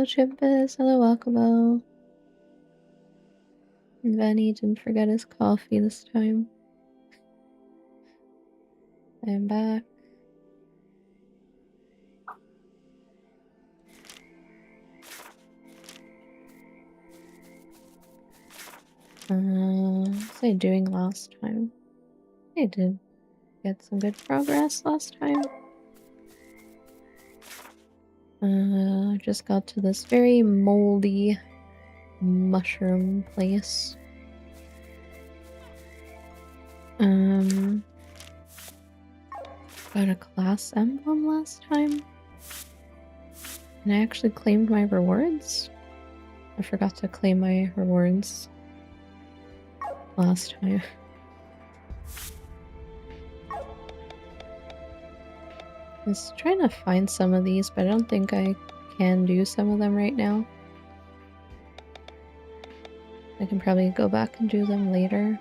Hello, Chimpus. Hello, Walkabo. Vanny didn't forget his coffee this time. I'm back. What's I doing last time? I did get some good progress last time. Just got to this very moldy mushroom place. Got a class emblem last time. And I actually claimed my rewards. I forgot to claim my rewards last time. I was trying to find some of these, but I don't think I can do some of them right now. I can probably go back and do them later.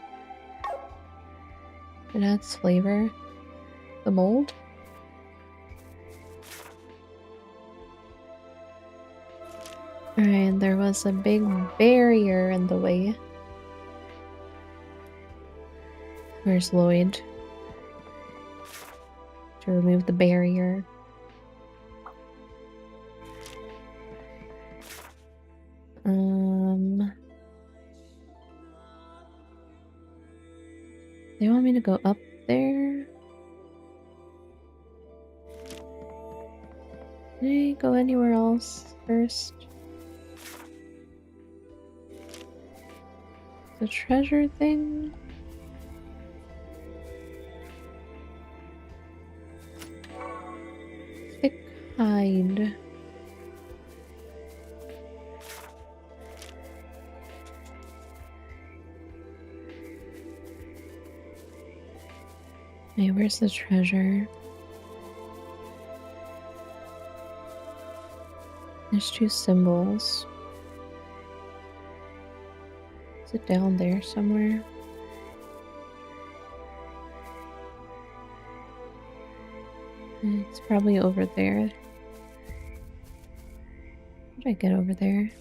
It adds flavor. The mold. Alright, there was a big barrier in the way. Where's Lloyd? To remove the barrier. They want me to go up there? Can I go anywhere else first? The treasure thing? Thick hide. Hey, where's the treasure? There's two symbols. Is it down there somewhere? It's probably over there. How did I get over there?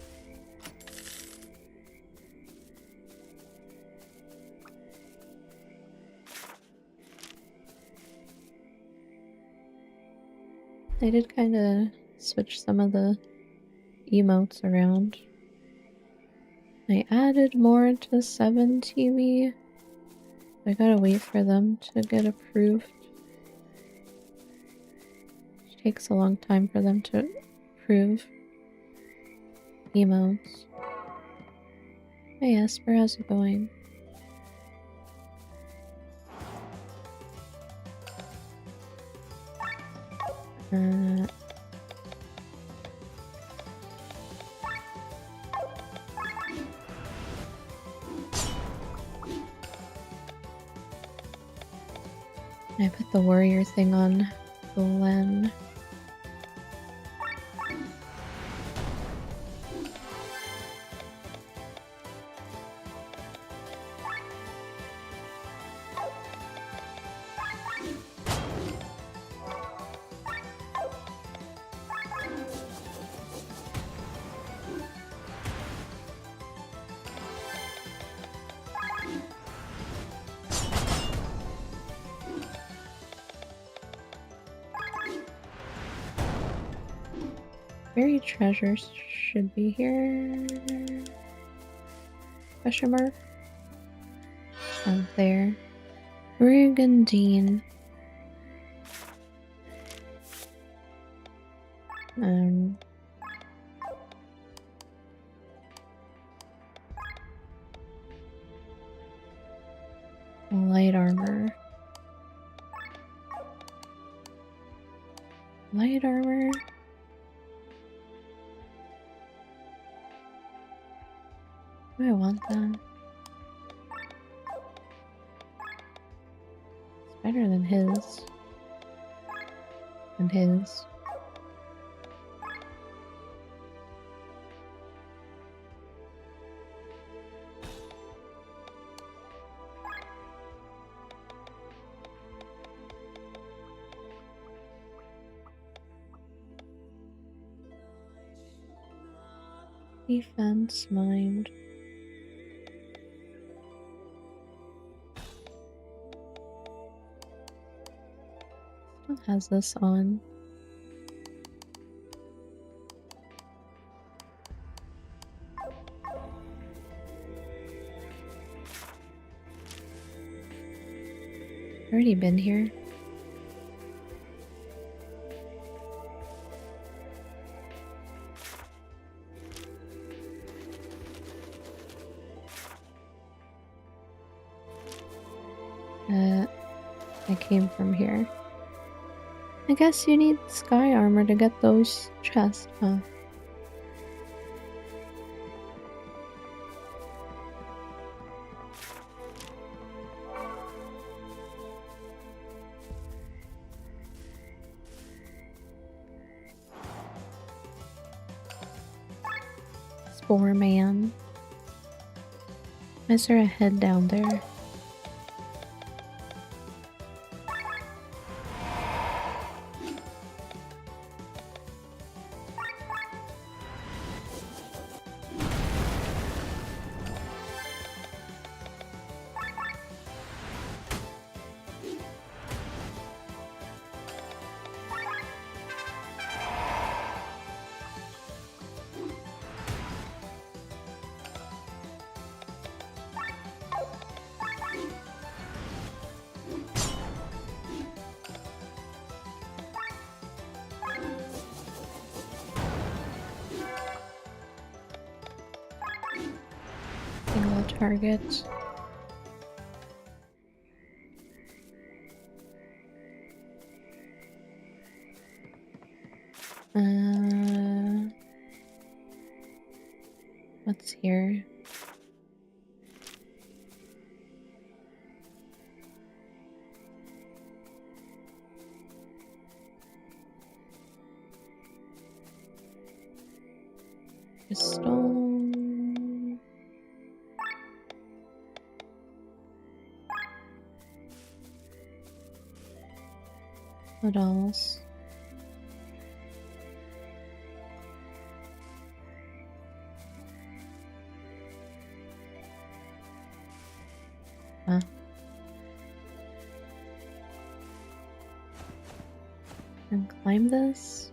I did kind of switch some of the emotes around. I added more to 7 TV. I gotta wait for them to get approved. It takes a long time for them to approve emotes. Hey Esper, how's it going? I put the warrior thing on Glenn. Buried treasures should be here. Question mark? Oh, there. Brigandine. Light armor. Light armor. Do I want that? It's better than his. And his. Defense mind. Still has this on. Already been here. I came from here. I guess you need sky armor to get those chests, huh? Spore man. Why is there a head down there? Single target. What's here? Crystal. What else? Huh? And climb this?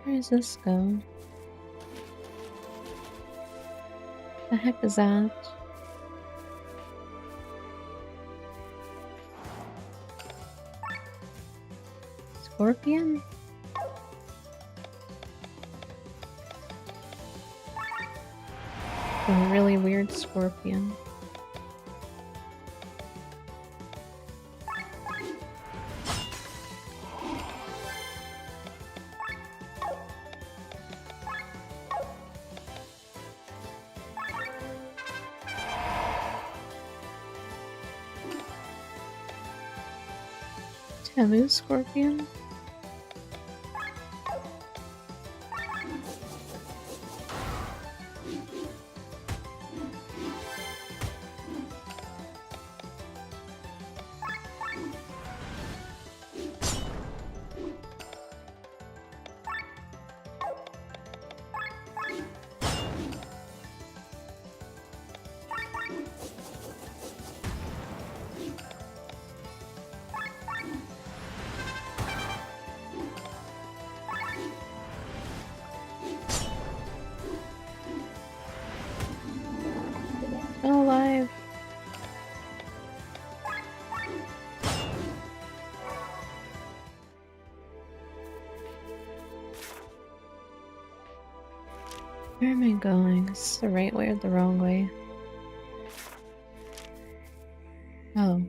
Where does this go? The heck is that? Scorpion? A really weird scorpion. Taboo scorpion? Still alive. Where am I going? Is this the right way or the wrong way? Oh.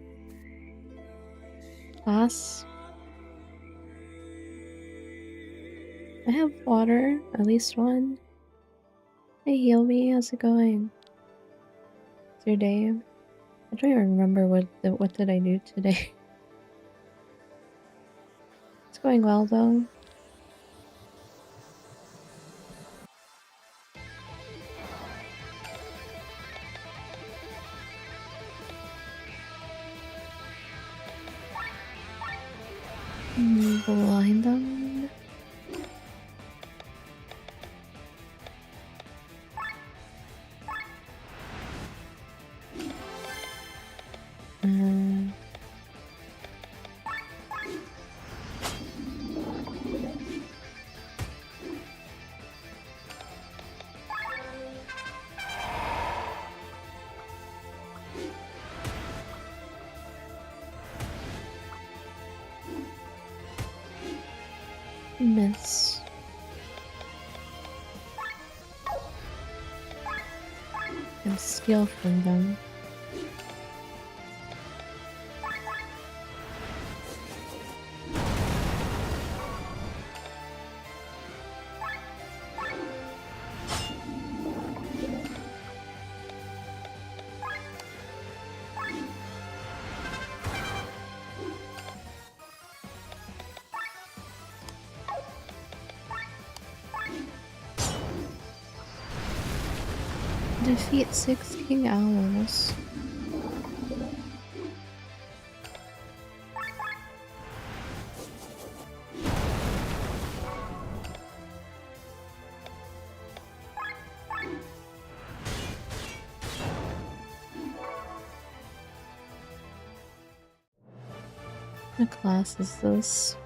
Class. I have water, at least one. Hey, heal me. How's it going? It's your day. I don't even remember what did I do today. It's going well though. Blind them. Miss. And steal from them. Defeat 6 king owls. What class is this?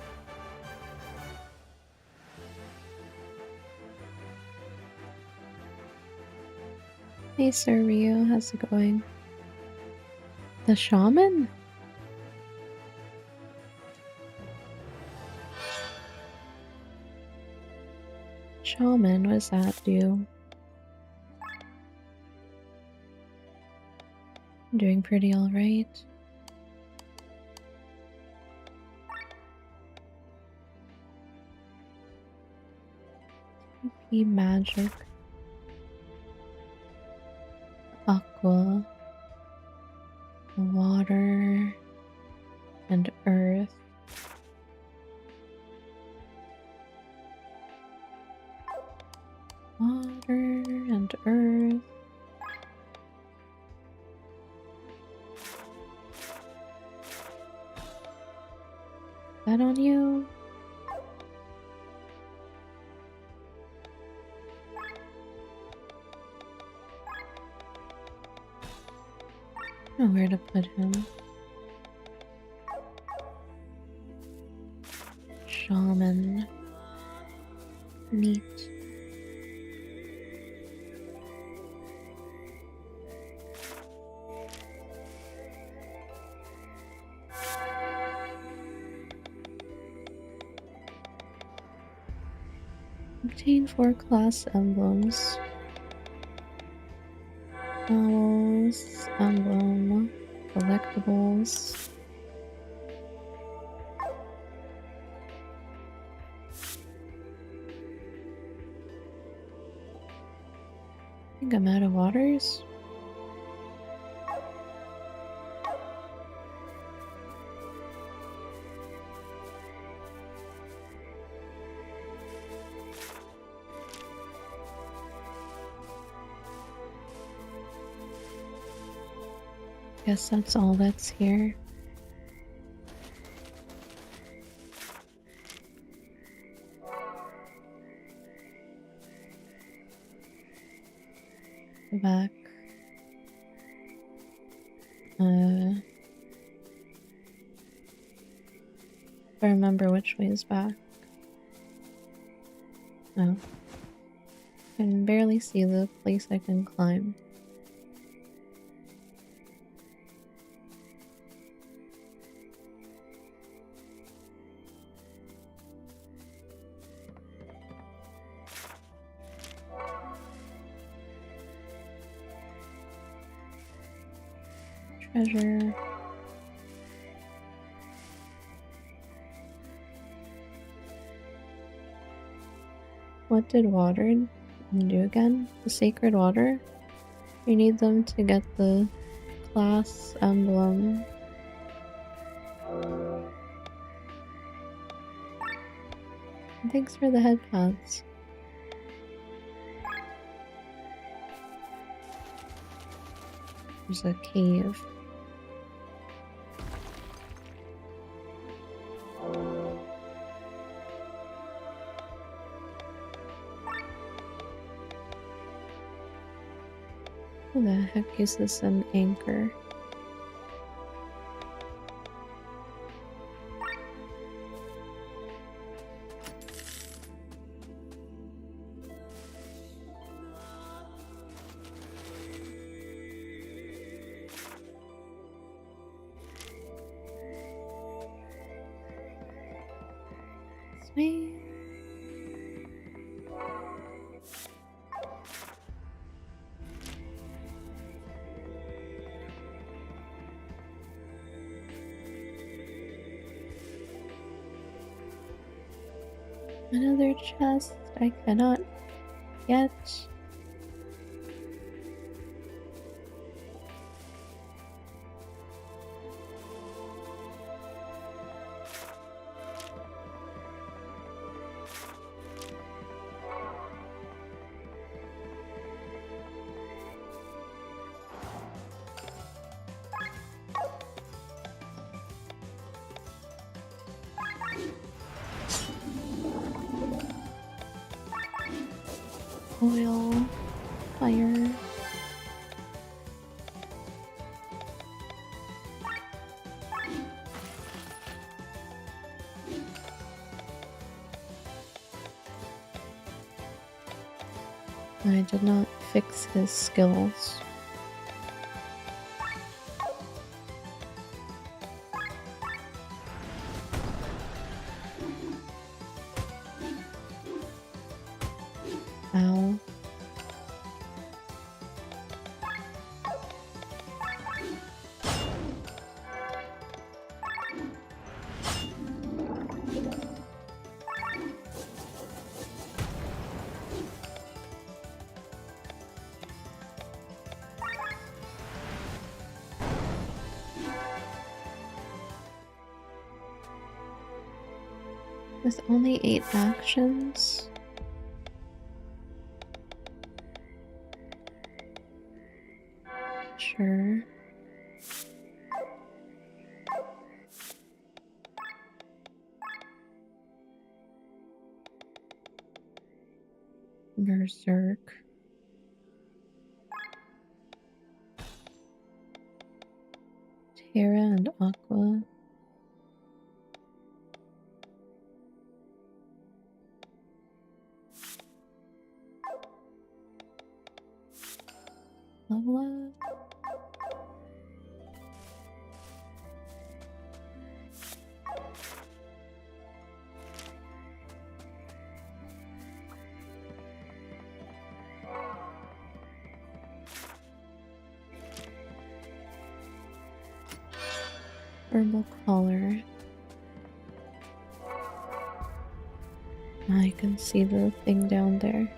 Hey Sir Rio, how's it going? The shaman? Shaman, what does that do? I'm doing pretty alright. TP magic. Aqua. Water. And earth. Water and earth. That on you? I don't know where to put him. Shaman. Neat. Obtain 4 class emblems. Owls, emblem, collectibles. I think I'm out of waters. Guess that's all that's here. Go back. If I remember which way is back. No. I can barely see the place I can climb. Treasure. What did water do again? The sacred water? You need them to get the class emblem. And thanks for the head pats. There's a cave. Who the heck uses an anchor? Sweet. Another chest I cannot get. Oil, fire. I did not fix his skills. Ow. With only 8 actions? Sure. Berserk. Terra and Aqua. Level up. Herbal collar. I can see the thing down there.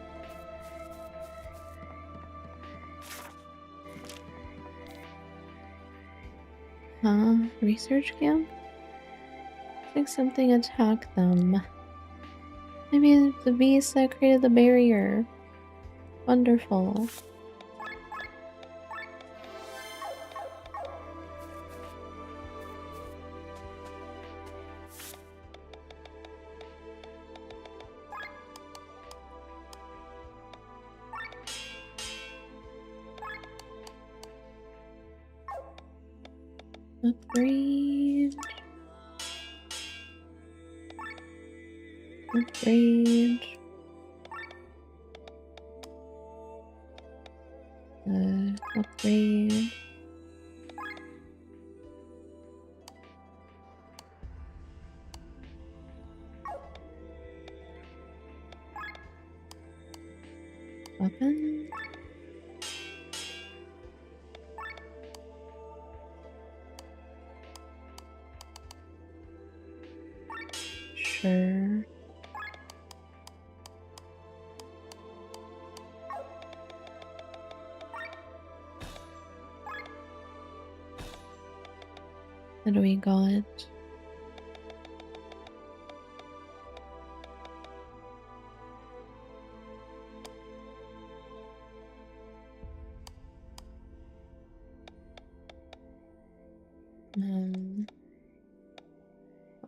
Huh? Research camp? I think something attacked them. I mean, the beast that created the barrier. Wonderful. Upgrade. Upgrade. Upgrade. Weapon. Sure. What do we got?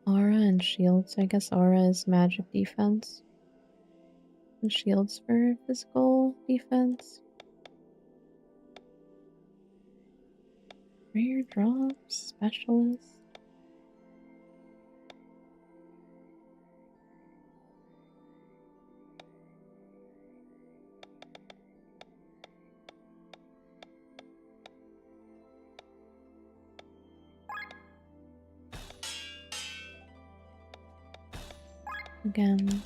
Aura and shields. I guess aura is magic defense. And shields for physical defense. Rare drops, specialist. Again.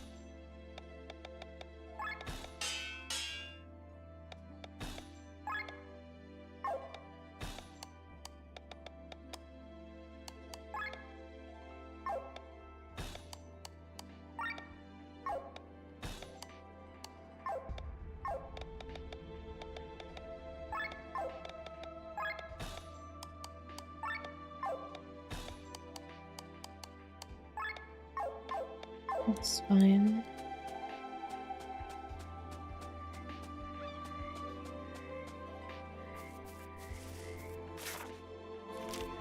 That's fine.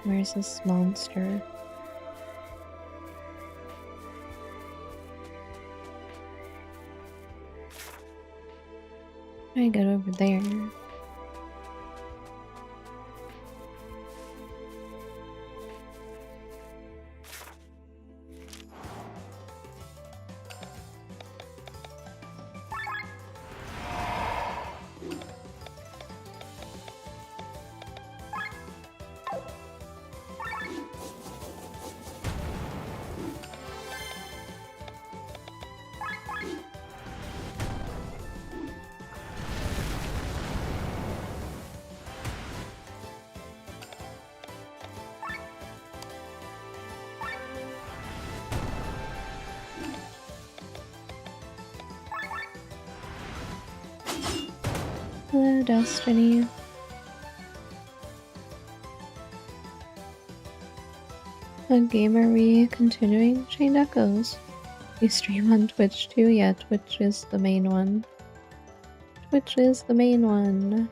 Where's this monster? I get over there. Hello, Destiny. What game are we continuing? Chained Echoes. You stream on Twitch too? Yeah, Twitch is the main one. Twitch is the main one.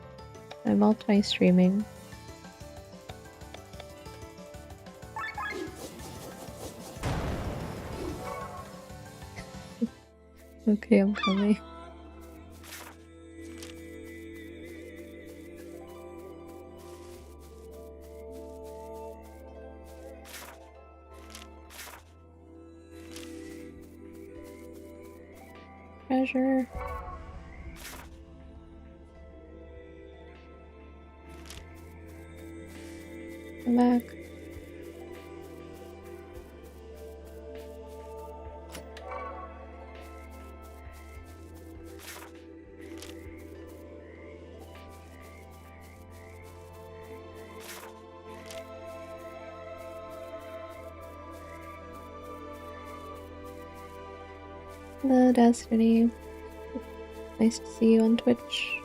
I'm multi-streaming. Okay, I'm coming. Treasure. Come back. Hello, Destiny. Nice to see you on Twitch.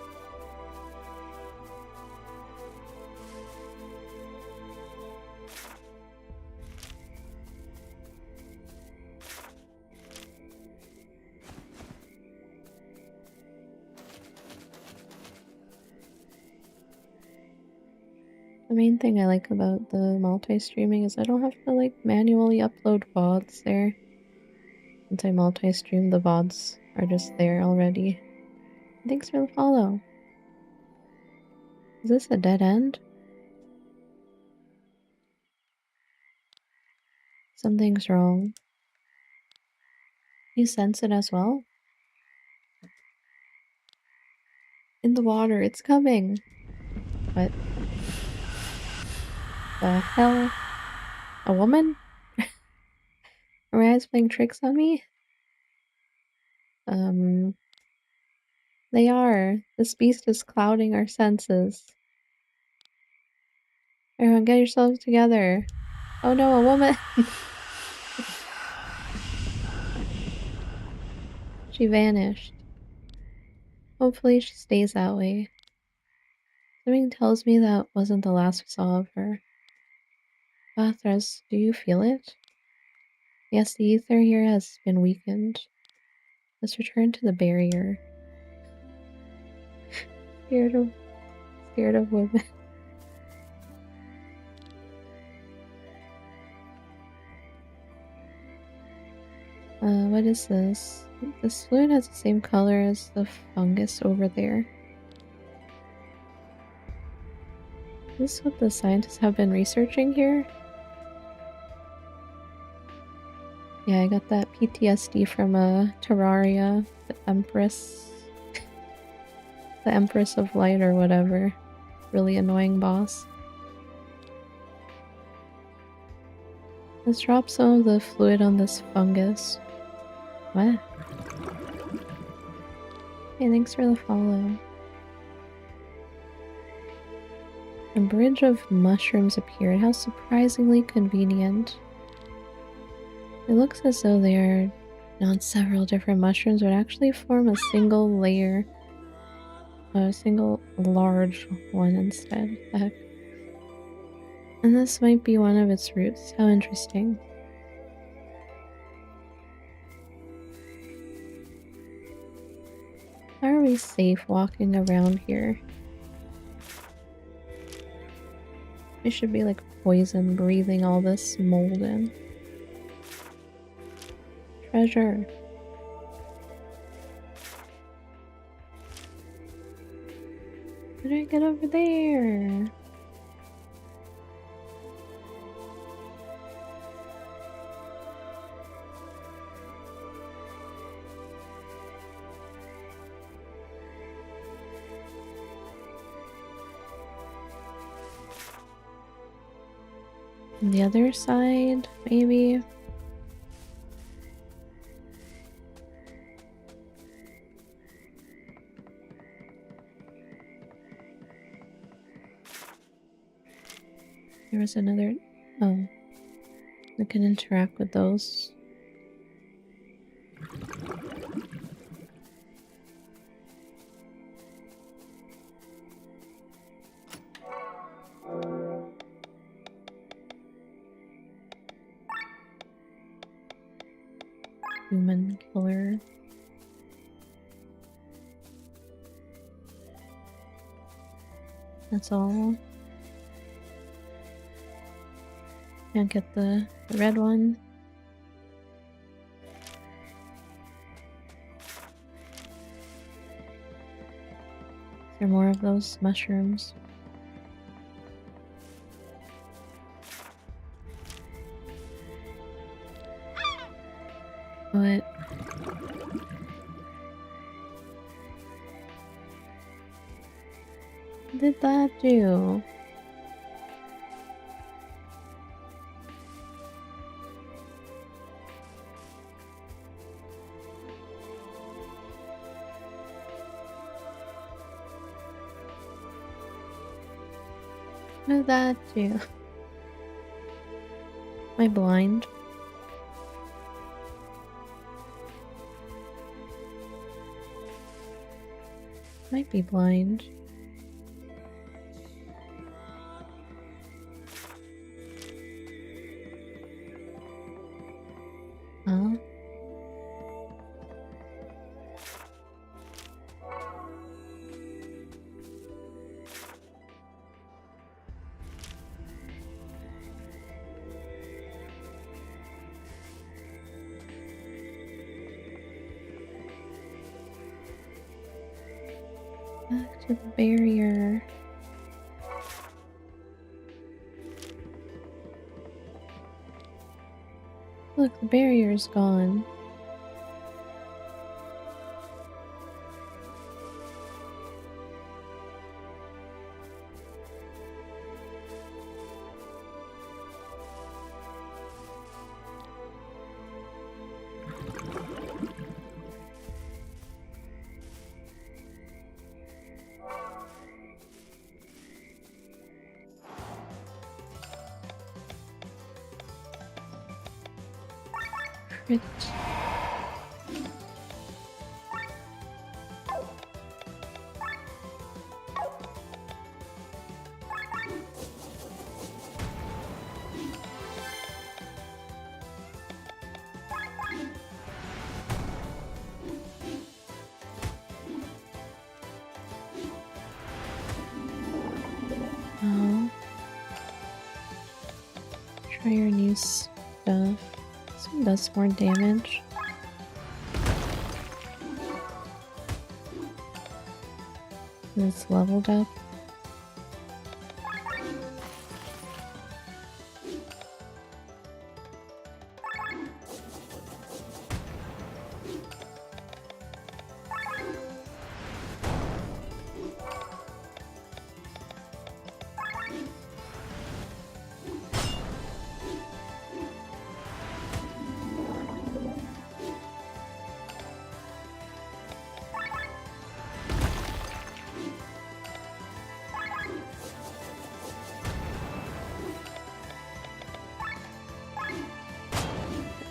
The main thing I like about the multi-streaming is I don't have to like manually upload VODs there. Once I multi-stream, the VODs are just there already. Thanks for the follow. Is this a dead end? Something's wrong. You sense it as well? In the water, it's coming! What? The hell? A woman? Are my eyes playing tricks on me? They are. This beast is clouding our senses. Everyone, get yourselves together. Oh no, a woman! She vanished. Hopefully she stays that way. Something tells me that wasn't the last we saw of her. Bathras, do you feel it? Yes, the ether here has been weakened. Let's return to the barrier. Scared of women. What is this? This fluid has the same color as the fungus over there. Is this what the scientists have been researching here? Yeah, I got that PTSD from Terraria, the Empress. The Empress of Light or whatever. Really annoying boss. Let's drop some of the fluid on this fungus. What? Hey, thanks for the follow. A bridge of mushrooms appeared. How surprisingly convenient. It looks as though they are not several different mushrooms, but actually form a single layer. A single large one instead. The heck. And this might be one of its roots. How interesting. How are we safe walking around here? We should be like poison breathing all this mold in. Treasure. How do I get over there? On the other side, maybe? There was another... Oh. I can interact with those. Human killer. That's all. Can't get the red one. Is there more of those mushrooms? What? What did that do? What did that do? Am I blind? Might be blind. Huh? Back to the barrier. Look, the barrier's gone. Crit. Oh. Try your new stuff. This one does more damage. It's leveled up.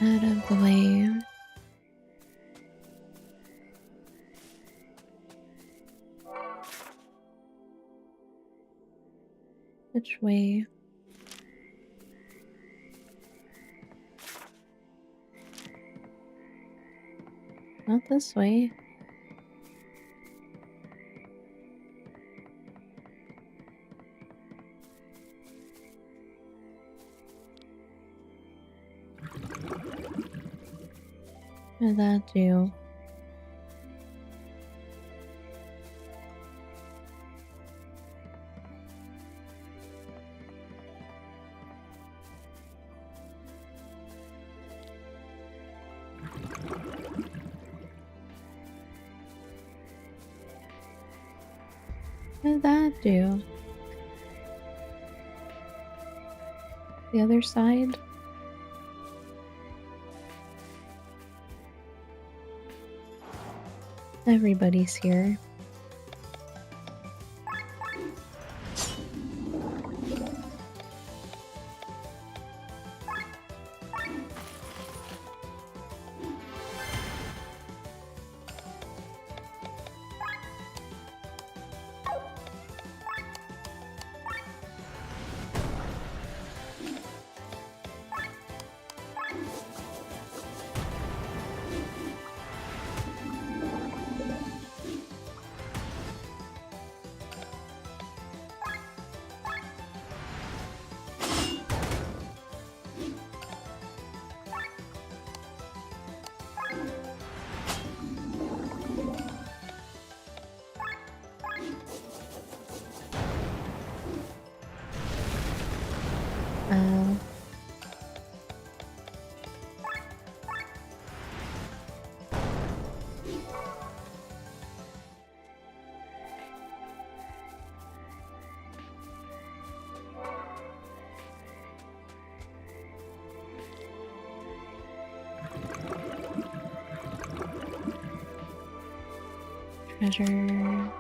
Out of the way. Which way? Not this way. What did that do? What did that do? The other side? Everybody's here. Uh, treasure.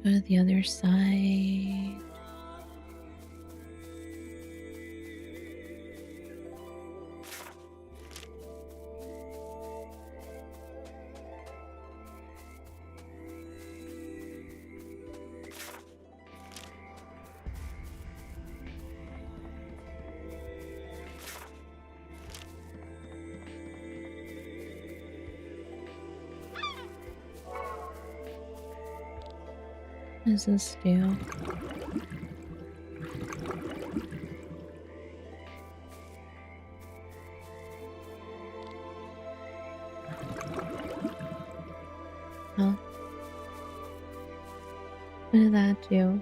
Go to the other side. What does this do? Huh? What did that do?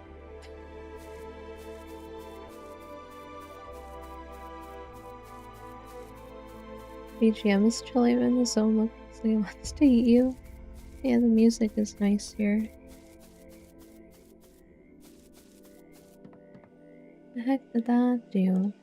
BGM is chilly in the zone looks like it wants to eat you. Yeah, the music is nice here. The heck did that do?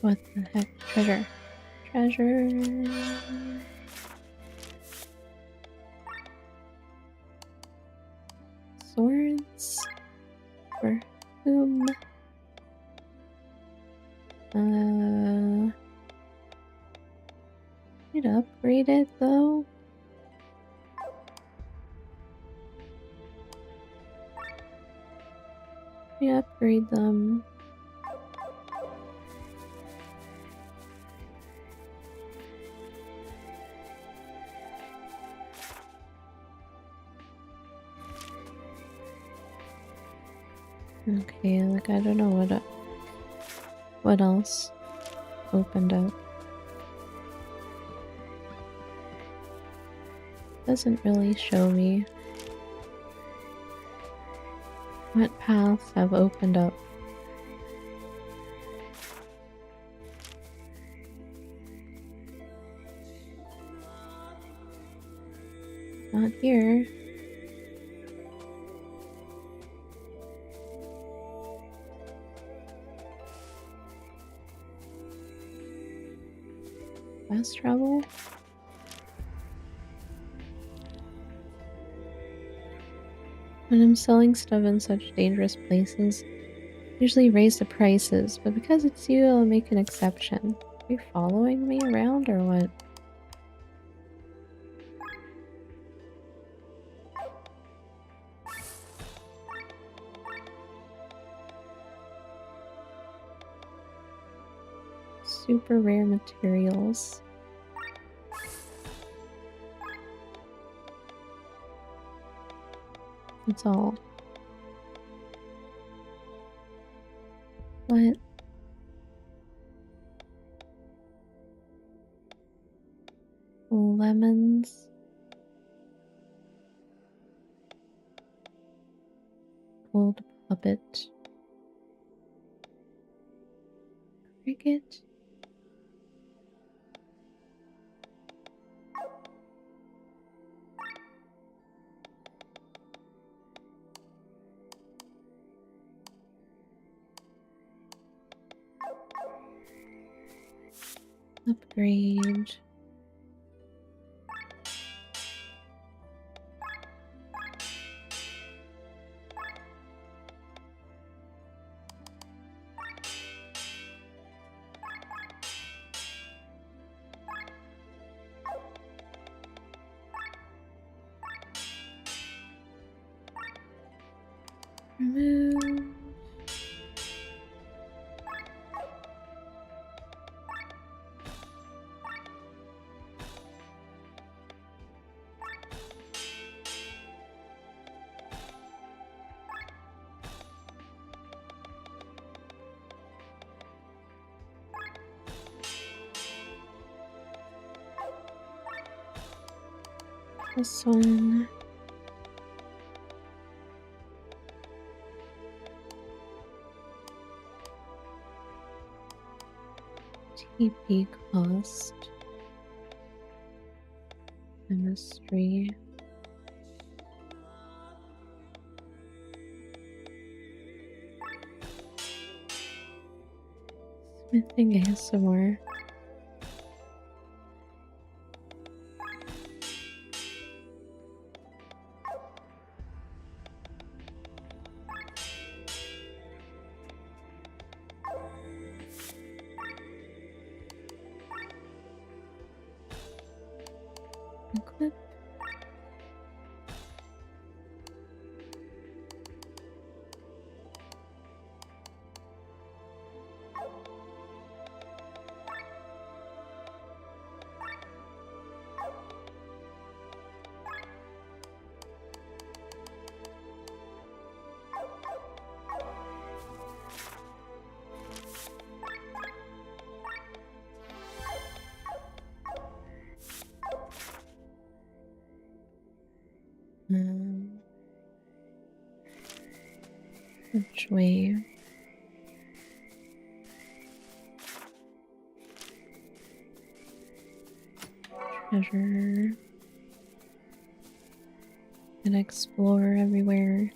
What the heck? Treasure. Treasure. Swords? For whom? could upgrade it though. We upgrade them. Okay, like I don't know what else opened up. Doesn't really show me what paths have opened up. Not here. Fast travel? When I'm selling stuff in such dangerous places, I usually raise the prices, but because it's you, I'll make an exception. Are you following me around or what? Super rare materials. That's all. What? Lemons. Old puppet. Cricket. Upgrade. Remove. This one. TP cost. Chemistry. Smithing ASMR. Equip. Which way? Treasure. And explore everywhere.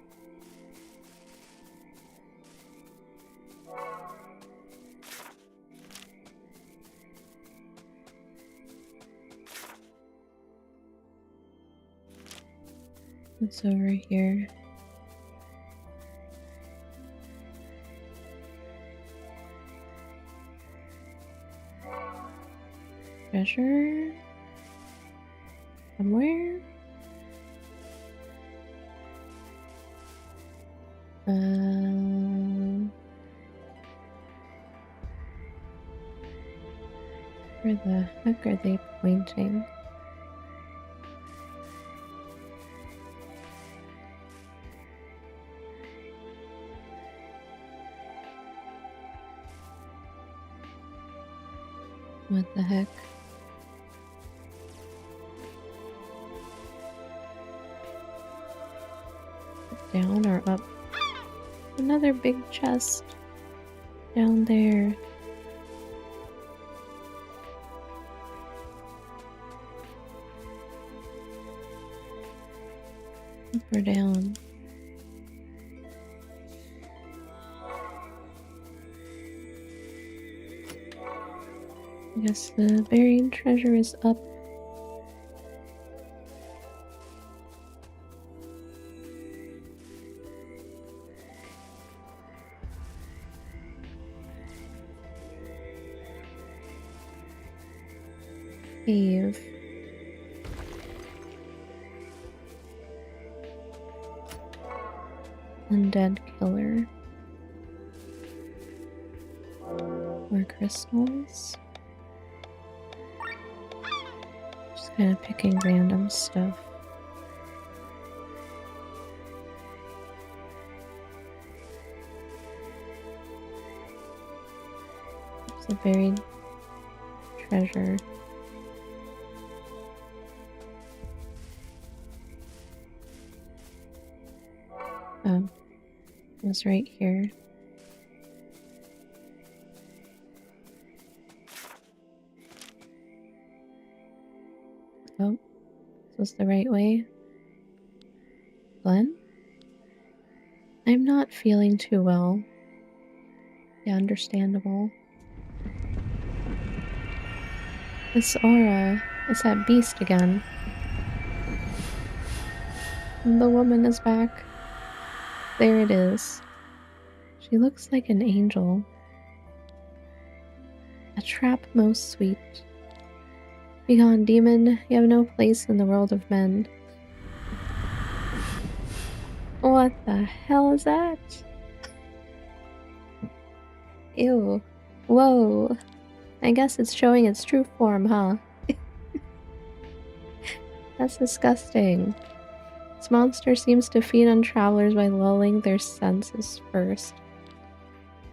What's over here? Treasure? somewhere. Where the heck are they pointing? What the heck? Down or up? Another big chest down there. Up or down? I guess the buried treasure is up. Cave. Undead killer. More crystals. Just kind of picking random stuff. It's a buried treasure. Oh, it was right here. Oh, this was the right way. Glenn? I'm not feeling too well. Yeah, understandable. This aura is that beast again. And the woman is back. There it is. She looks like an angel. A trap most sweet. Begone, demon, you have no place in the world of men. What the hell is that? Ew. Whoa. I guess it's showing its true form, huh? That's disgusting. This monster seems to feed on travelers by lulling their senses first.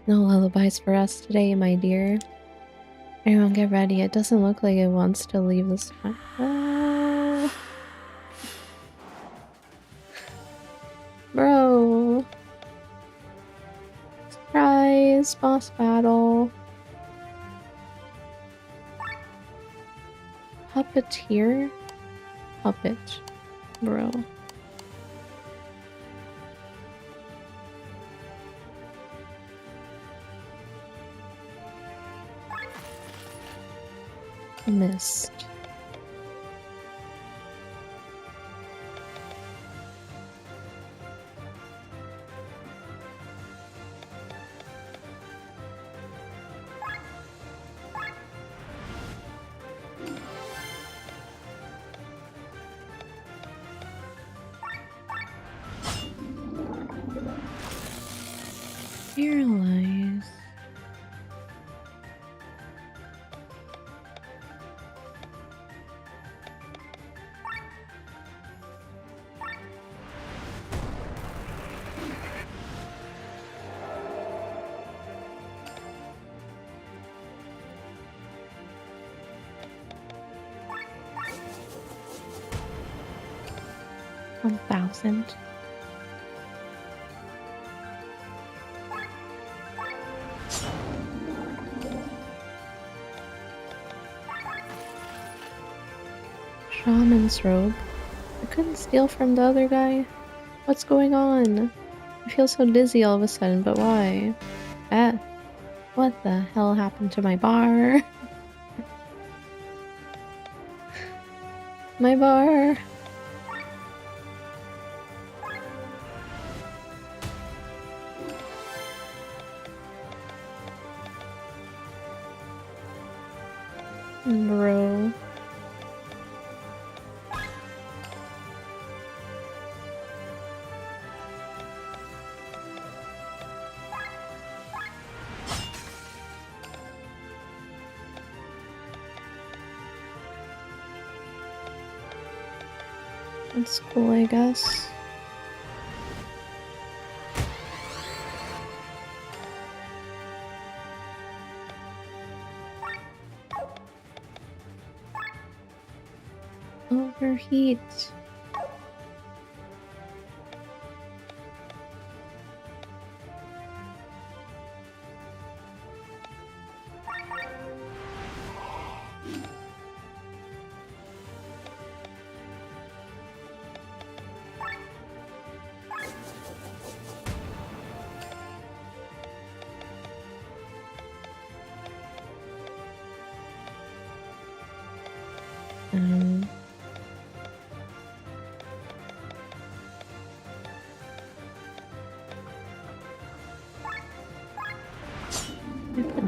No lullabies for us today, my dear. Everyone get ready, it doesn't look like it wants to leave this time. Bro. Surprise! Boss battle. Puppeteer? Puppet. Bro. Missed. Paralyze. $1,000. Shaman's robe. I couldn't steal from the other guy. What's going on? I feel so dizzy all of a sudden, but why? What the hell happened to my bar? My bar! Bro. That's cool, I guess. Overheat.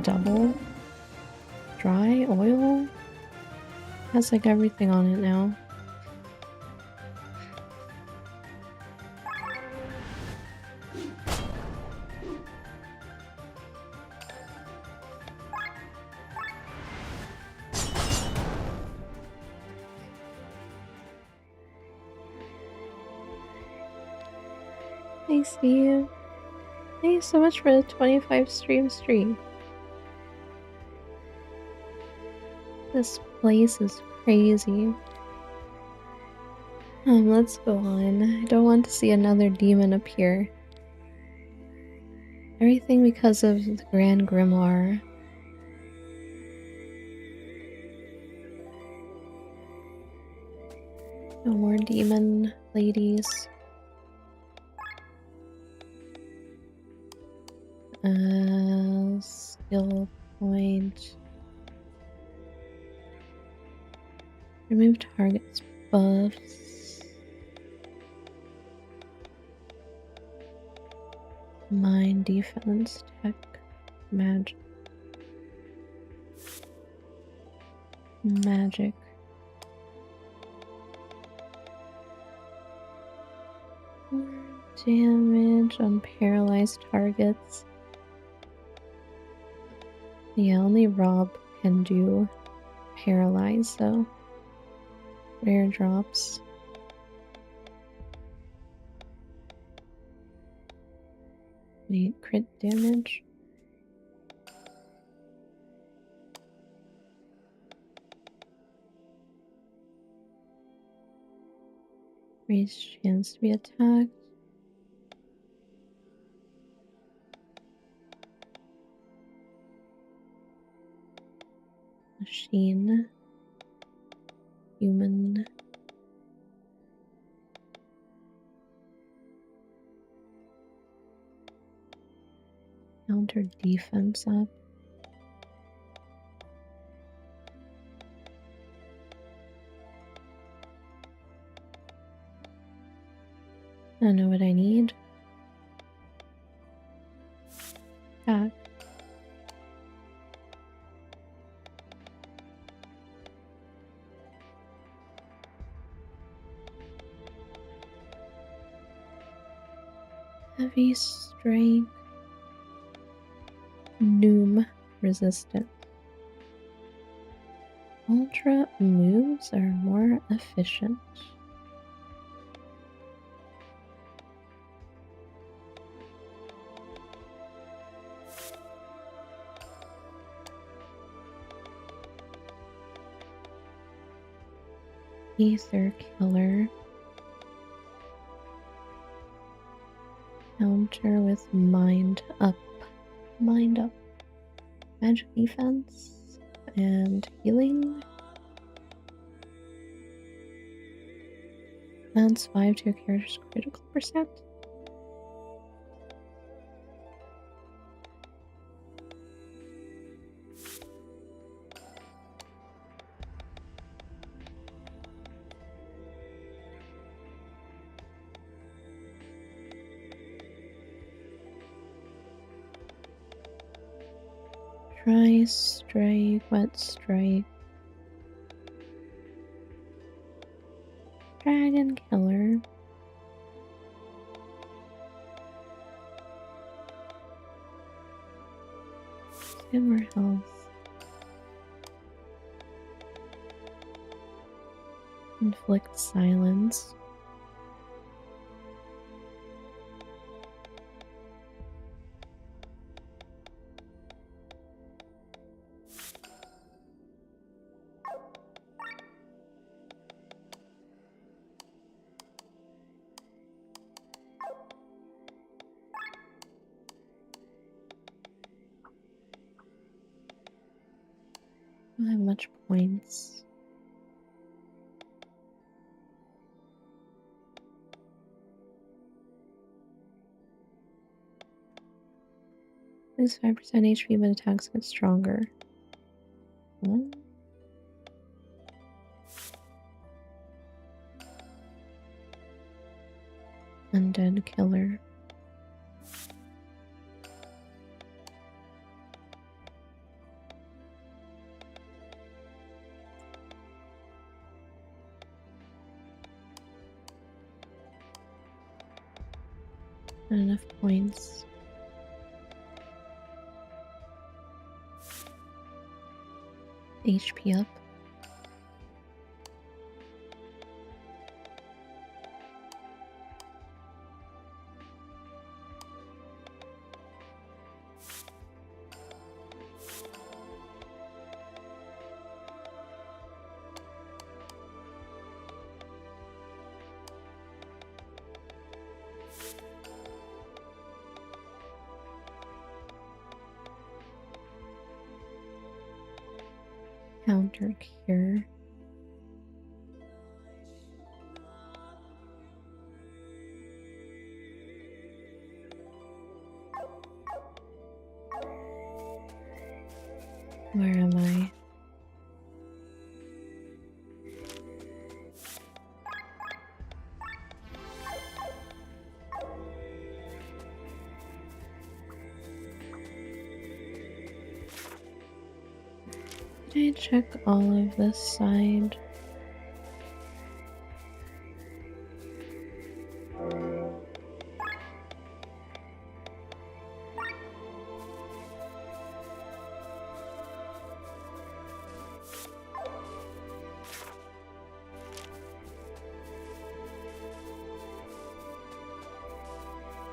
Double dry oil has like everything on it now. I see you. Thank you so much for the 25 stream. This place is crazy. Let's go on. I don't want to see another demon appear. Everything because of the Grand Grimoire. No more demon ladies. Skill point. Remove targets buffs. Mind defense tech magic. Magic. More damage on paralyzed targets. Yeah, only Rob can do paralyze though. Rare drops. Wait, crit damage? Raised chance to be attacked. Machine. Human. Counter defense up. I don't know what I need. Attack. Heavy strike. Noom resistant. Ultra moves are more efficient. Ether killer. Counter with mind up. Mind up. Magic defense and healing. Adds 5 to your character's critical percent. Dry strike, wet strike. Dragon killer. Get more health. Inflict silence. I don't have much points. Lose 5% HP, but attacks get stronger. What? Undead killer. Not enough points. HP up. Counter cure. Where am I? Did I check all of this side?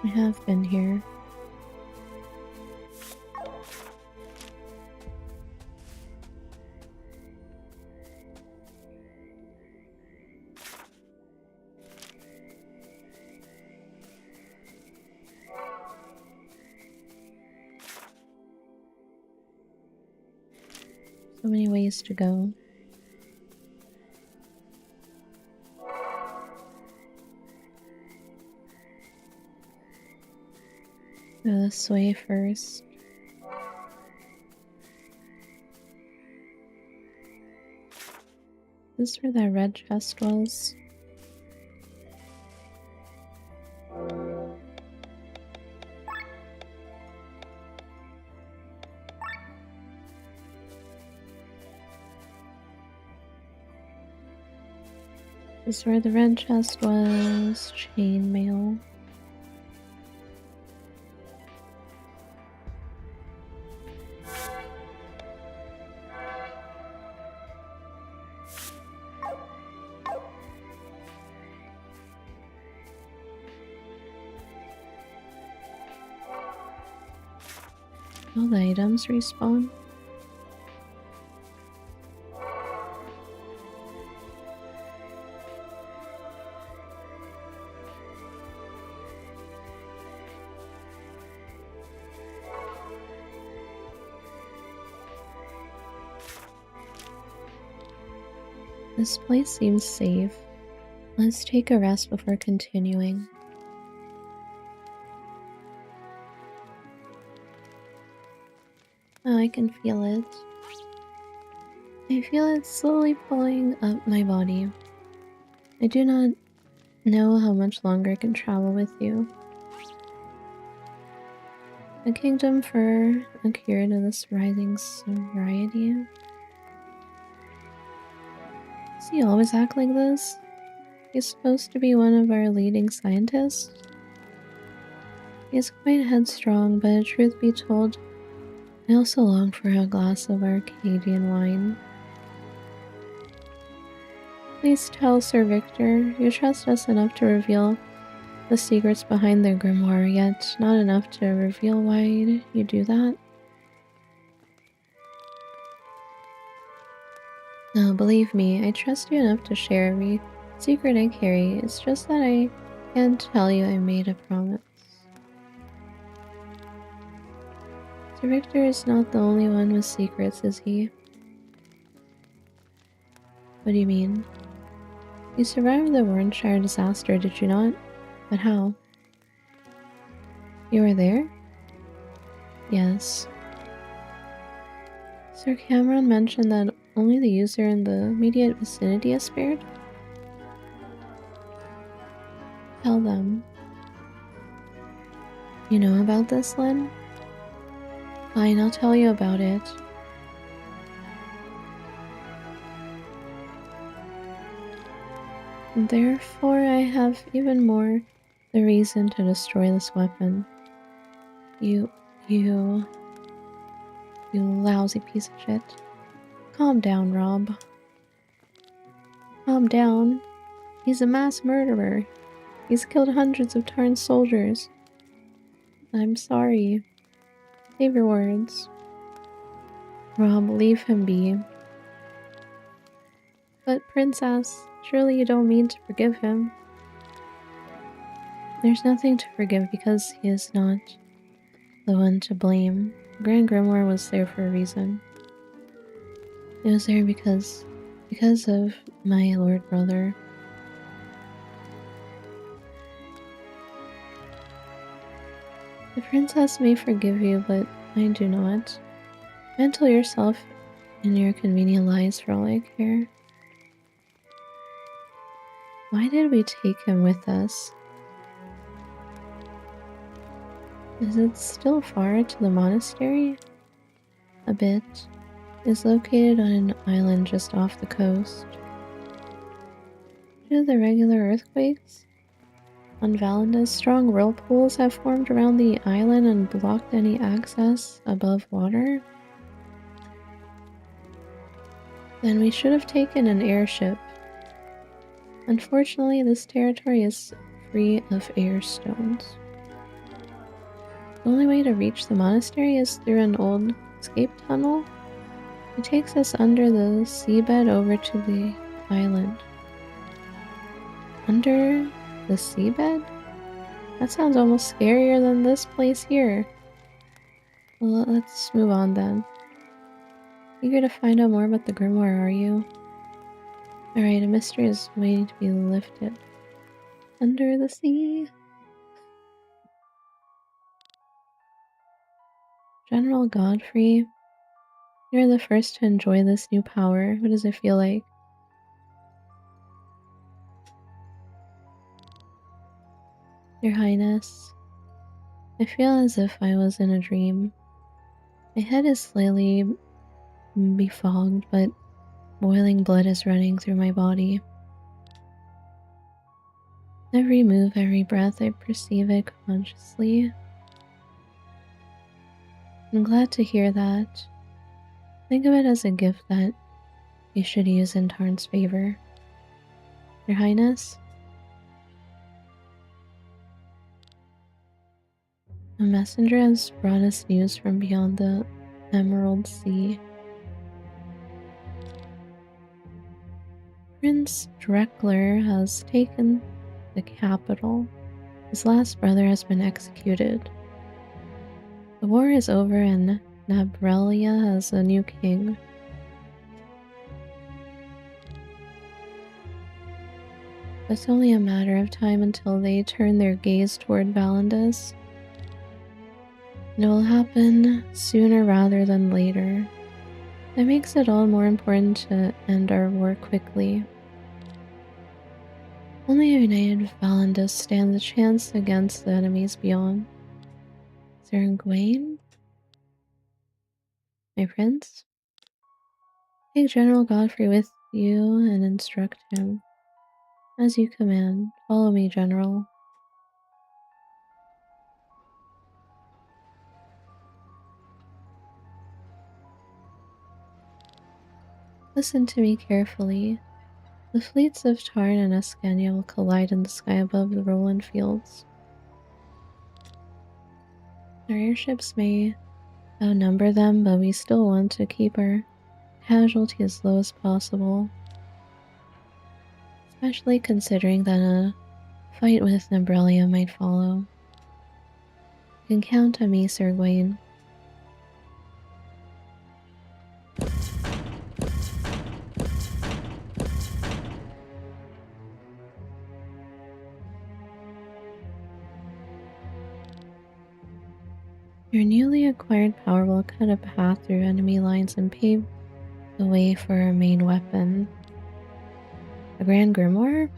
I have been here. So many ways to go. Go this way first. This is where that red chest was. This is where the red chest was. Chainmail. All the items respawn. This place seems safe. Let's take a rest before continuing. Oh, I can feel it. I feel it slowly pulling up my body. I do not know how much longer I can travel with you. A kingdom for a cure to this rising sobriety. Does he always act like this? He's supposed to be one of our leading scientists. He's quite headstrong, but truth be told, I also long for a glass of Arcadian wine. Please tell Sir Victor you trust us enough to reveal the secrets behind the grimoire, yet not enough to reveal why you do that. No, believe me, I trust you enough to share every secret I carry. It's just that I can't tell you I made a promise. Sir Victor is not the only one with secrets, is he? What do you mean? You survived the Warrenshire disaster, did you not? But how? You were there? Yes. Sir Cameron mentioned that only the user in the immediate vicinity is spared? Tell them. You know about this, Lynn? Fine, I'll tell you about it. Therefore, I have even more the reason to destroy this weapon. You lousy piece of shit. Calm down, Rob. Calm down. He's a mass murderer. He's killed hundreds of Tarn soldiers. I'm sorry. Save your words. Rob, leave him be. But Princess, surely you don't mean to forgive him. There's nothing to forgive because he is not the one to blame. Grand Grimoire was there for a reason. It was there because of my lord brother. The princess may forgive you, but I do not. Mental yourself in your convenient lies for all I care. Why did we take him with us? Is it still far to the monastery? A bit. It's located on an island just off the coast. Due to the regular earthquakes on Valinda, strong whirlpools have formed around the island and blocked any access above water. Then we should have taken an airship. Unfortunately, this territory is free of air stones. The only way to reach the monastery is through an old escape tunnel. It takes us under the seabed over to the island. Under the seabed? That sounds almost scarier than this place here. Well, let's move on then. Eager to find out more about the grimoire, are you? Alright, a mystery is waiting to be lifted. Under the sea. General Godfrey, you're the first to enjoy this new power. What does it feel like? Your Highness, I feel as if I was in a dream. My head is slightly befogged, but boiling blood is running through my body. Every move, every breath, I perceive it consciously. I'm glad to hear that. Think of it as a gift that you should use in Tarn's favor. Your Highness? A messenger has brought us news from beyond the Emerald Sea. Prince Dreckler has taken the capital. His last brother has been executed. The war is over and Nabrelia has a new king. It's only a matter of time until they turn their gaze toward Valindas. And it will happen sooner rather than later. That makes it all more important to end our war quickly. Only a united Valindas stands a chance against the enemies beyond. Sir Egwene? My prince? Take General Godfrey with you and instruct him. As you command. Follow me, General. Listen to me carefully. The fleets of Tarn and Escania will collide in the sky above the Roland Fields. Our airships may outnumber them, but we still want to keep our casualty as low as possible. Especially considering that a fight with Nabrelia might follow. You can count on me, Sir Egwene. Your newly acquired power will cut a path through enemy lines and pave the way for our main weapon. A Grand Grimoire?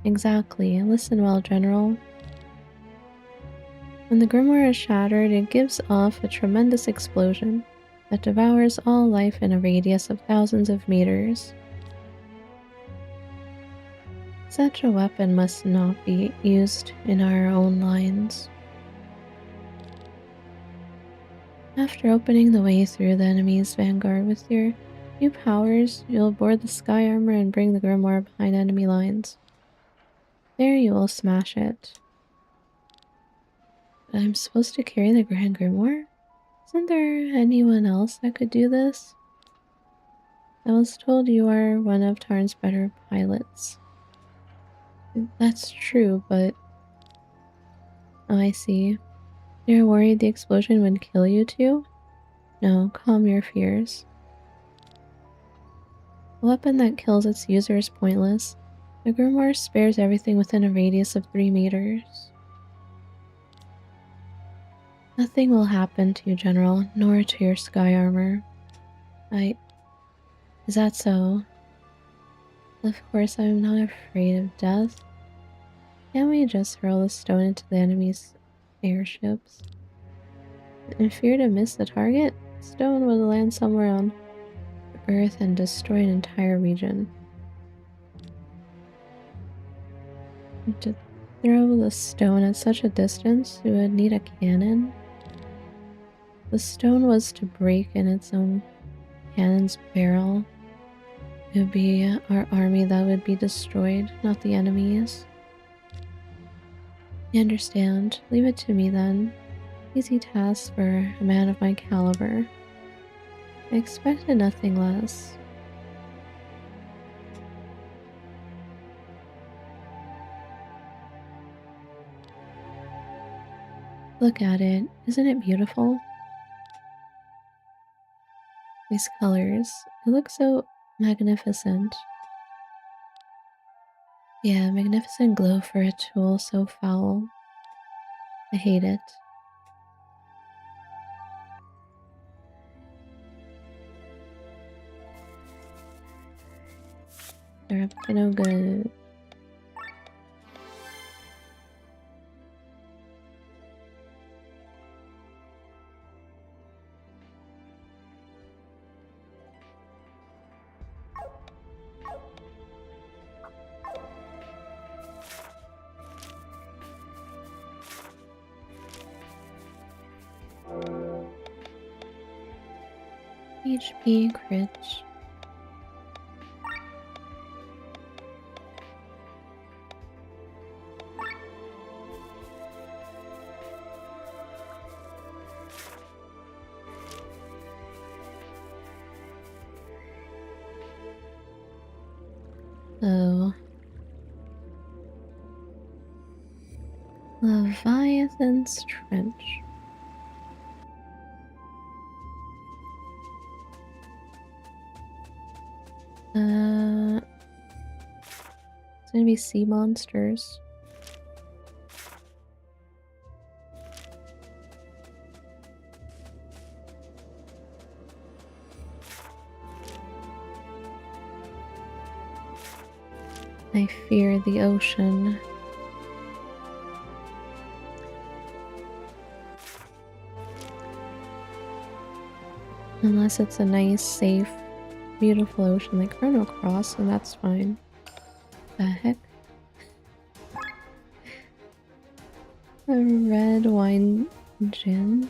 Exactly. Listen well, General. When the Grimoire is shattered, it gives off a tremendous explosion that devours all life in a radius of thousands of meters. Such a weapon must not be used in our own lines. After opening the way through the enemy's vanguard with your new powers, you'll board the sky armor and bring the Grimoire behind enemy lines. There you will smash it. But I'm supposed to carry the Grand Grimoire? Isn't there anyone else that could do this? I was told you are one of Tarn's better pilots. That's true, but... Oh, I see. You're worried the explosion would kill you too? No, calm your fears. A weapon that kills its user is pointless. The Grimoire spares everything within a radius of 3 meters. Nothing will happen to you, General, nor to your sky armor. Is that so? Of course I'm not afraid of death. Can't we just hurl the stone into the enemy's airships? In fear to miss the target, the stone would land somewhere on Earth and destroy an entire region. To throw the stone at such a distance, you would need a cannon. The stone was to break in its own cannon's barrel. It would be our army that would be destroyed, not the enemy's. You understand. Leave it to me then. Easy task for a man of my caliber. I expected nothing less. Look at it. Isn't it beautiful? These colors. It looks so magnificent. Yeah, magnificent glow for a tool so foul. I hate it. They're up to no good. HP crit. Oh. Leviathan's Trench. It's gonna be sea monsters. I fear the ocean. Unless it's a nice, safe, beautiful ocean like Chrono Cross, and that's fine. The heck? A red wine gin?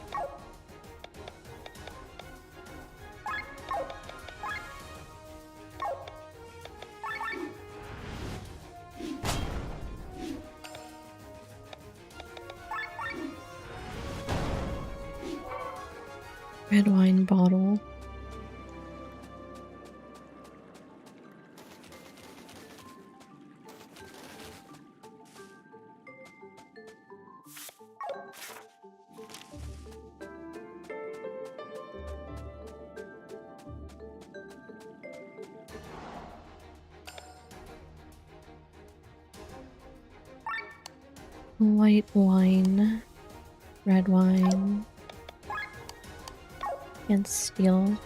Red wine bottle. White wine. Red wine. can't steal.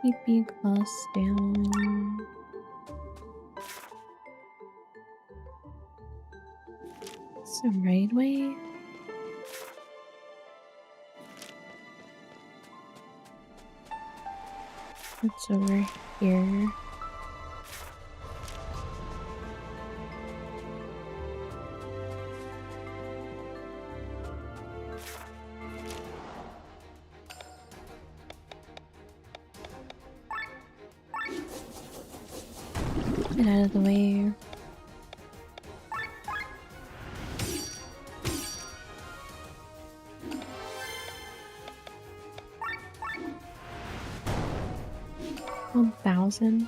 PP costs down. It's the right way. It's over here. Get out of the way. $1,000.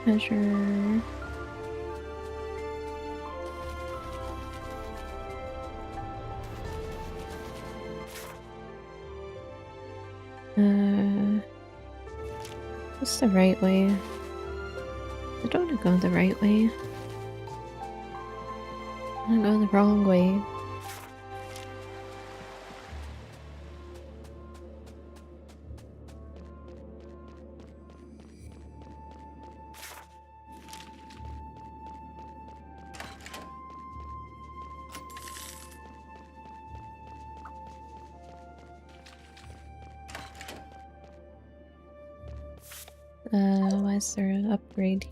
Treasure. What's the right way? I don't want to go the right way. I want to go the wrong way. Why is there an upgrade?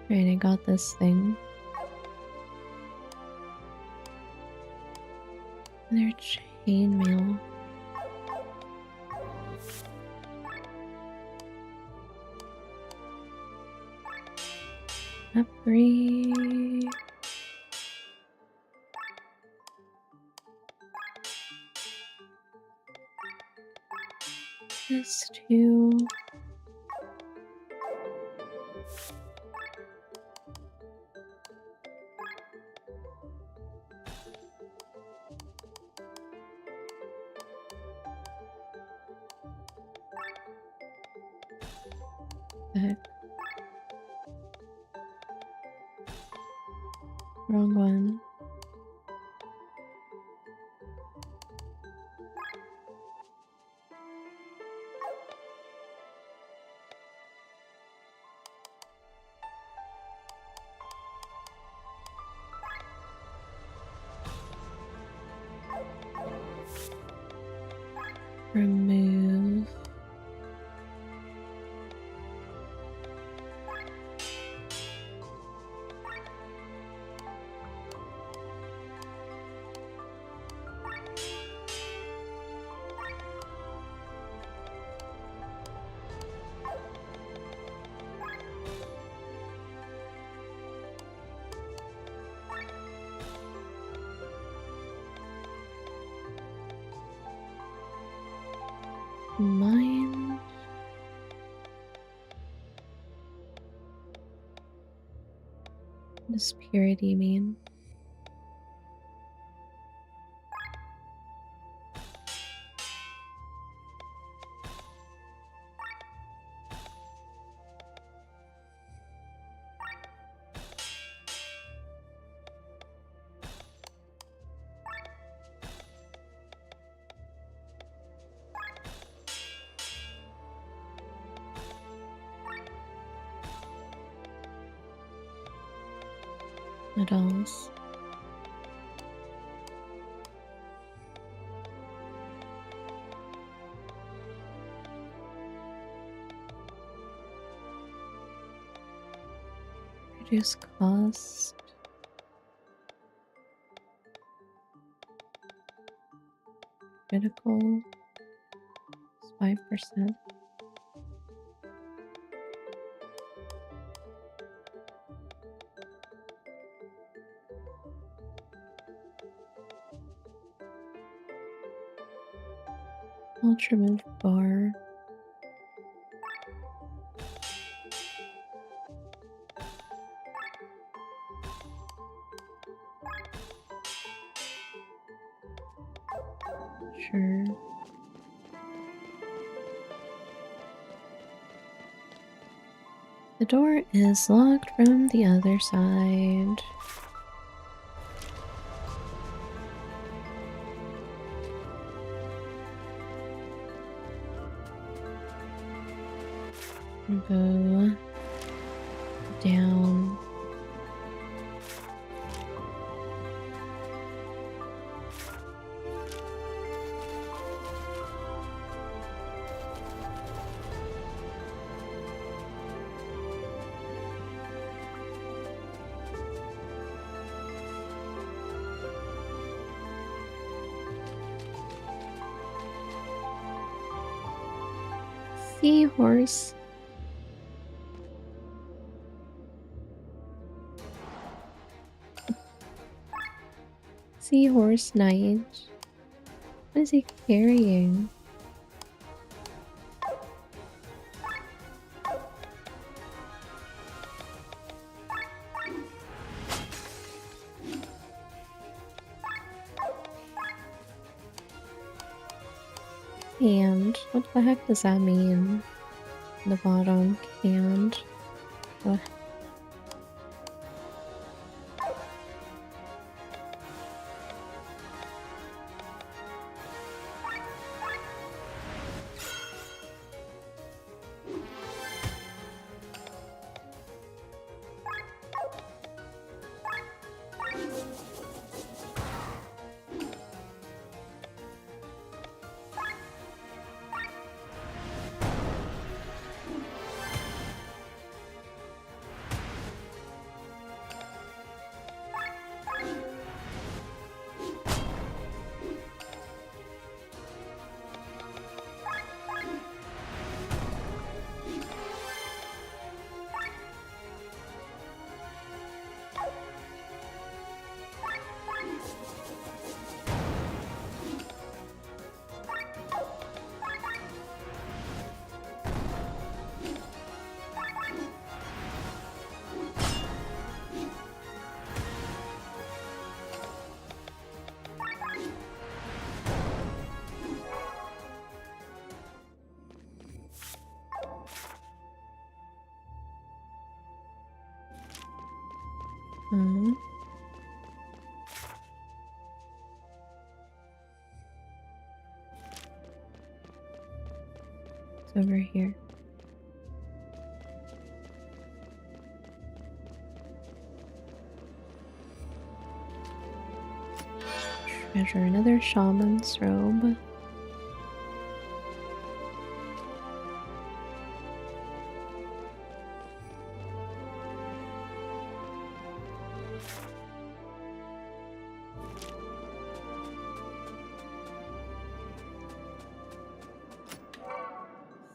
Right, I got this thing. Their chainmail. Upgrade. This too. Heck. Wrong one. Remove. Mine. What does purity mean? What else? Reduce cost. Critical. 5%. Ultra move bar. Sure. The door is locked from the other side. Go down. Seahorse. Seahorse knight. What is he carrying? Canned. What the heck does that mean? The bottom, canned. What? It's over here. Treasure another shaman's robe.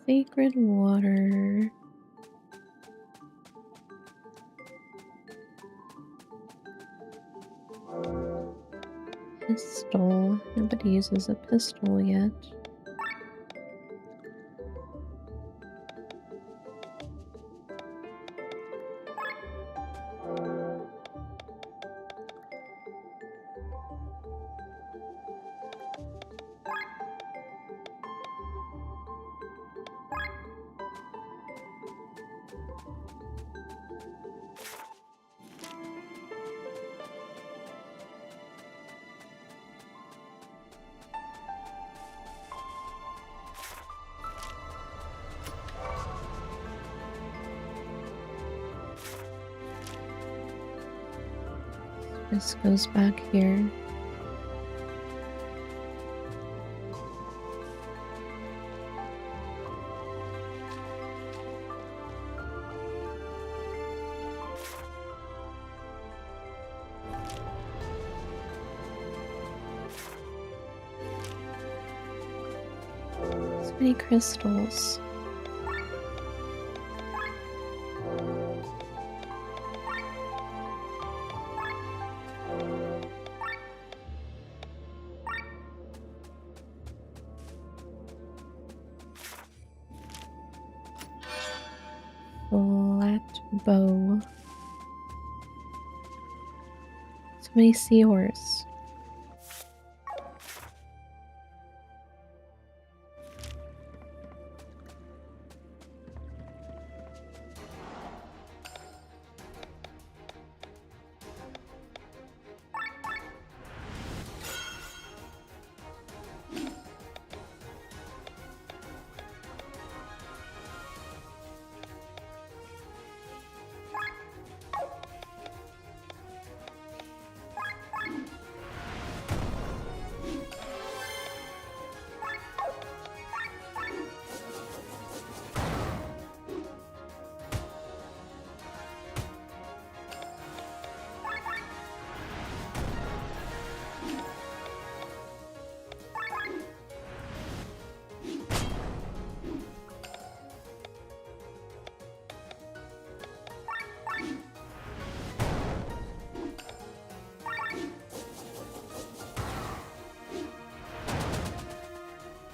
Sacred water. Pistol. Nobody uses a pistol yet. This goes back here. So many crystals. Flat bow. So many seahorse.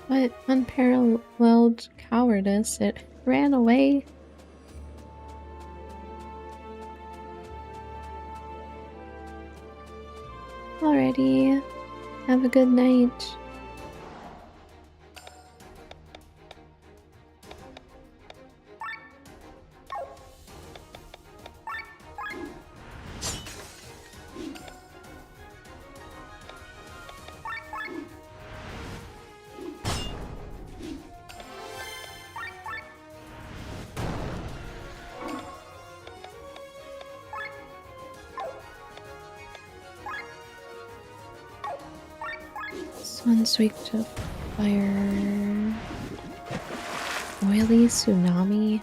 What unparalleled cowardice! It ran away. Alrighty. Have a good night. This one's weak to fire. Oily tsunami.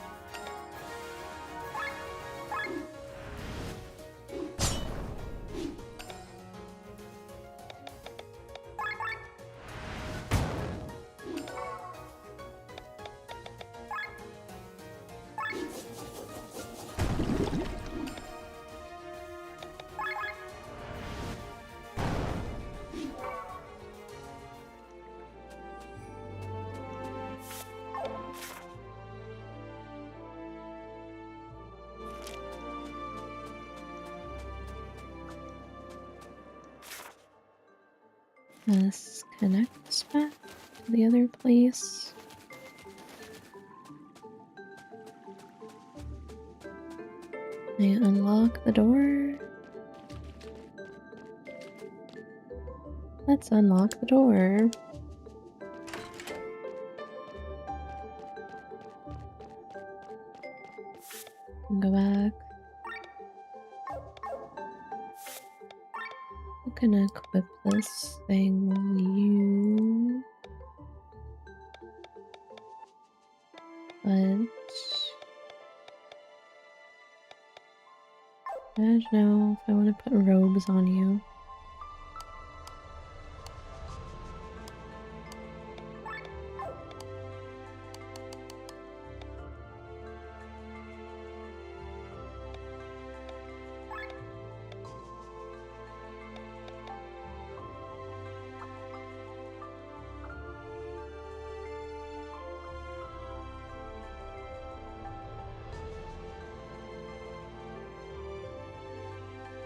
Let's connect this back to the other place. I unlock the door. Let's unlock the door. And go back. I'm gonna equip this thing. But I don't know if I want to put robes on you.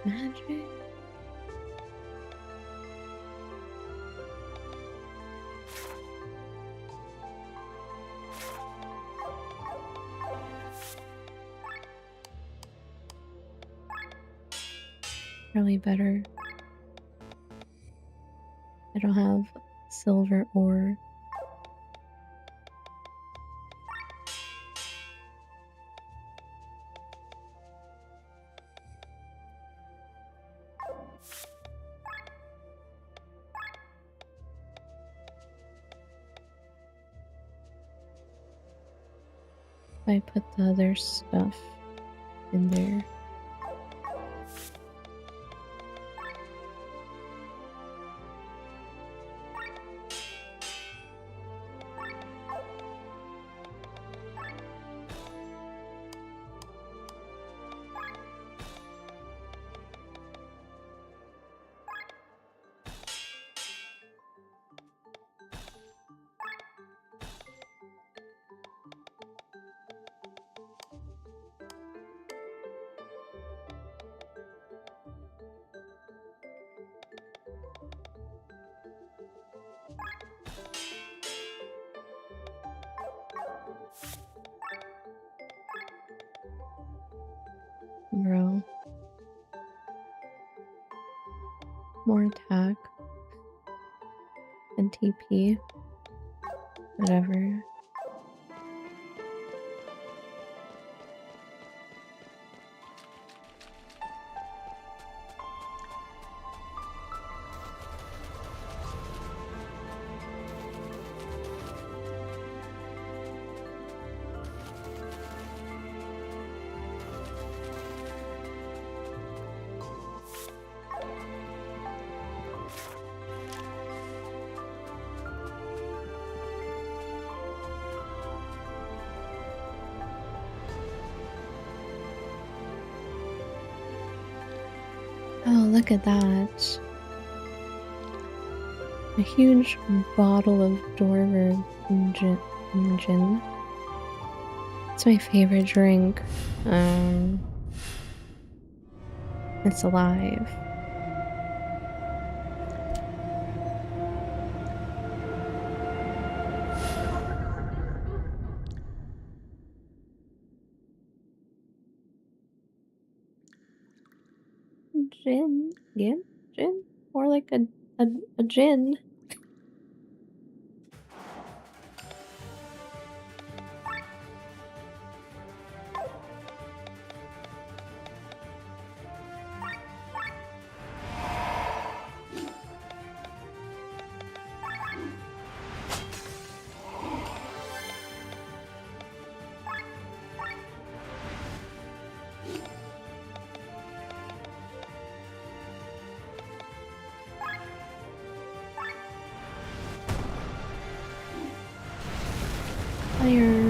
Magic? Probably better. I don't have silver ore. I put the other stuff in there. Bro. More attack. And TP. Whatever. Oh, look at that. A huge bottle of Dorver gin. It's my favorite drink. It's alive. Gin? Gin? Gin? More like a gin. Fire.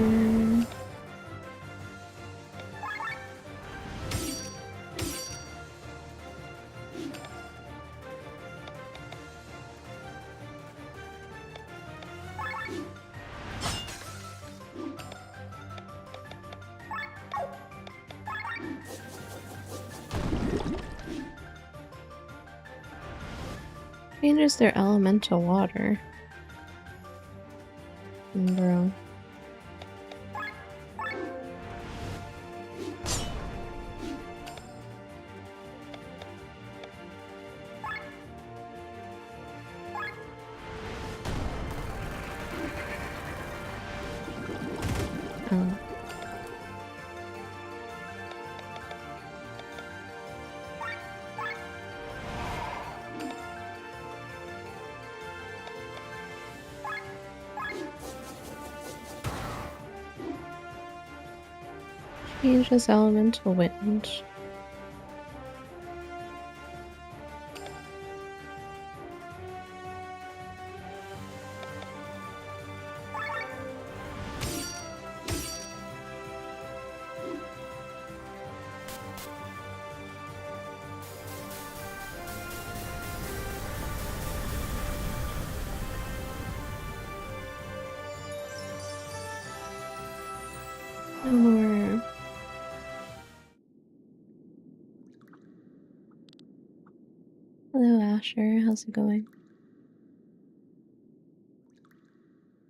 Changes their elemental water. Bro. Oh. Changes elemental wind. No more. Hello, Asher. How's it going?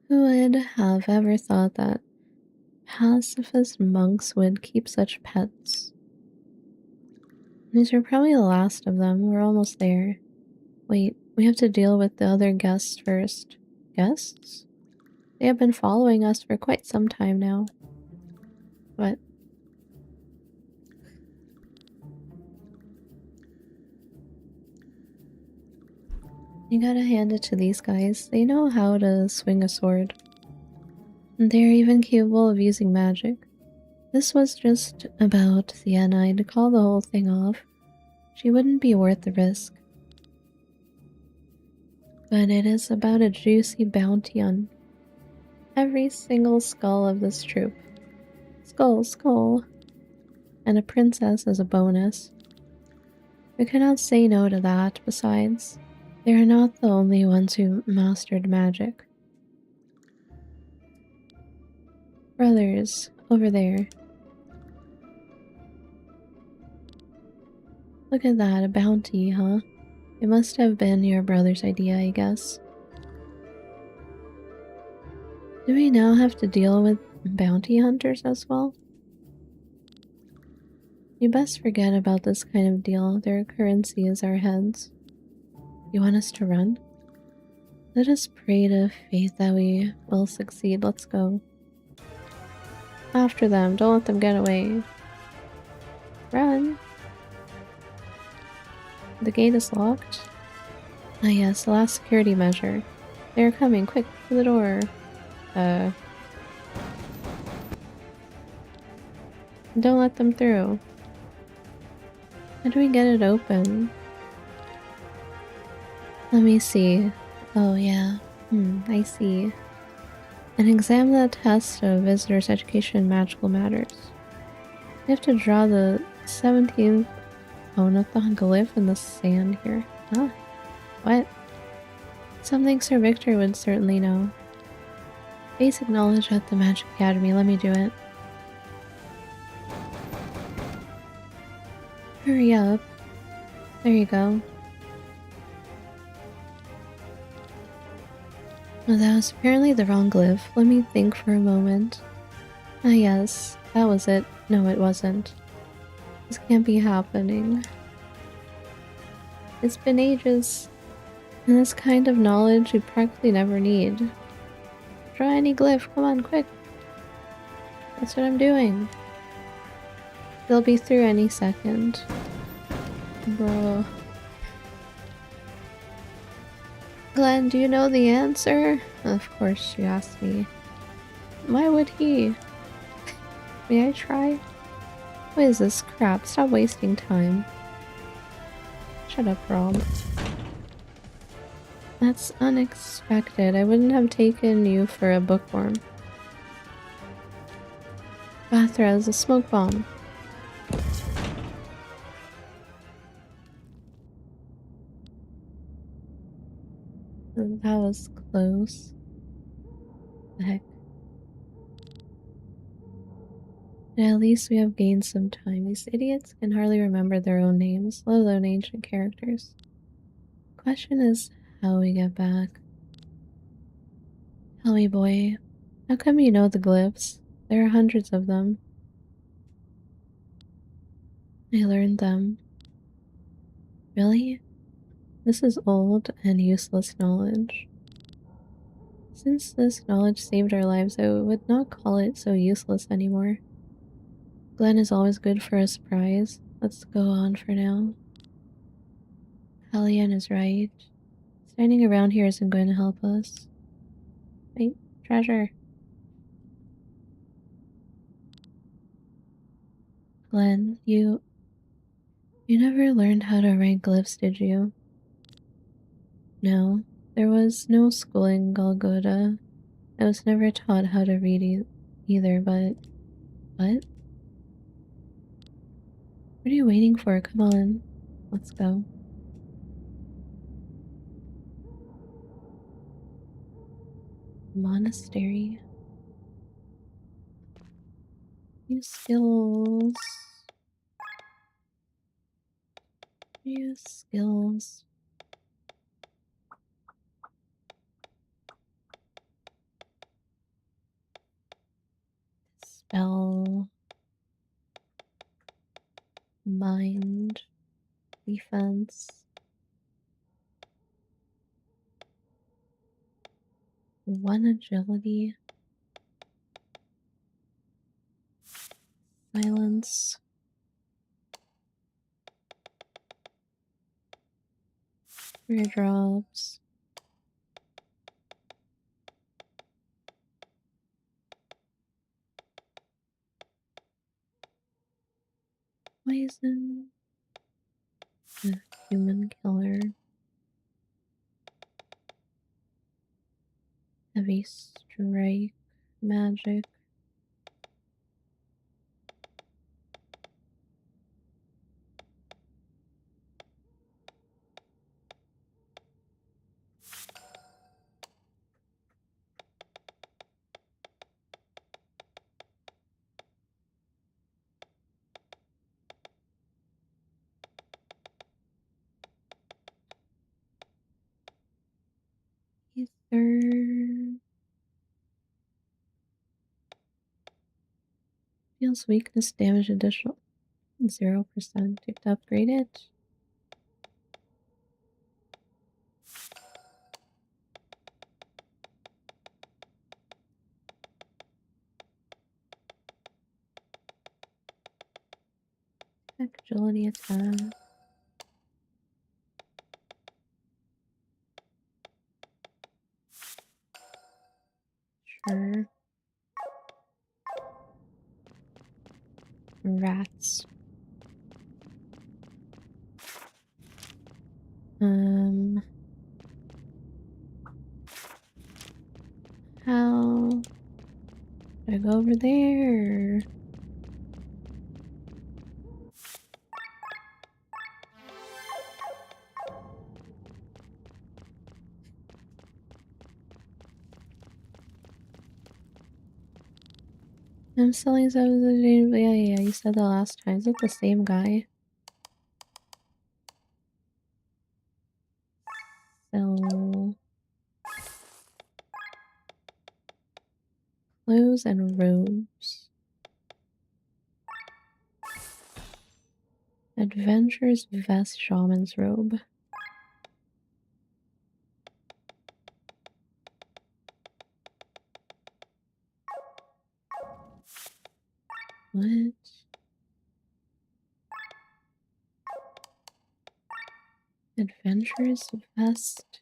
Who would have ever thought that pacifist monks would keep such pets? These are probably the last of them. We're almost there. Wait, we have to deal with the other guests first. Guests? They have been following us for quite some time now. What? You gotta hand it to these guys. They know how to swing a sword. And they're even capable of using magic. This was just about Sienna. I'd call the whole thing off. She wouldn't be worth the risk. But it is about a juicy bounty on every single skull of this troop. Skull, skull. And a princess as a bonus. We cannot say no to that. Besides, they are not the only ones who mastered magic. Brothers, over there. Look at that, a bounty, huh? It must have been your brother's idea, I guess. Do we now have to deal with bounty hunters as well? You best forget about this kind of deal. Their currency is our heads. You want us to run? Let us pray to fate that we will succeed. Let's go. After them. Don't let them get away. Run. The gate is locked. Ah yes, the last security measure. They are coming. Quick, to the door. Don't let them through. How do we get it open? Let me see. Oh yeah. I see. An exam that tests of visitor's education in magical matters. You have to draw the 17th. Oh, not the glyph in the sand here. Huh? What? Something Sir Victor would certainly know. Basic knowledge at the Magic Academy. Let me do it. Hurry up. There you go. Oh, that was apparently the wrong glyph. Let me think for a moment. Ah yes, that was it. No, it wasn't. This can't be happening. It's been ages. And this kind of knowledge we practically never need. Draw any glyph. Come on, quick. That's what I'm doing. They'll be through any second. Bro. Glenn, do you know the answer? Of course you asked me. Why would he? May I try? What is this crap? Stop wasting time. Shut up, Rob. That's unexpected. I wouldn't have taken you for a bookworm. Bathra is a smoke bomb. That was close. The heck. At least we have gained some time. These idiots can hardly remember their own names, let alone ancient characters. Question is how we get back. Tell me, boy, how come you know the glyphs? There are hundreds of them. I learned them. Really? This is old and useless knowledge. Since this knowledge saved our lives, I would not call it so useless anymore. Glenn is always good for a surprise. Let's go on for now. Hallian is right. Standing around here isn't going to help us. Wait, treasure. Glenn, you never learned how to write glyphs, did you? No, there was no schooling in Golgotha. I was never taught how to read either, but... What? What are you waiting for? Come on. Let's go. Monastery. New skills. New skills. Spell. Mind. Defense. One agility. Silence. Three drops. poison. A human killer. Heavy strike. Magic. Ether. Deals weakness damage additional 0%. You have to upgrade it. Agility attack. Sure. Rats. How do I go over there? I'm selling some of the yeah, you said that last time. Is it the same guy? Sell clothes and robes. Adventurer's vest, shaman's robe. What? Adventurer's vest.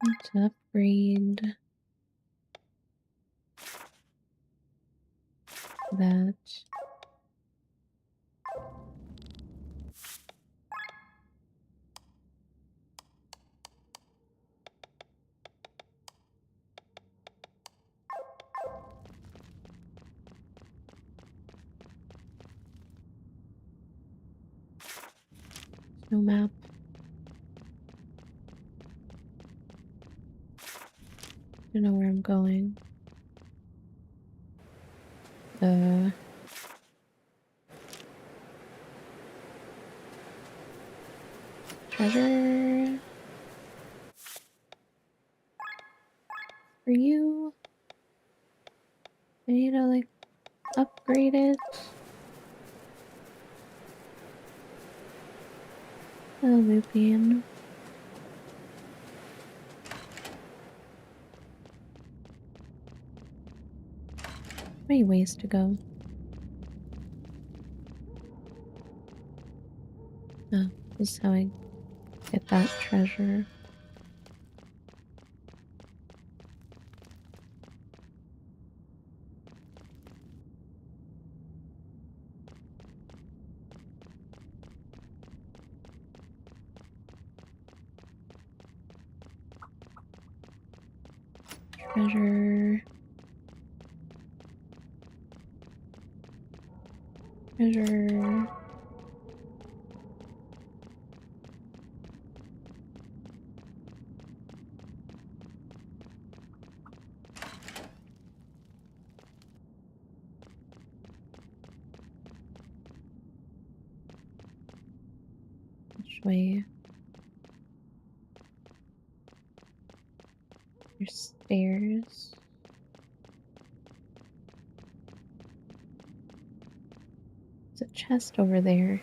Need to upgrade that. No map. Don't know where I'm going. Treasure for you. I need to like upgrade it. Oh, Lupin. Many ways to go. Oh, this is how I get that treasure. Treasure. Treasure. Which way? There's stairs. There's a chest over there.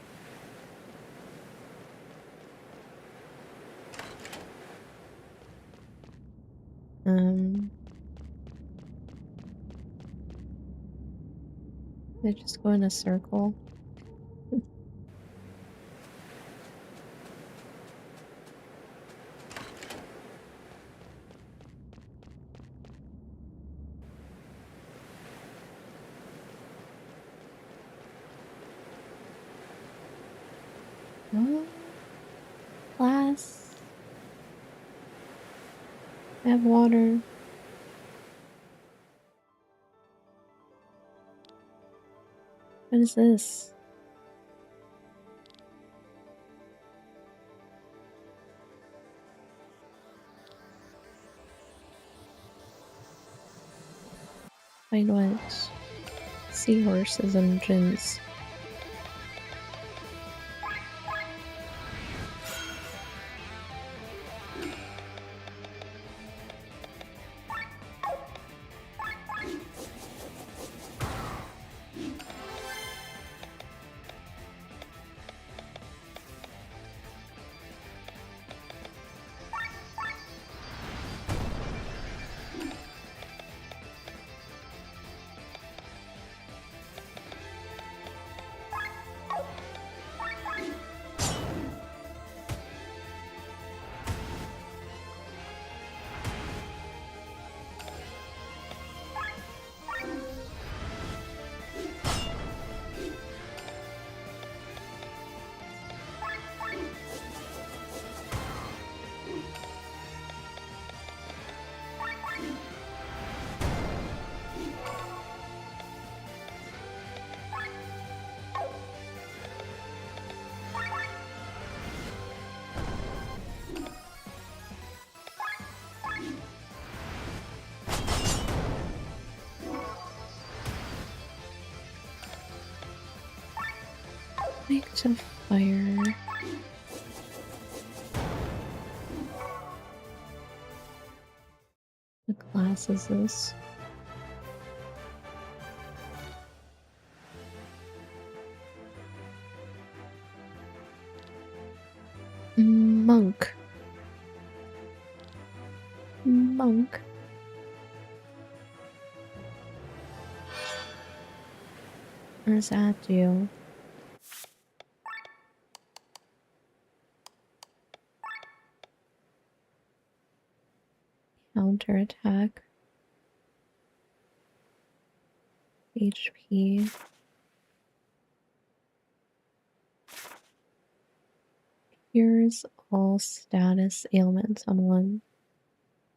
They just go in a circle. Oh, glass. I have water. What is this? Find what? Seahorses and gins. Make to fire. What class is this? Monk. Monk. What does that do? Counterattack. HP. Cures all status ailments on one.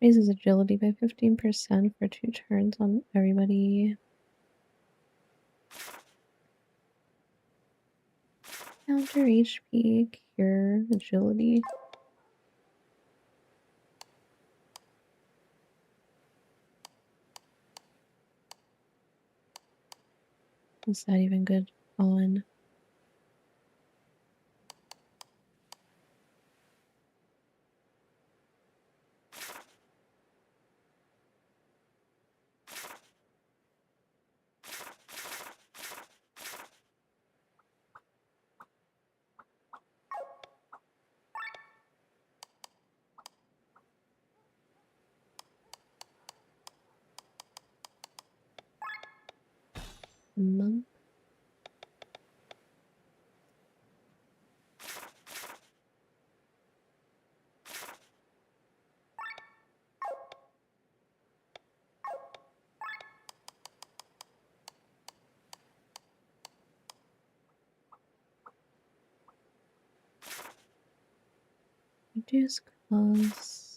Raises agility by 15% for 2 turns on everybody. Counter HP, cure, agility. Is that even good on? Monk. Reduce cost.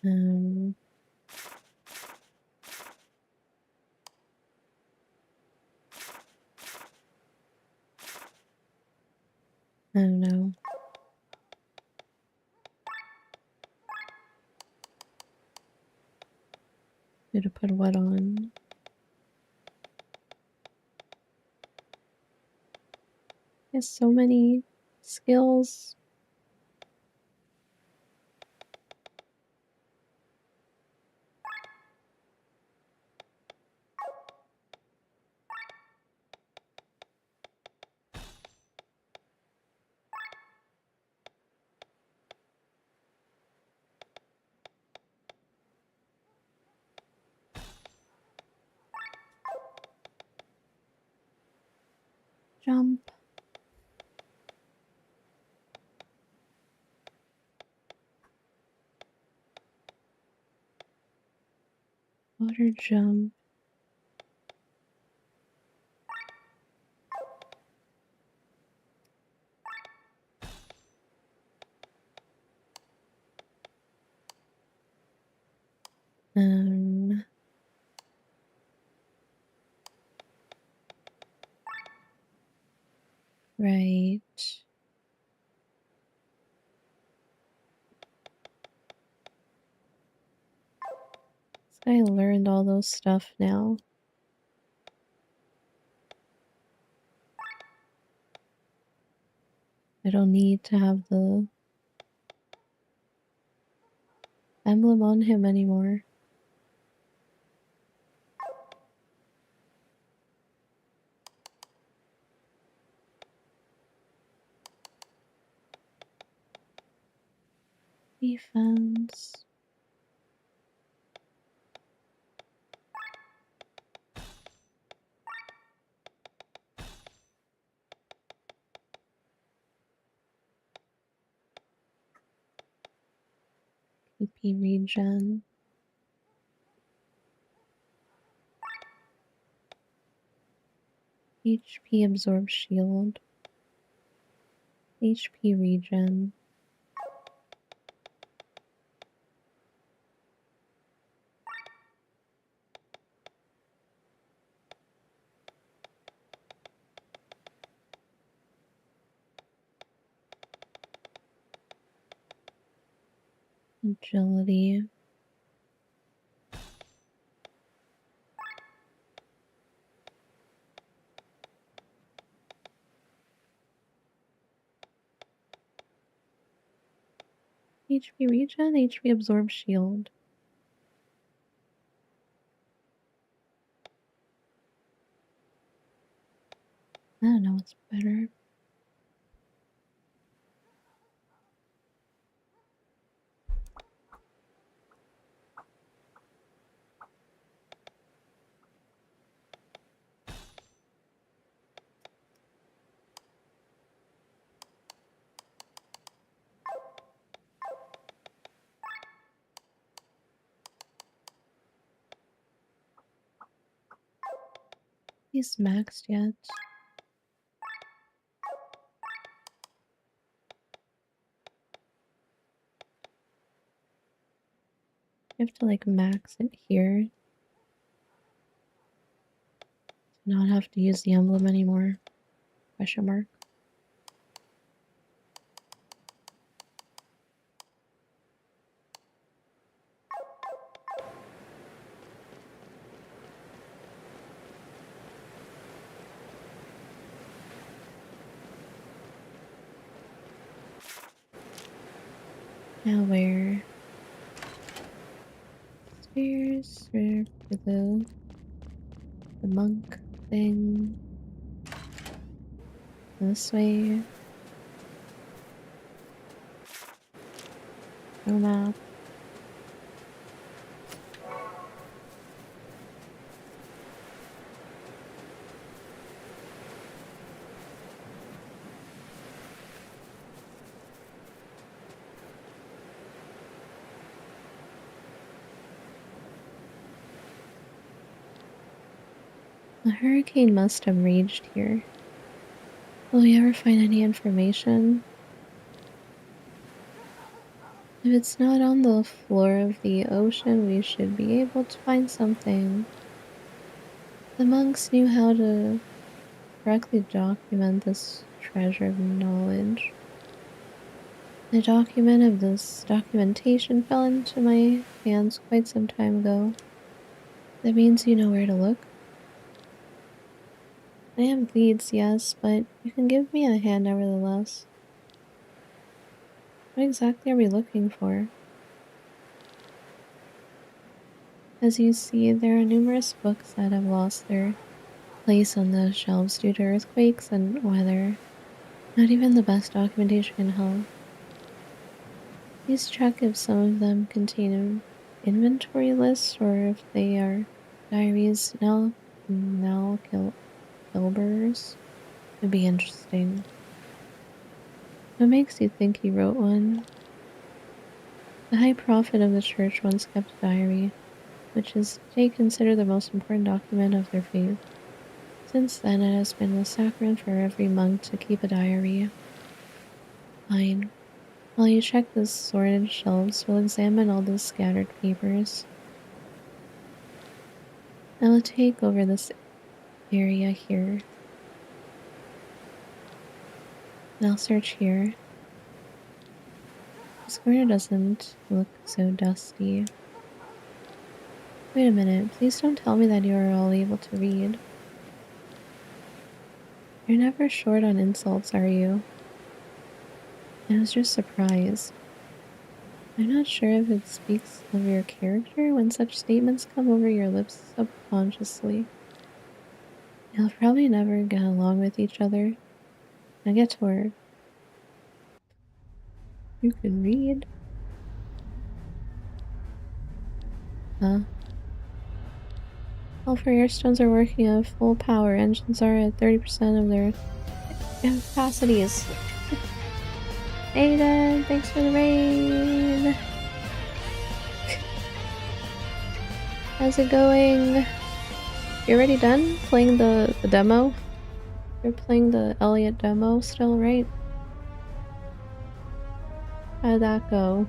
Um, I don't know. Need to put what on? There's so many skills. Jump. Water jump. Right. I learned all those stuff now. I don't need to have the emblem on him anymore. Defense. EP regen. HP absorb shield. HP regen. Agility. HP regen, HP absorb shield. I don't know what's better. He's maxed yet. You have to like max it here. To not have to use the emblem anymore. Question mark. Now where? Stairs or the monk thing? This way. No map. The hurricane must have raged here. Will we ever find any information? If it's not on the floor of the ocean, we should be able to find something. The monks knew how to correctly document this treasure of knowledge. The document of this documentation fell into my hands quite some time ago. That means you know where to look. I have leads, yes, but you can give me a hand nevertheless. What exactly are we looking for? As you see, there are numerous books that have lost their place on the shelves due to earthquakes and weather. Not even the best documentation can help. Please check if some of them contain an inventory list or if they are diaries. Now Kilbur's would be interesting. What makes you think he wrote one? The high prophet of the church once kept a diary. which is they consider the most important document of their faith. Since then, it has been a sacrament for every monk to keep a diary. Fine. While you check the sorted shelves, we'll examine all the scattered papers. I will take over this area here. And I'll search here. This corner doesn't look so dusty. Wait a minute, please don't tell me that you are all able to read. You're never short on insults, are you? I was just surprised. I'm not sure if it speaks of your character when such statements come over your lips subconsciously. You'll probably never get along with each other. Now get to work. You can read. Huh? All fire stones are working at full power. Engines are at 30% of their capacities. Aiden, thanks for the raid! How's it going? You already done playing the demo? You're playing the Elliot demo still, right? How did that go?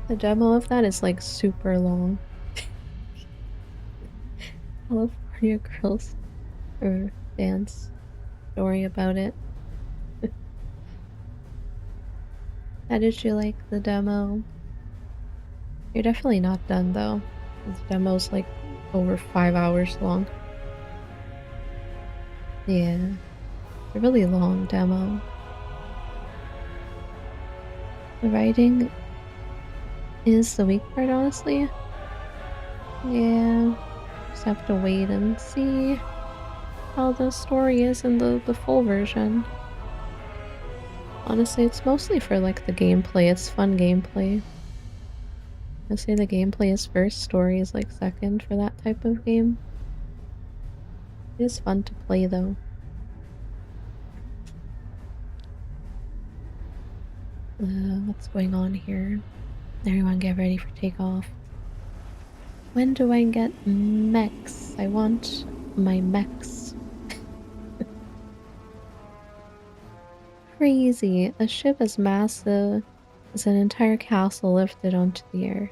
The demo of that is like super long. California Girls or dance story about it. How did you like the demo? You're definitely not done though. The demo's like over 5 hours long. Yeah, it's a really long demo. The writing is the weak part, honestly. Yeah, just have to wait and see how the story is in the full version. Honestly, it's mostly for like the gameplay. It's fun gameplay. I'd say the gameplay is first, story is like second for that type of game. It is fun to play though. What's going on here? Everyone get ready for takeoff. When do I get mechs? I want my mechs. Crazy. A ship as massive as an entire castle lifted onto the air.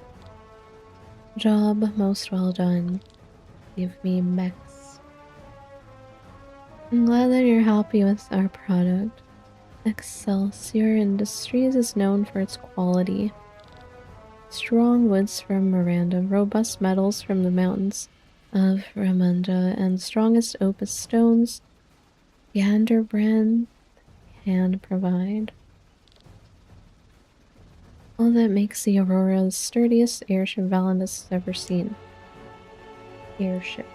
Job most well done. Give me mechs. I'm glad that you're happy with our product. Excelsior Industries is known for its quality. Strong woods from Miranda, robust metals from the mountains of Ramunda, and strongest opus stones Ganderbrand can provide. All that makes the Aurora the sturdiest airship Valandis has ever seen. Airship.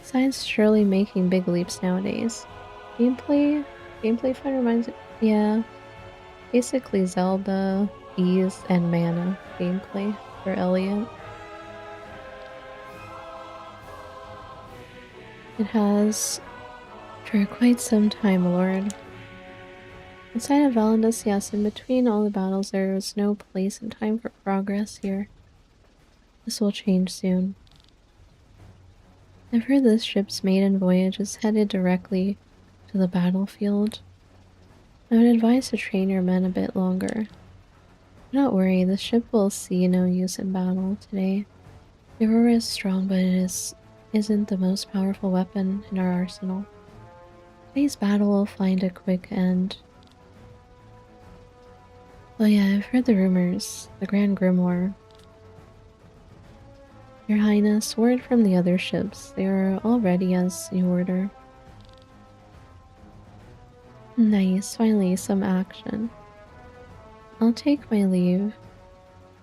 Science surely making big leaps nowadays. Gameplay fun reminds me, yeah. Basically Zelda, Ease, and Mana gameplay for Elliot. It has for quite some time, Lord. Inside of Valandis, yes, in between all the battles there was no place and time for progress here. This will change soon. I've heard this ship's maiden voyage is headed directly to the battlefield. I would advise to train your men a bit longer. Do not worry, the ship will see no use in battle today. The Aurora is strong, but isn't the most powerful weapon in our arsenal. Today's battle will find a quick end. Oh yeah, I've heard the rumors. The Grand Grimoire. Your Highness, word from the other ships. They are all ready as you order. Nice, finally some action. I'll take my leave.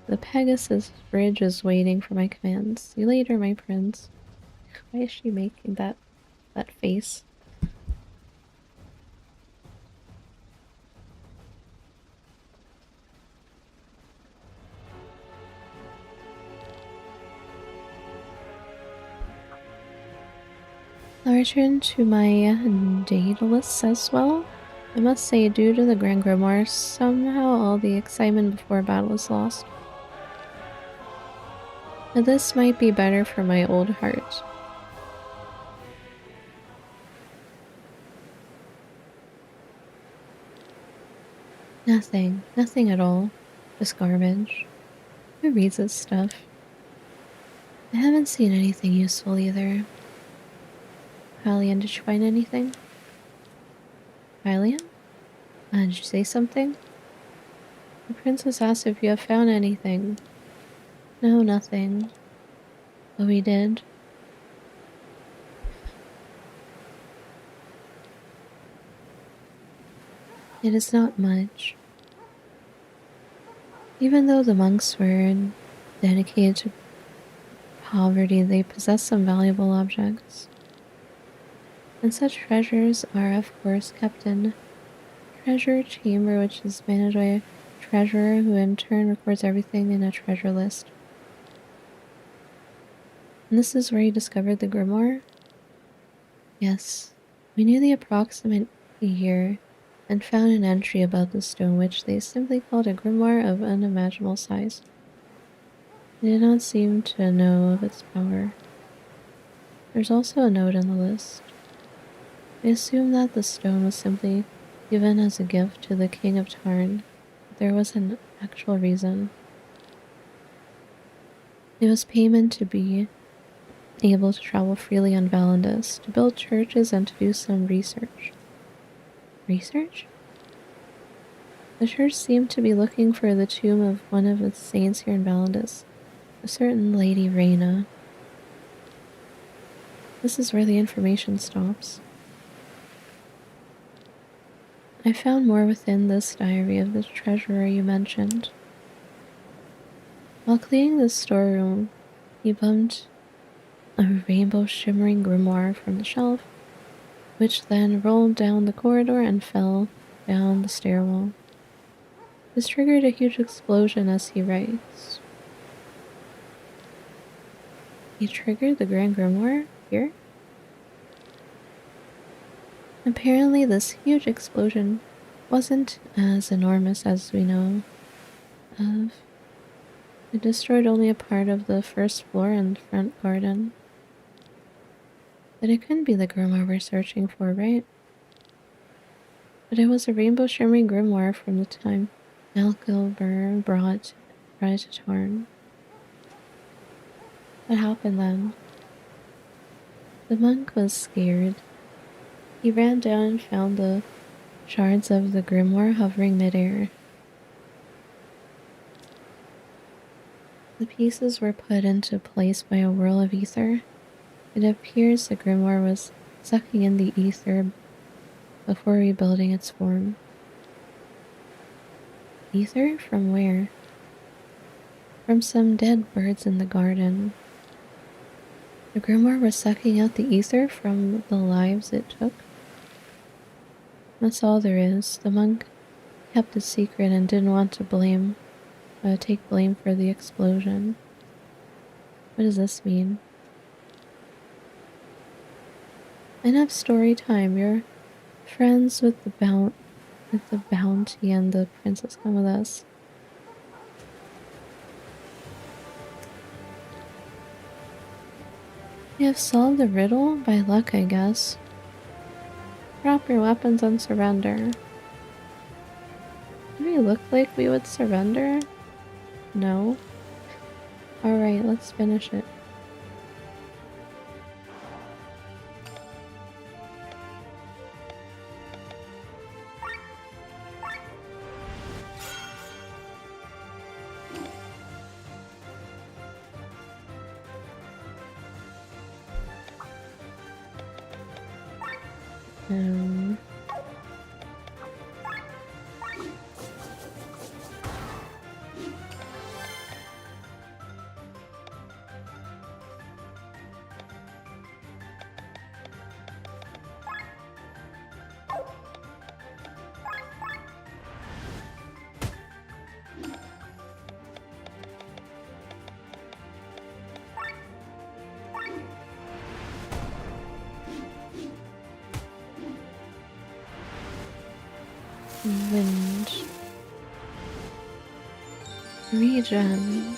The Pegasus bridge is waiting for my commands. See you later, my prince. Why is she making that face? I'll return to my data lists as well. I must say, due to the Grand Grimoire, somehow all the excitement before battle is lost. But this might be better for my old heart. Nothing at all. Just garbage. Who reads this stuff? I haven't seen anything useful either. Hylian, did you find anything? Hylian? Did you say something? The princess asked if you have found anything. No, nothing. But we did. It is not much. Even though the monks were dedicated to poverty, they possess some valuable objects. And such treasures are, of course, kept in treasure chamber, which is managed by a treasurer who in turn records everything in a treasure list. And this is where you discovered the grimoire? Yes. We knew the approximate year and found an entry about the stone, which they simply called a grimoire of unimaginable size. They did not seem to know of its power. There's also a note in the list. I assume that the stone was simply given as a gift to the king of Tarn, but there was an actual reason. It was payment to be able to travel freely on Valandis, to build churches and to do some research. Research? The church seemed to be looking for the tomb of one of its saints here in Valandis, a certain Lady Reyna. This is where the information stops. I found more within this diary of the treasurer you mentioned. While cleaning the storeroom, he bumped a rainbow shimmering grimoire from the shelf, which then rolled down the corridor and fell down the stairwell. This triggered a huge explosion, as he writes. He triggered the Grand Grimoire here? Apparently this huge explosion wasn't as enormous as we know of. It destroyed only a part of the first floor and front garden. But it couldn't be the grimoire we're searching for, right? But it was a rainbow shimmering grimoire from the time Malkilber brought it to Tarn. What happened then? The monk was scared. He ran down and found the shards of the grimoire hovering midair. The pieces were put into place by a whirl of ether. It appears the grimoire was sucking in the ether before rebuilding its form. Ether? From where? From some dead birds in the garden. The grimoire was sucking out the ether from the lives it took. That's all there is. The monk kept it secret and didn't want to take blame for the explosion. What does this mean? Enough story time. You're friends with the bounty and the princess. Come with us. You have solved the riddle by luck, I guess. Drop your weapons and surrender. Do we look like we would surrender? No. Alright, let's finish it. Um... Wind. Regen.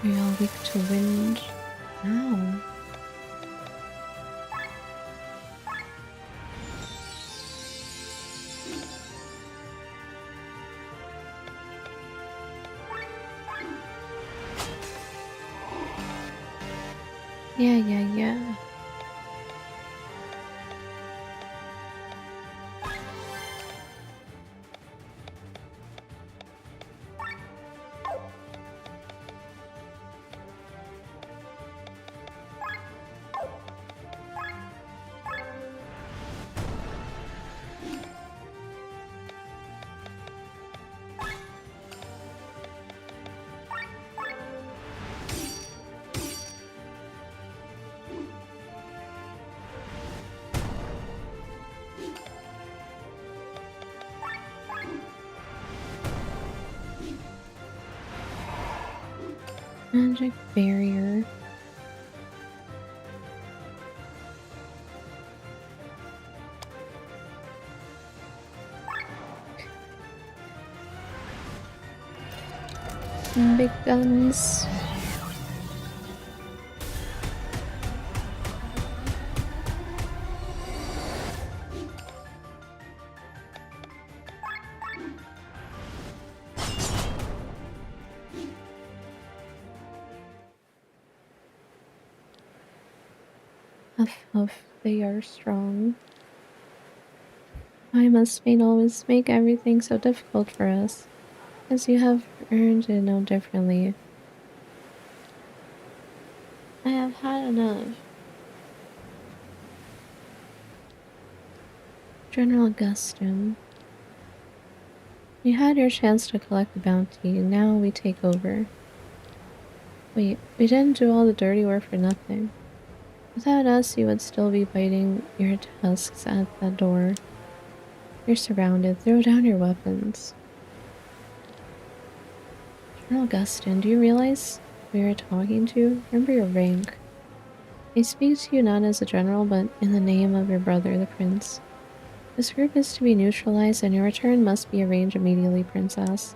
Are y'all weak to wind? No. Yeah. Magic barrier. Big guns. Huff, they are strong. Why must fate always make everything so difficult for us? As you have earned it no differently. I have had enough. General Augustine. You had your chance to collect the bounty, now we take over. Wait, we didn't do all the dirty work for nothing. Without us, you would still be biting your tusks at that door. You're surrounded. Throw down your weapons. General Augustine, do you realize who you're talking to? Remember your rank. I speak to you not as a general, but in the name of your brother, the prince. This group is to be neutralized, and your return must be arranged immediately, princess.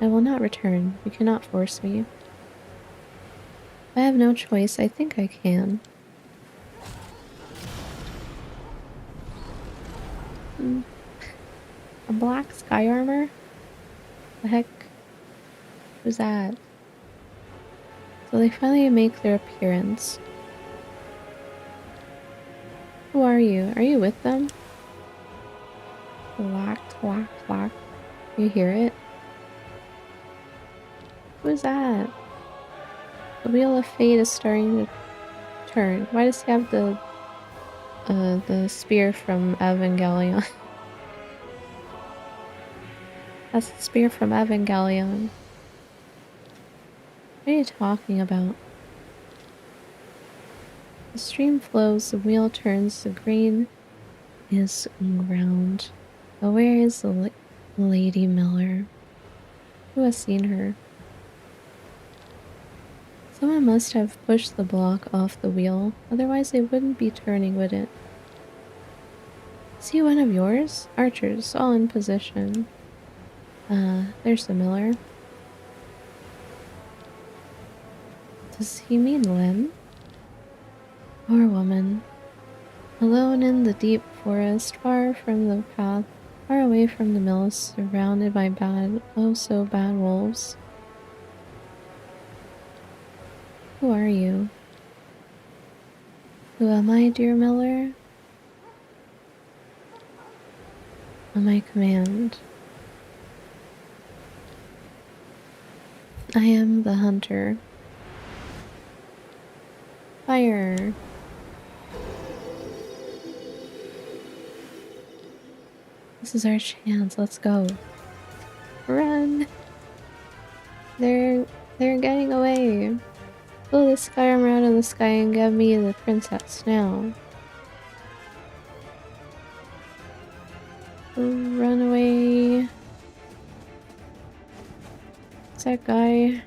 I will not return. You cannot force me. If I have no choice, I think I can. A black sky armor? The heck? Who's that? So they finally make their appearance. Who are you? Are you with them? Clack, clack, clack. You hear it? Who's that? The wheel of fate is starting to turn. Why does he have the spear from Evangelion? That's the spear from Evangelion. What are you talking about? The stream flows, the wheel turns, the grain is ground. But where is the Lady Miller? Who has seen her? Someone must have pushed the block off the wheel, otherwise it wouldn't be turning, would it? Is he one of yours? Archers, all in position. There's the Miller. Does he mean Len? Poor woman. Alone in the deep forest, far from the path, far away from the mills, surrounded by bad, oh so bad wolves. Who are you? Who am I, dear Miller? On my command. I am the hunter. Fire! This is our chance, let's go. Run! They're getting away. Pull the sky armor out of the sky and give me the princess now. Run away. Is that guy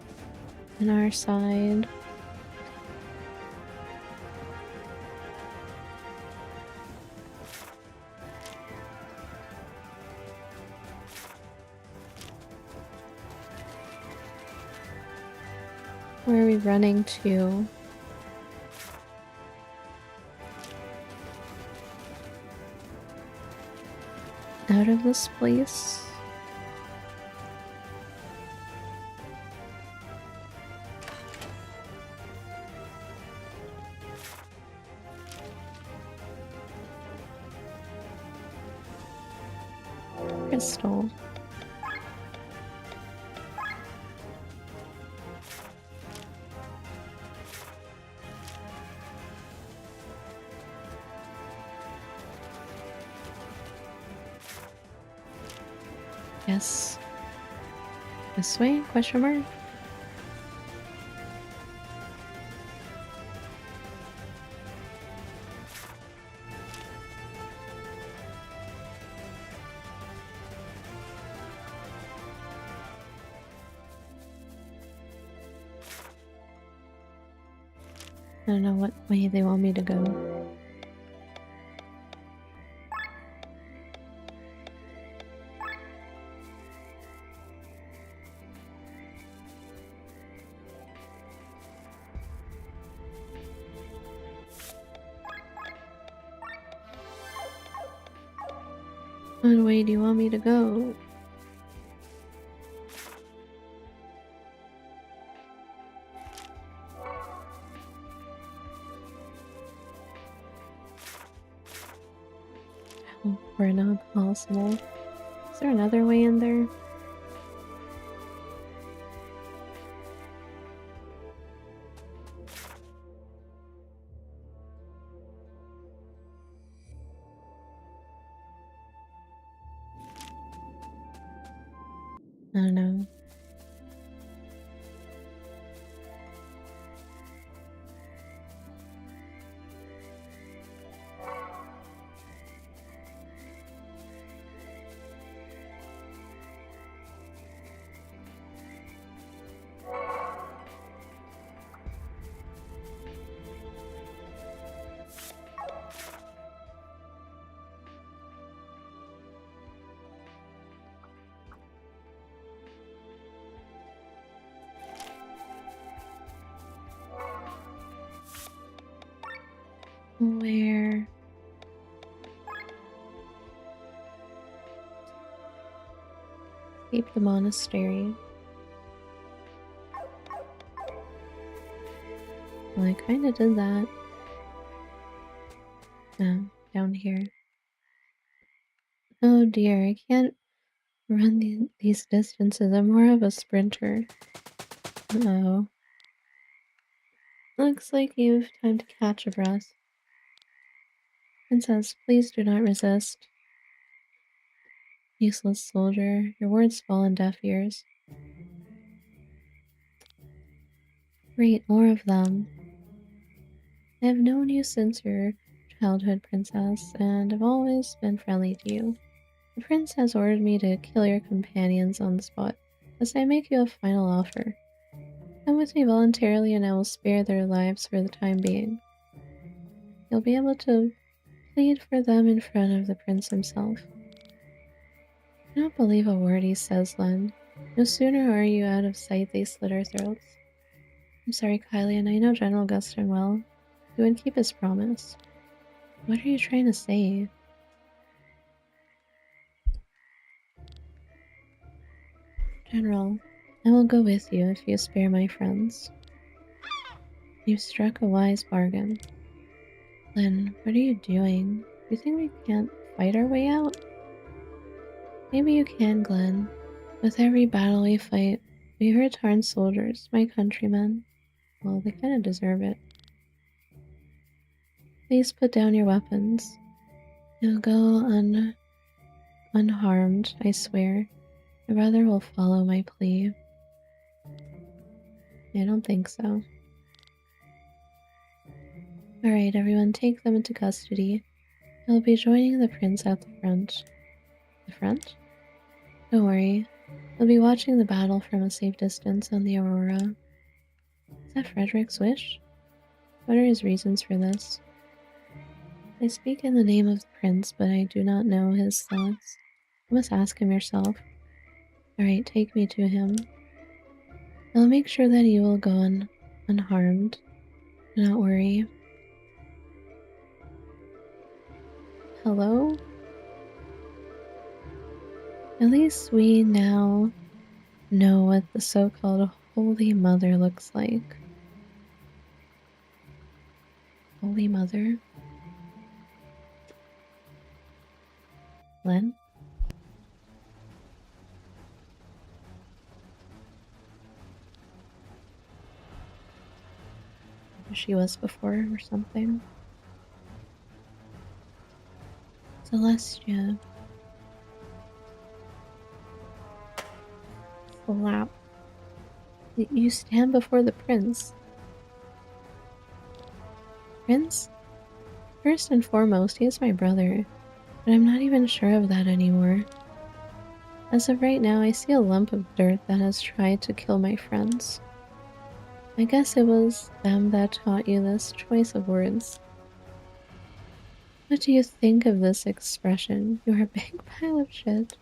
on our side? Where are we running to? Out of this place? Crystal. Yes. This way? Question mark? I don't know what way they want me to go. What way do you want me to go? Oh, we're not possible. Is there another way in there? I don't know. Where? Escape the monastery. Well, I kinda did that. Down here. Oh dear, I can't run these distances. I'm more of a sprinter. Uh-oh. Looks like you've time to catch a breath. Princess, please do not resist. Useless soldier, your words fall on deaf ears. Great, more of them. I have known you since your childhood, princess, and have always been friendly to you. The prince has ordered me to kill your companions on the spot, thus I make you a final offer. Come with me voluntarily and I will spare their lives for the time being. You'll be able to plead for them in front of the prince himself. I don't believe a word he says, Len. No sooner are you out of sight, they slit our throats. I'm sorry, Kylie, and I know General Guston well. He would keep his promise. What are you trying to say? General, I will go with you if you spare my friends. You've struck a wise bargain. Len, what are you doing? Do you think we can't fight our way out? Maybe you can, Glenn. With every battle we fight, We return soldiers, my countrymen. Well, they kind of deserve it. Please put down your weapons. You'll go unharmed, I swear. My brother will follow my plea. I don't think so. Alright, everyone, take them into custody. I'll be joining the prince at the front. The front? Don't worry. I'll be watching the battle from a safe distance on the Aurora. Is that Frederick's wish? What are his reasons for this? I speak in the name of the prince, but I do not know his thoughts. You must ask him yourself. Alright, take me to him. I'll make sure that you will go unharmed. Do not worry. Hello? At least we now know what the so-called Holy Mother looks like. Holy Mother? Len? She was before or something. Celestia. Flap. You stand before the prince. Prince? First and foremost, he is my brother, but I'm not even sure of that anymore. As of right now, I see a lump of dirt that has tried to kill my friends. I guess it was them that taught you this choice of words. What do you think of this expression? You're a big pile of shit.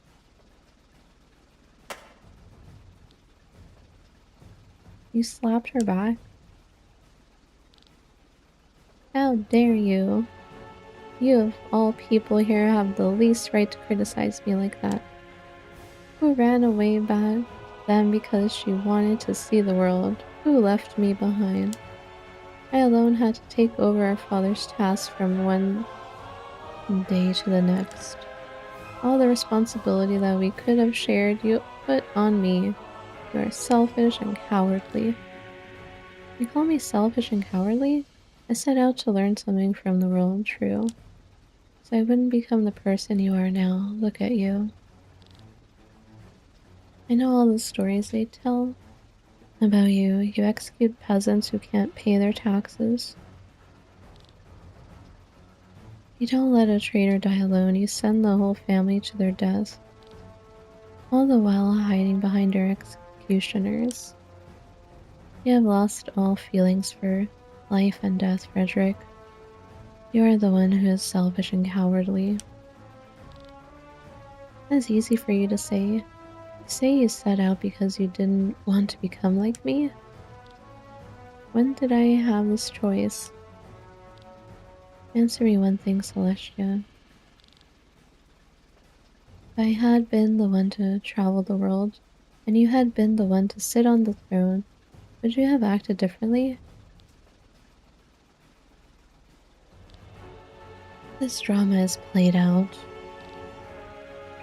You slapped her back? How dare you? You of all people here have the least right to criticize me like that. Who ran away back then because she wanted to see the world? Who left me behind? I alone had to take over our father's task from one day to the next. All the responsibility that we could have shared you put on me. You are selfish and cowardly. You call me selfish and cowardly? I set out to learn something from the world, true. So I wouldn't become the person you are now. Look at you. I know all the stories they tell about you. You execute peasants who can't pay their taxes. You don't let a traitor die alone. You send the whole family to their death. All the while hiding behind your executioners. You have lost all feelings for life and death, Frederick. You are the one who is selfish and cowardly. It's easy for you to say. You say you set out because you didn't want to become like me? When did I have this choice? Answer me one thing, Celestia. If I had been the one to travel the world, and you had been the one to sit on the throne, would you have acted differently? This drama is played out.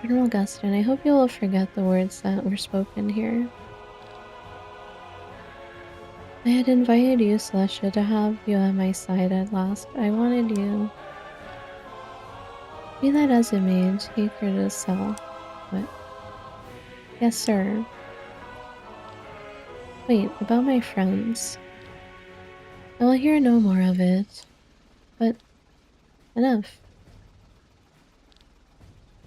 General Augustine, I hope you will forget the words that were spoken here. I had invited you, Celestia, to have you at my side at last. I wanted you. Be that as it may, take her to the cell. What? Yes, sir. Wait, about my friends. I will hear no more of it. But enough.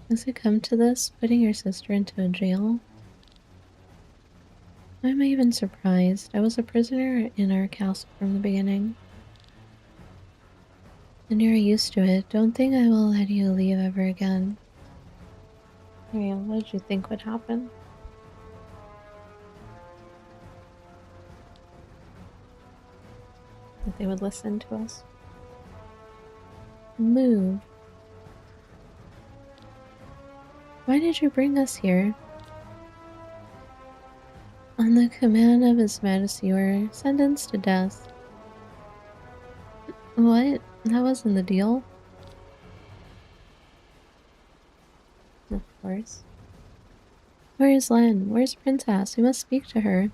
Has it come to this, putting your sister into a jail? Why am I even surprised? I was a prisoner in our castle from the beginning. And you're used to it. Don't think I will let you leave ever again. Yeah, what did you think would happen? That they would listen to us? Move. Why did you bring us here? On the command of His Majesty, you were sentenced to death. What? That wasn't the deal? Of course. Where is Len? Where's Princess? We must speak to her.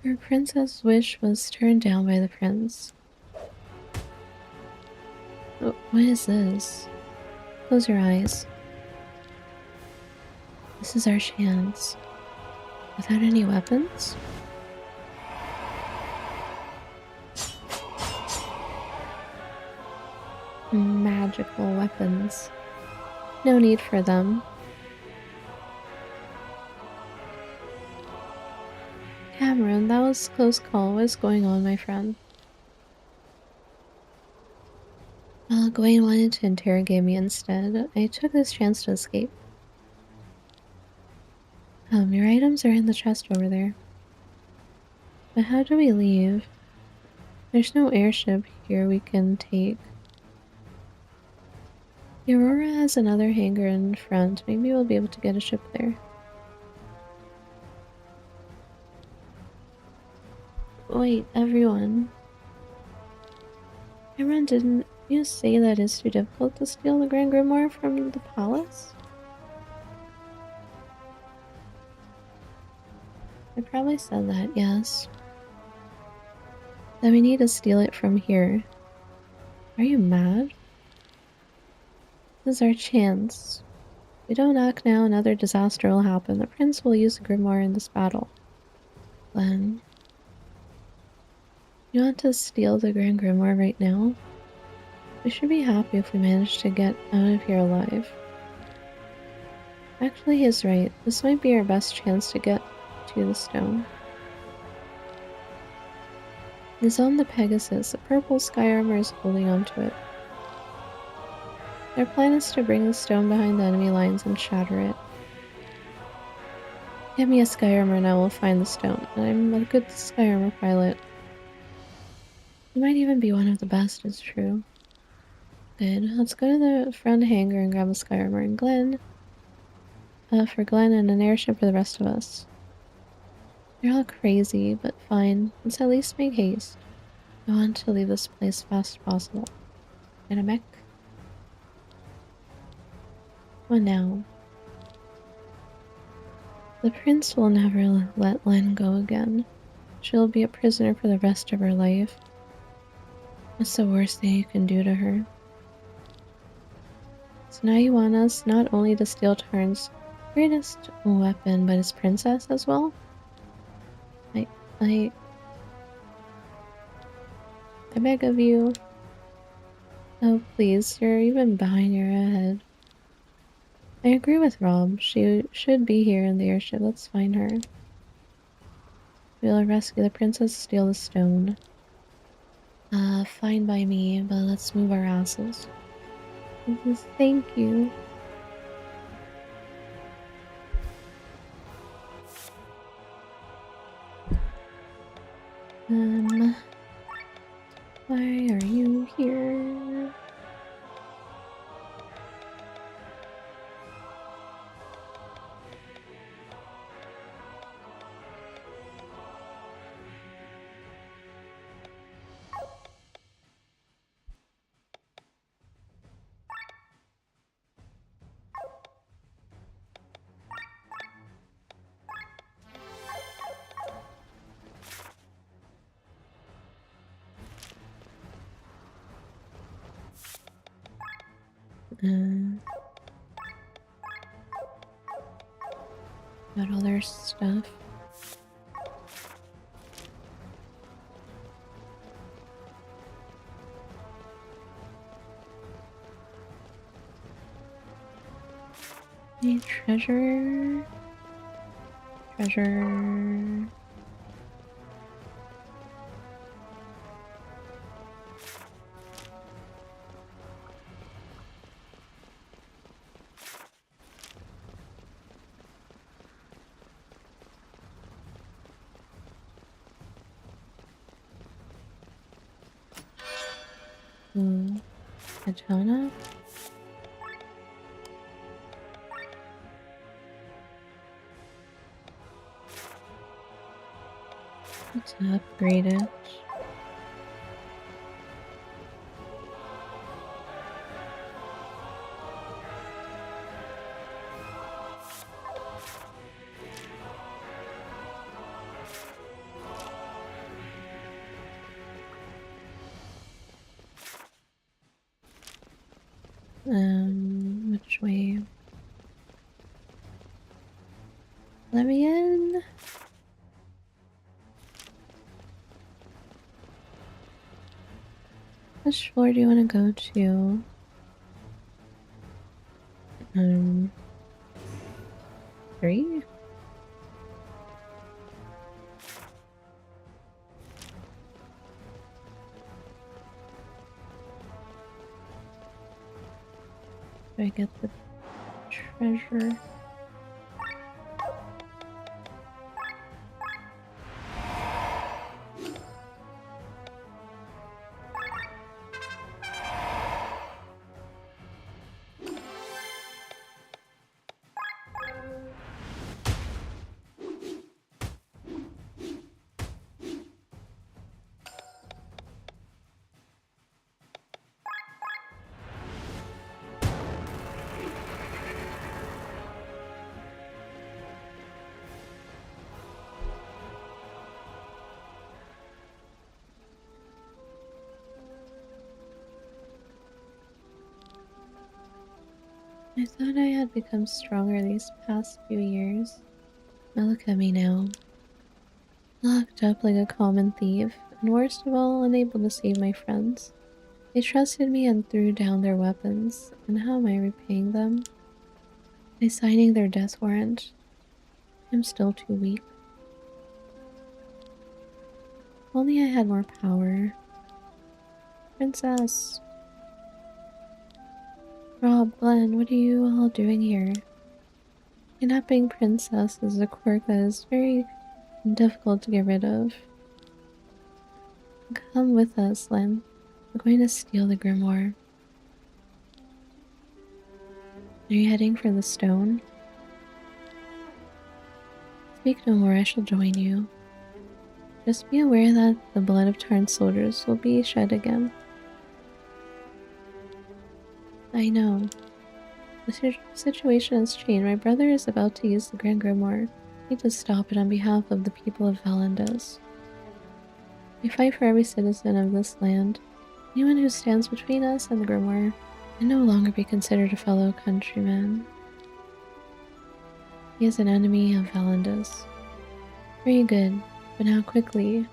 Her princess' wish was turned down by the prince. Oh, what is this? Close your eyes. This is our chance. Without any weapons? Magical weapons. No need for them. Cameron, that was a close call. What is going on, my friend? Well, Gawain wanted to interrogate me instead. I took this chance to escape. Your items are in the chest over there. But how do we leave? There's no airship here we can take. The Aurora has another hangar in front. Maybe we'll be able to get a ship there. Wait, everyone. Cameron, didn't you say that it's too difficult to steal the Grand Grimoire from the palace? I probably said that, yes. Then we need to steal it from here. Are you mad? This is our chance. If we don't act now, another disaster will happen. The prince will use the grimoire in this battle. Glenn, you want to steal the Grand Grimoire right now? We should be happy if we manage to get out of here alive. Actually, he's right. This might be our best chance to get to the stone. It is on the Pegasus. The purple sky armor is holding onto it. Their plan is to bring the stone behind the enemy lines and shatter it. Give me a sky armor and I will find the stone. I'm a good sky armor pilot. You might even be one of the best, it's true. Good. Let's go to the front hangar and grab a sky armor. And Glenn... for Glenn and an airship for the rest of us. They're all crazy, but fine. Let's at least make haste. I want to leave this place fast as possible. And a mech? What now? The prince will never let Len go again. She'll be a prisoner for the rest of her life. What's the worst thing you can do to her? So now you want us not only to steal Tarn's greatest weapon, but his princess as well? I beg of you. Oh, please, you're even behind your head. I agree with Rob. She should be here in the airship. Let's find her. We'll rescue the princess, steal the stone. Fine by me, but let's move our asses. Thank you. Why are you here? Got all their stuff. Need treasure. Treasure. Katana? Let's upgrade it. Which way? Let me in. Which floor do you want to go to? 3? Do I get the treasure? I thought I had become stronger these past few years. Now look at me now. Locked up like a common thief, and worst of all, unable to save my friends. They trusted me and threw down their weapons, and how am I repaying them? By signing their death warrant. I'm still too weak. If only I had more power. Princess! Rob, Glenn, what are you all doing here? Kidnapping Princess is a quirk that is very difficult to get rid of. Come with us, Len. We're going to steal the grimoire. Are you heading for the stone? Speak no more, I shall join you. Just be aware that the blood of Tarn soldiers will be shed again. I know. The situation has changed. My brother is about to use the Grand Grimoire. I need to stop it on behalf of the people of Valandas. We fight for every citizen of this land. Anyone who stands between us and the Grimoire can no longer be considered a fellow countryman. He is an enemy of Valandas. Very good, but now quickly.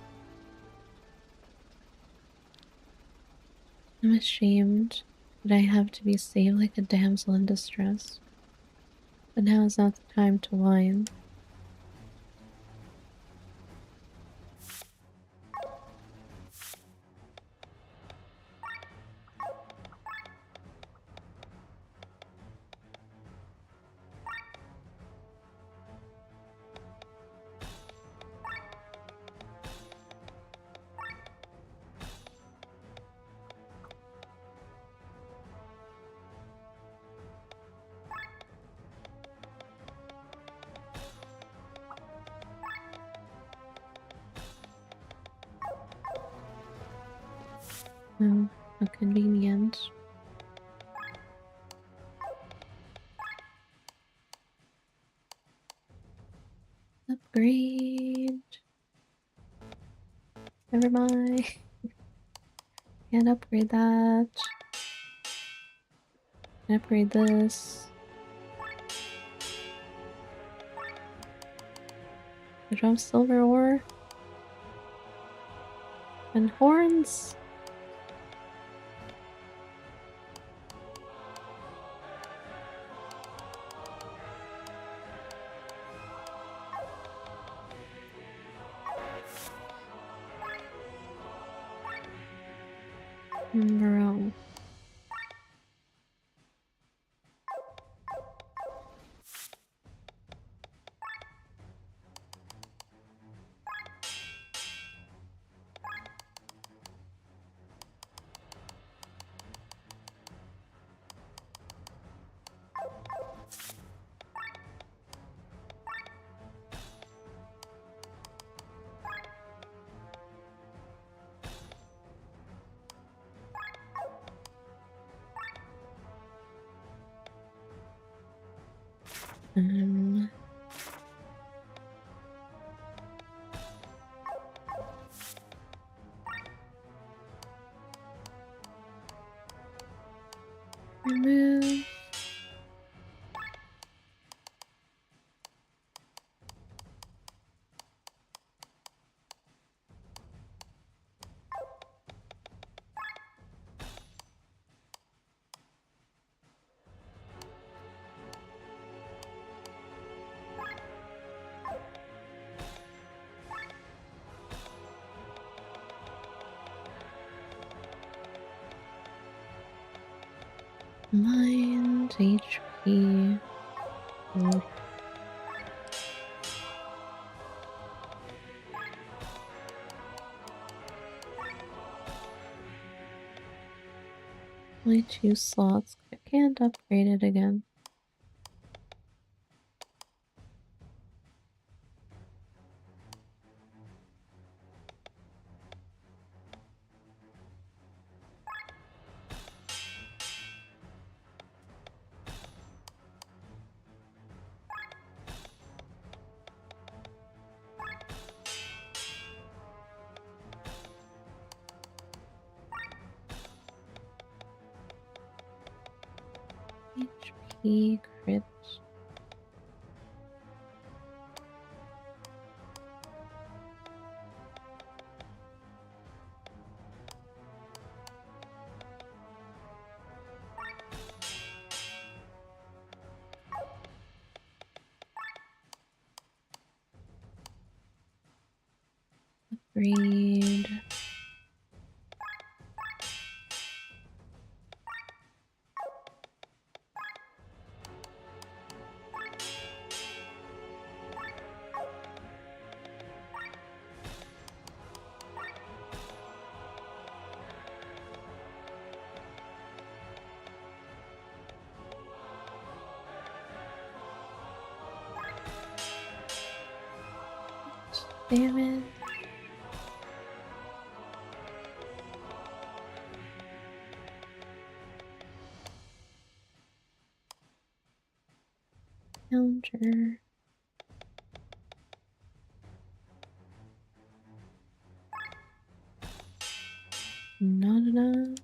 I'm ashamed that I have to be saved like a damsel in distress. But now is not the time to whine. Oh, how convenient. Upgrade. Never mind. Can't upgrade that. Can upgrade this. I drop silver ore. And horns. Bro. Um, Remove Mind, HP, food. Only 2 slots. I can't upgrade it again. HP crit. Upgrade. Damn it. Counter. Not enough.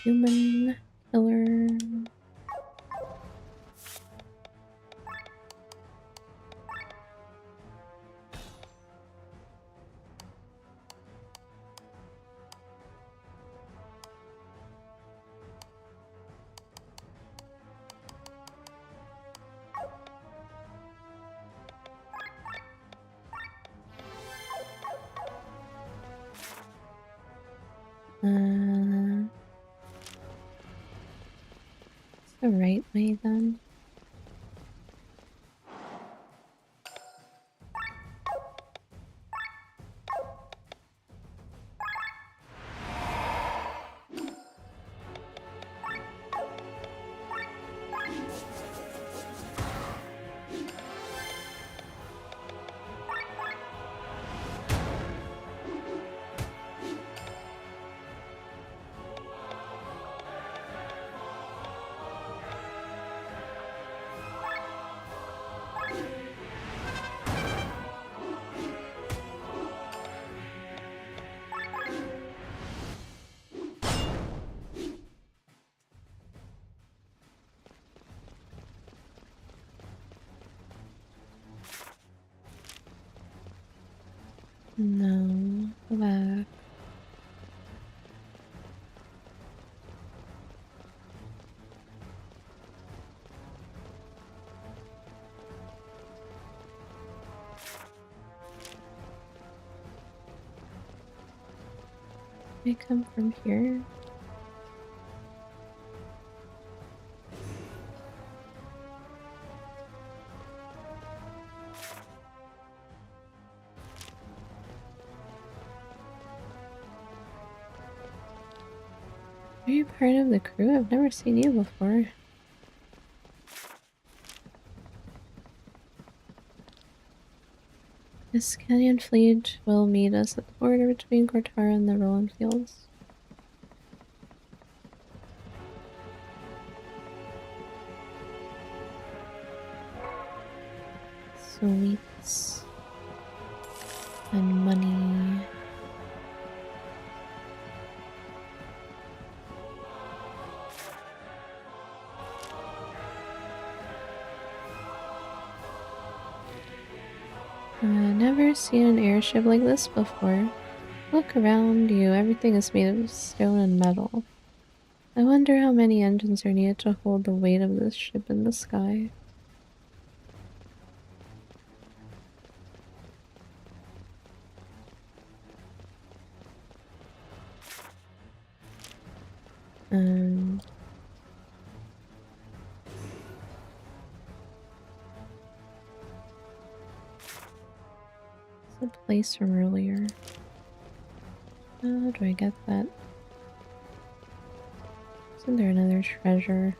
Human killer. It's the right way then. No, go back. I come from here. Are you part of the crew? I've never seen you before. This Canyon fleet will meet us at the border between Cortara and the Roland Fields. Sweets and money. I've never seen an airship like this before. Look around you, everything is made of stone and metal. I wonder how many engines are needed to hold the weight of this ship in the sky. Um, it's a place from earlier. How do I get that? Isn't there another treasure?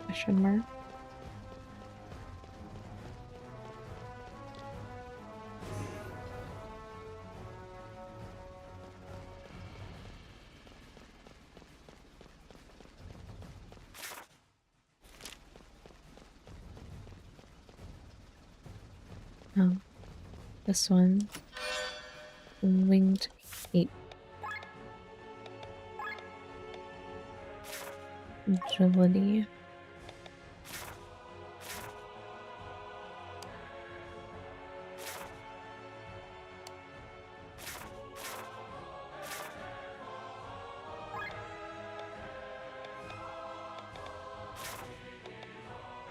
Question mark. Oh, this one. Winged cape. Agility.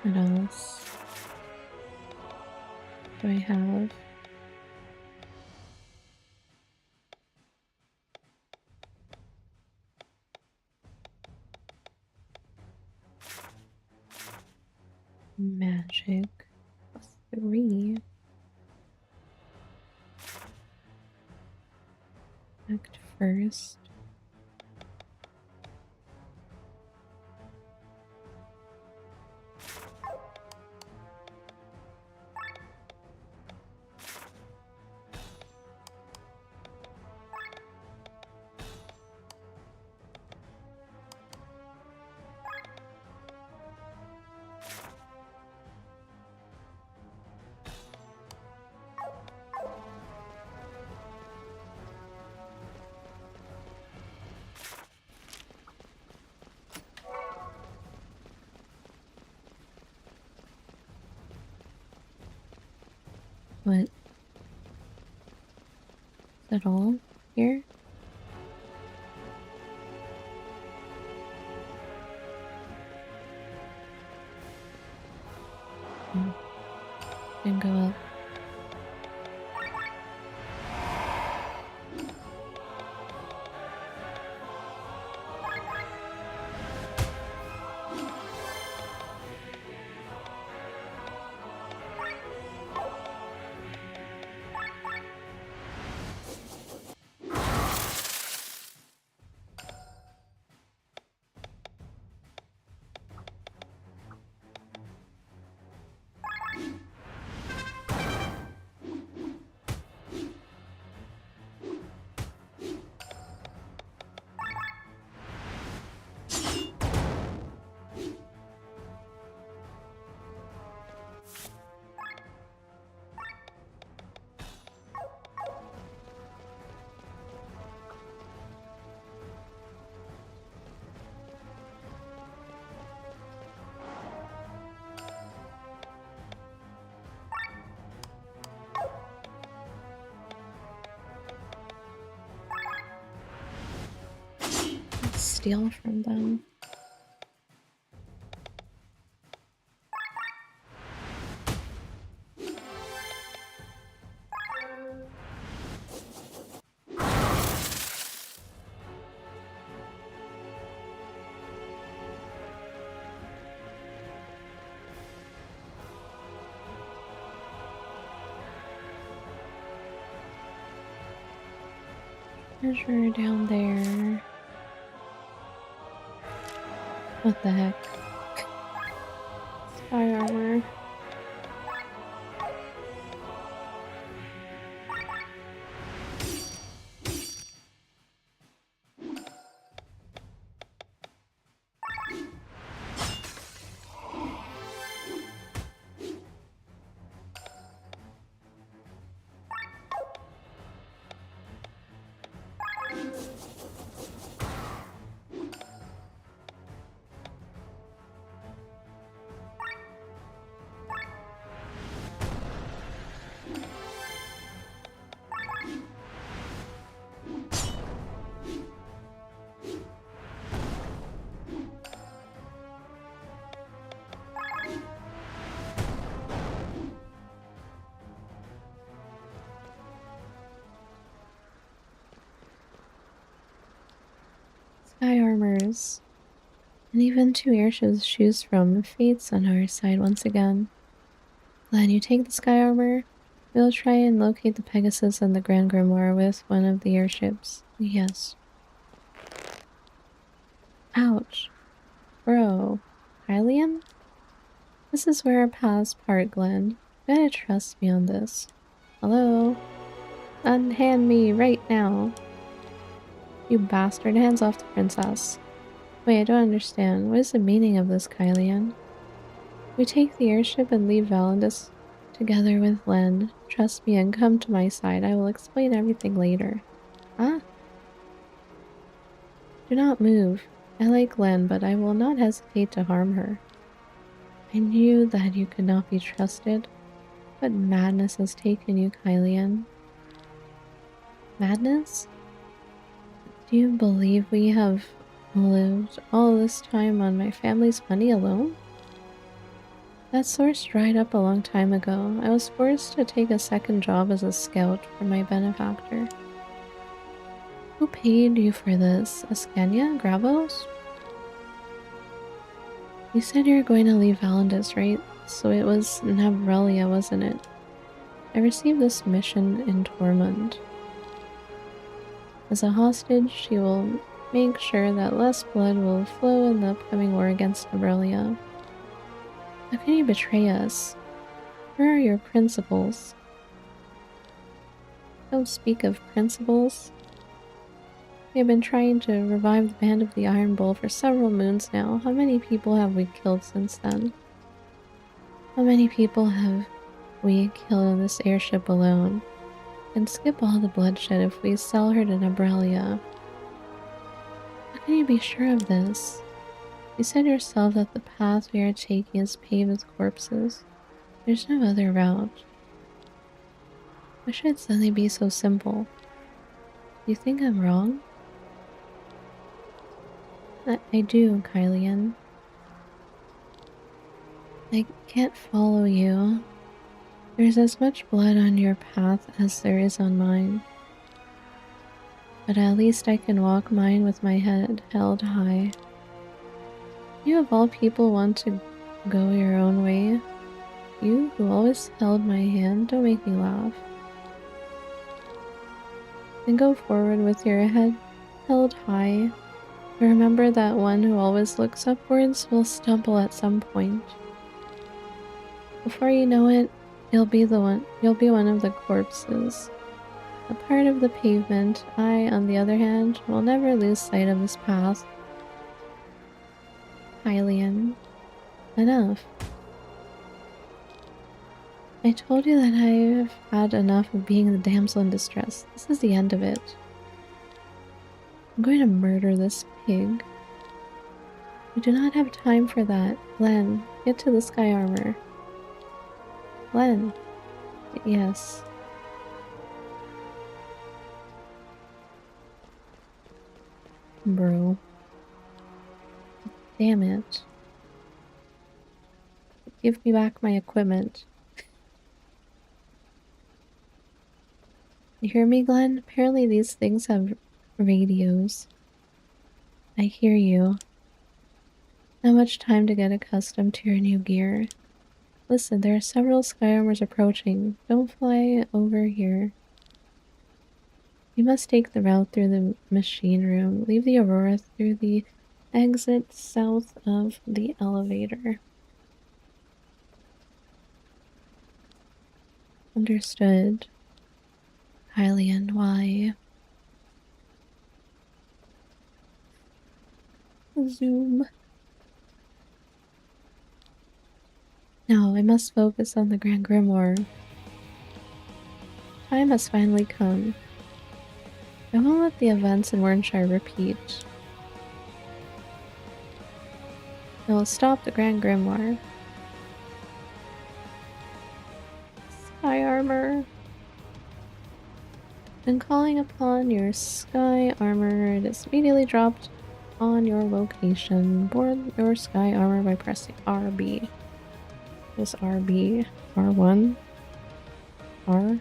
What else do I have? Magic. +3. Act first. What? Is that all here? Didn't go up. Let's steal from them. Treasure down there. What the heck? Sky armor. sky armors, and even 2 airships to choose from. Fate's on our side once again. Glenn, you take the sky armor. We'll try and locate the Pegasus and the Grand Grimoire with one of the airships. Yes. Ouch. Bro. Hylian? This is where our paths part, Glenn. You gotta trust me on this. Hello? Unhand me right now. You bastard. Hands off the princess. Wait, I don't understand. What is the meaning of this, Kylian? We take the airship and leave Valendis together with Len. Trust me and come to my side. I will explain everything later. Huh? Do not move. I like Len, but I will not hesitate to harm her. I knew that you could not be trusted. What madness has taken you, Kylian? Madness? Do you believe we have lived all this time on my family's money alone? That source dried up a long time ago. I was forced to take a second job as a scout for my benefactor. Who paid you for this? Askenia? Gravos? You said you were going to leave Valendis, right? So it was Nabrelia, wasn't it? I received this mission in Tormund. As a hostage, she will make sure that less blood will flow in the upcoming war against Nabrelia. How can you betray us? Where are your principles? Don't speak of principles. We have been trying to revive the Band of the Iron Bull for several moons now. How many people have we killed since then? How many people have we killed on this airship alone? And skip all the bloodshed if we sell her to Nabrelia. How can you be sure of this? You said yourself that the path we are taking is paved with corpses. There's no other route. Why should it suddenly be so simple? You think I'm wrong? I do, Kylian. I can't follow you. There's as much blood on your path as there is on mine. But at least I can walk mine with my head held high. You of all people want to go your own way. You who always held my hand, don't make me laugh. Then go forward with your head held high. But remember that one who always looks upwards will stumble at some point. Before you know it, you'll be one of the corpses. A part of the pavement. I, on the other hand, will never lose sight of this path. Hylian. Enough. I told you that I have had enough of being the damsel in distress. This is the end of it. I'm going to murder this pig. We do not have time for that. Len, get to the sky armor. Len. Yes. Bro. Damn it. Give me back my equipment. You hear me, Glenn? Apparently these things have radios. I hear you. Not much time to get accustomed to your new gear. Listen, there are several sky armors approaching. Don't fly over here. You must take the route through the machine room. Leave the Aurora through the exit south of the elevator. Understood. Hylian, why? Zoom. No, I must focus on the Grand Grimoire. Time has finally come. I won't let the events in Warrenshire repeat. I will stop the Grand Grimoire. Sky armor. When calling upon your sky armor, it is immediately dropped on your location. Board your sky armor by pressing RB. This RB. R1. R.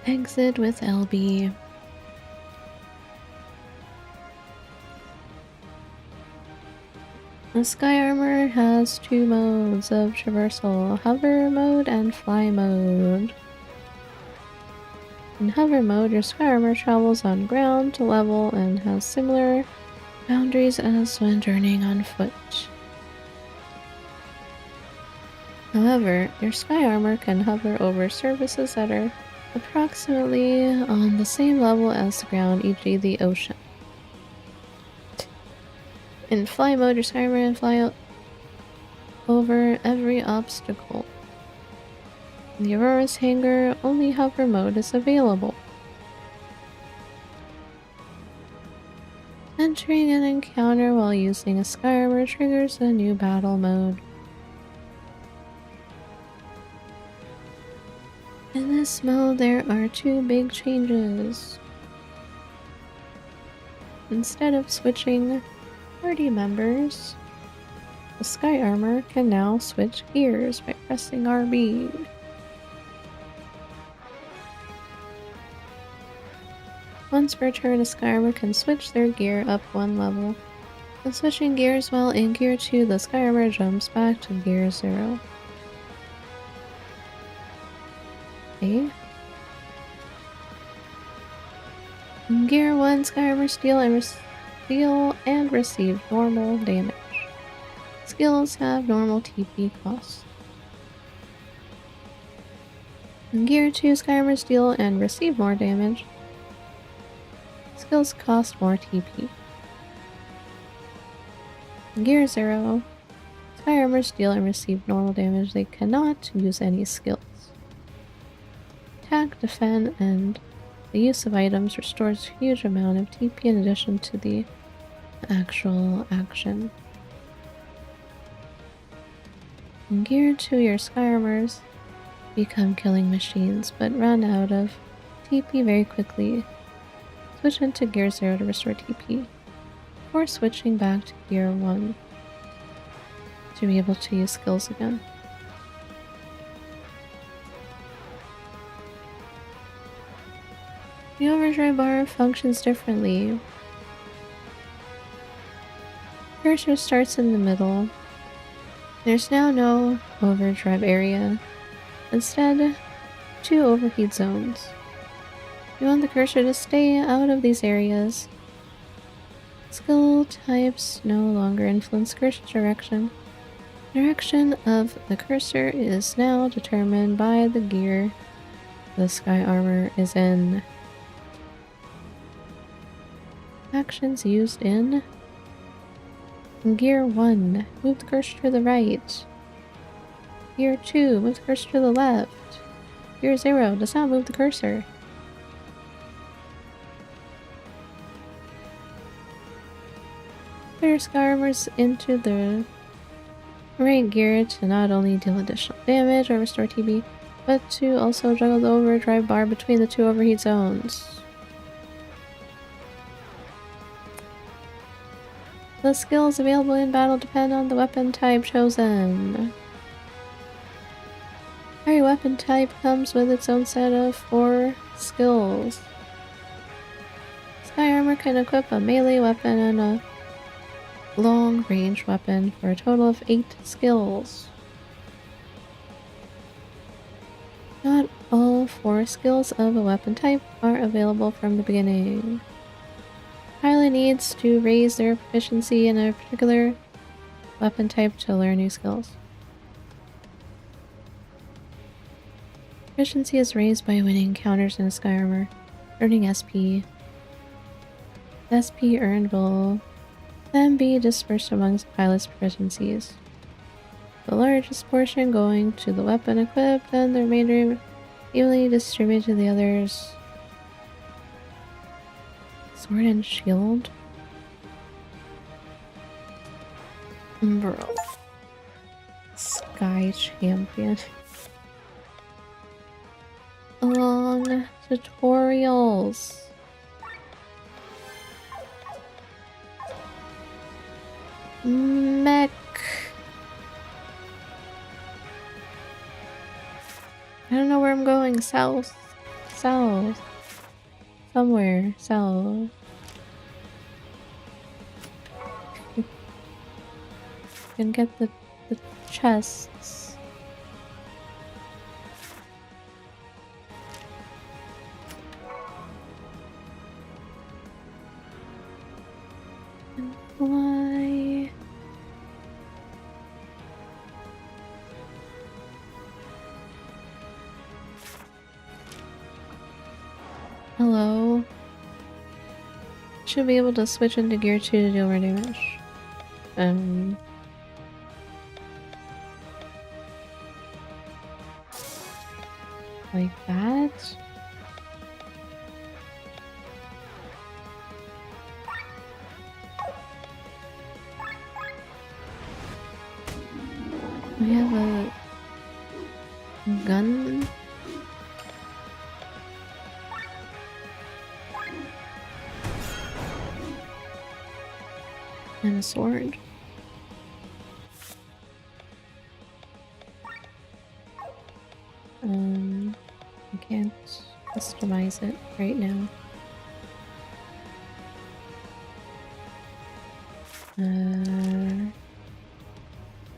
Exit with LB. The Sky Armor has two modes of traversal, hover mode and fly mode. In hover mode, your Sky Armor travels on ground to level and has similar boundaries as when journeying on foot. However, your Sky Armor can hover over surfaces that are approximately on the same level as the ground, e.g. the ocean. In fly mode, your Sky Armor can fly over every obstacle. In the Aurora's hangar, only hover mode is available. Entering an encounter while using a Sky Armor triggers a new battle mode. In this mode, there are two big changes. Instead of switching party members, the Sky Armor can now switch gears by pressing RB. Once per turn, a Sky Armor can switch their gear up one level. When switching gears while in Gear 2, the Sky Armor jumps back to Gear 0. Okay. In Gear 1, Sky Armor steal and receive normal damage. Skills have normal TP cost. In Gear 2, Sky Armor steal and receive more damage. Skills cost more TP. In Gear 0, Sky Armor steal and receive normal damage. They cannot use any skills. Attack, defend, and the use of items restores a huge amount of TP in addition to the actual action. In Gear 2, your Sky Armors become killing machines, but run out of TP very quickly. Switch into Gear 0 to restore TP, before switching back to Gear 1 to be able to use skills again. The overdrive bar functions differently. Cursor starts in the middle. There's now no overdrive area. Instead, two overheat zones. You want the cursor to stay out of these areas. Skill types no longer influence cursor direction. Direction of the cursor is now determined by the gear the Sky Armor is in. Actions used in Gear 1, move the cursor to the right. Gear 2, move the cursor to the left. Gear 0, does not move the cursor. Put your Sky Armors into the right gear to not only deal additional damage or restore TP, but to also juggle the overdrive bar between the two overheat zones. The skills available in battle depend on the weapon type chosen. Every weapon type comes with its own set of 4 skills. Sky Armor can equip a melee weapon and a long-range weapon for a total of 8 skills. Not all 4 skills of a weapon type are available from the beginning. Pilot needs to raise their proficiency in a particular weapon type to learn new skills. Proficiency is raised by winning encounters in a Sky Armor, earning SP. SP earned will then be dispersed amongst pilots' proficiencies. The largest portion going to the weapon equipped, and the remainder evenly distributed to the others. Sword and shield? Bro. Sky champion. Long tutorials. Mech. I don't know where I'm going. South. South. Somewhere. South. can get the chests. And fly. Hello. Should be able to switch into gear 2 to deal more damage. Like that? We have a gun. And a sword. I can't customize it right now.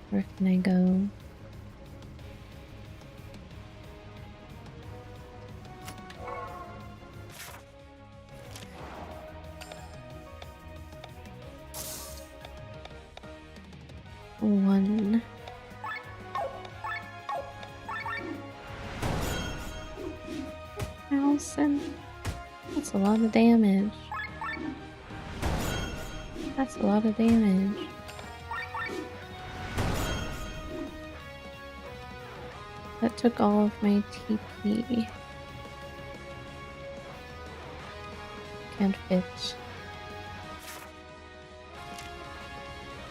Where can I go? One. Thousand. That's a lot of damage. That's a lot of damage. That took all of my TP. Can't fit.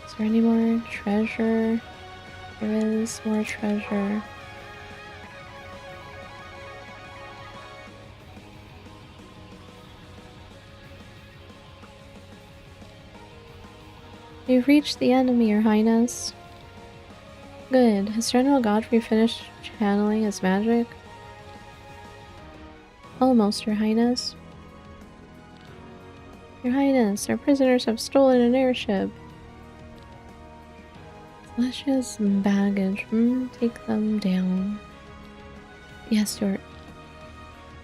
Is there any more treasure? There is more treasure. You've reached the enemy, Your Highness. Good. Has General Godfrey finished channeling his magic? Almost, Your Highness. Your Highness, our prisoners have stolen an airship. Celestia's baggage. Take them down. Yes, Your...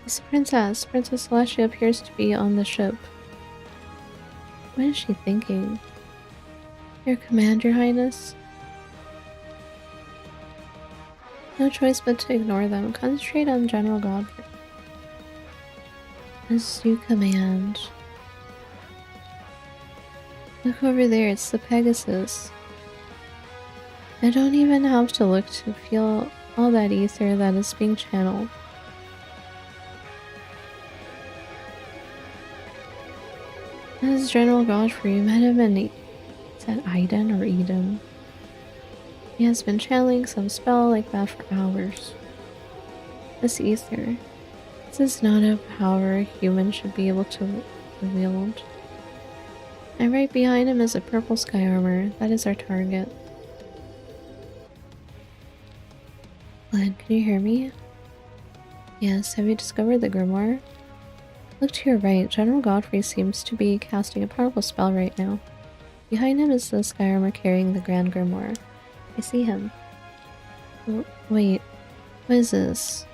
It's the princess. Princess Celestia appears to be on the ship. What is she thinking? Your command, Your Highness? No choice but to ignore them. Concentrate on General Godfrey. As you command. Look over there, it's the Pegasus. I don't even have to look to feel all that ether that is being channeled. As General Godfrey met him in... Is that Iden or Eden? He has been channeling some spell like that for hours. This ether. This is not a power a human should be able to wield. And right behind him is a purple sky armor. That is our target. Glenn, can you hear me? Yes, have you discovered the grimoire? Look to your right. General Godfrey seems to be casting a powerful spell right now. Behind him is the sky armor carrying the Grand Grimoire. I see him. Wait, what is this?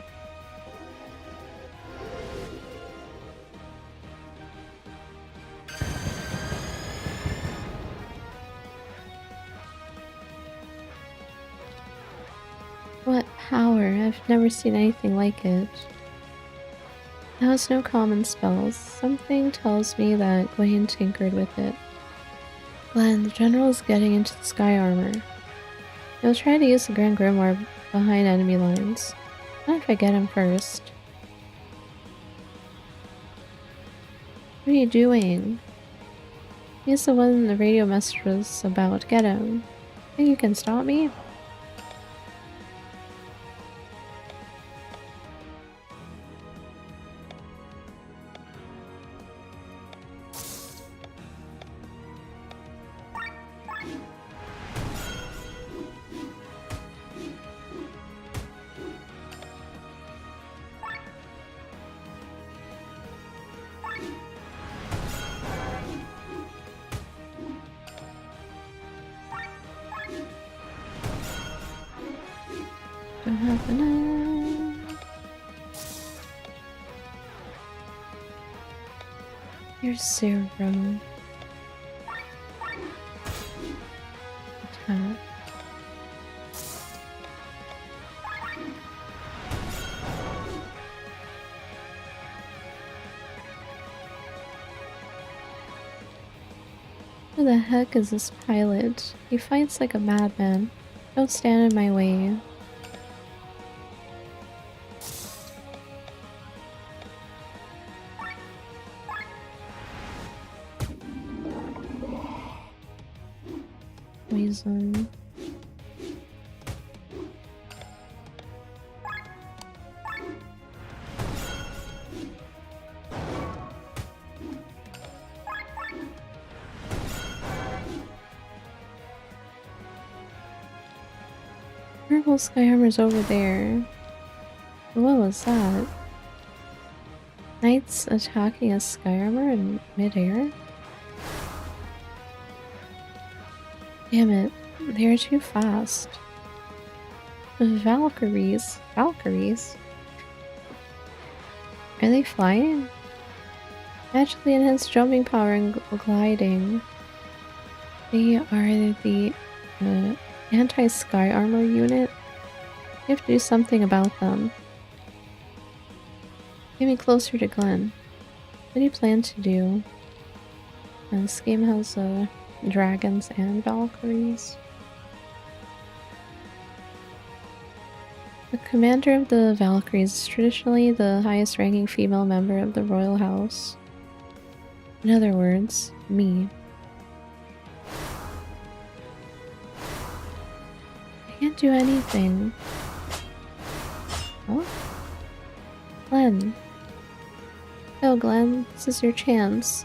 What power? I've never seen anything like it. It has no common spells. Something tells me that Gwaine tinkered with it. Glenn, the general is getting into the sky armor. He'll try to use the Grand Grimoire behind enemy lines. Not if I get him first. What are you doing? He's the one the radio message was about. Get him. Think you can stop me? happening? Here's Serum. Attack. Who the heck is this pilot? He fights like a madman. Don't stand in my way. Poison. Purple sky armor's over there. What was that? Knights attacking a sky armor in midair? Damn it, they're too fast. Valkyries? Valkyries? Are they flying? Magically enhanced jumping power and gliding. They are the anti-sky armor unit. You have to do something about them. Get me closer to Glenn. What do you plan to do? This game has dragons and Valkyries. The commander of the Valkyries is traditionally the highest ranking female member of the royal house. In other words, me. I can't do anything. Oh? Glenn. Oh, Glenn, this is your chance.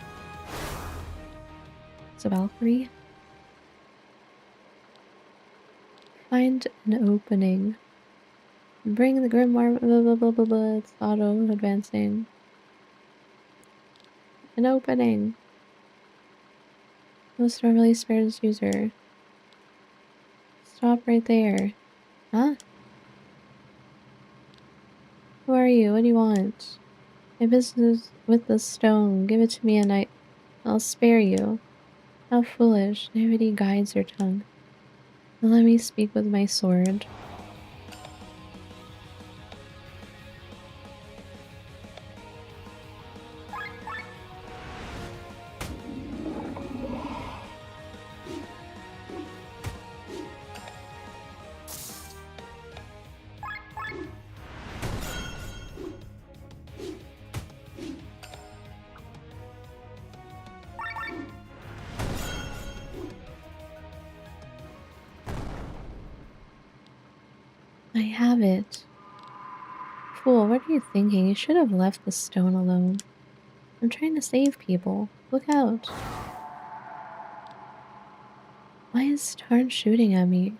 It's a Valkyrie. Find an opening. Bring the grimoire. Blah blah blah blah blah. It's auto advancing. An opening. Most normally spares user. Stop right there. Huh? Who are you? What do you want? My business with the stone. Give it to me and I'll spare you. How foolish. Nobody guides your tongue. Let me speak with my sword. I have it. Fool, what are you thinking? You should have left the stone alone. I'm trying to save people. Look out. Why is Tarn shooting at me?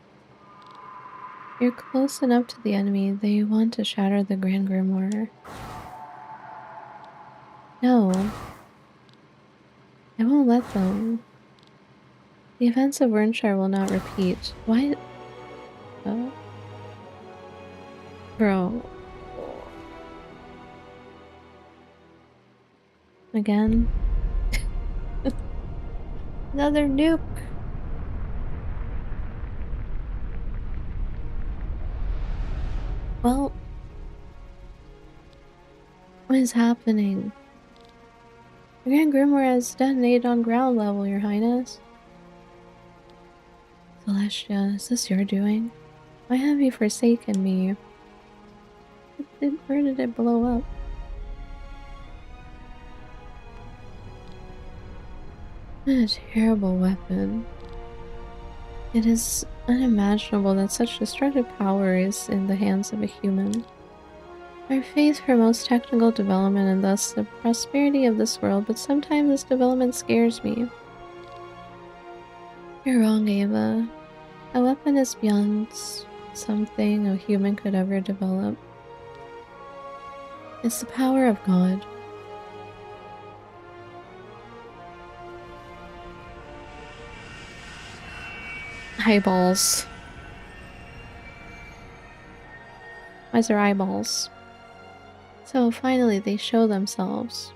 You're close enough to the enemy. They want to shatter the Grand Grimoire. No. I won't let them. The events of Wernshire will not repeat. Why? Oh. Bro. Again? Another nuke! Well... What is happening? The Grand Grimoire has detonated on ground level, Your Highness. Celestia, is this your doing? Why have you forsaken me? Where did it blow up? What a terrible weapon. It is unimaginable that such destructive power is in the hands of a human. Our faith promotes technical development and thus the prosperity of this world, but sometimes this development scares me. You're wrong, Ava. A weapon is beyond something a human could ever develop. It's the power of God. Eyeballs. Why's their eyeballs? So finally they show themselves.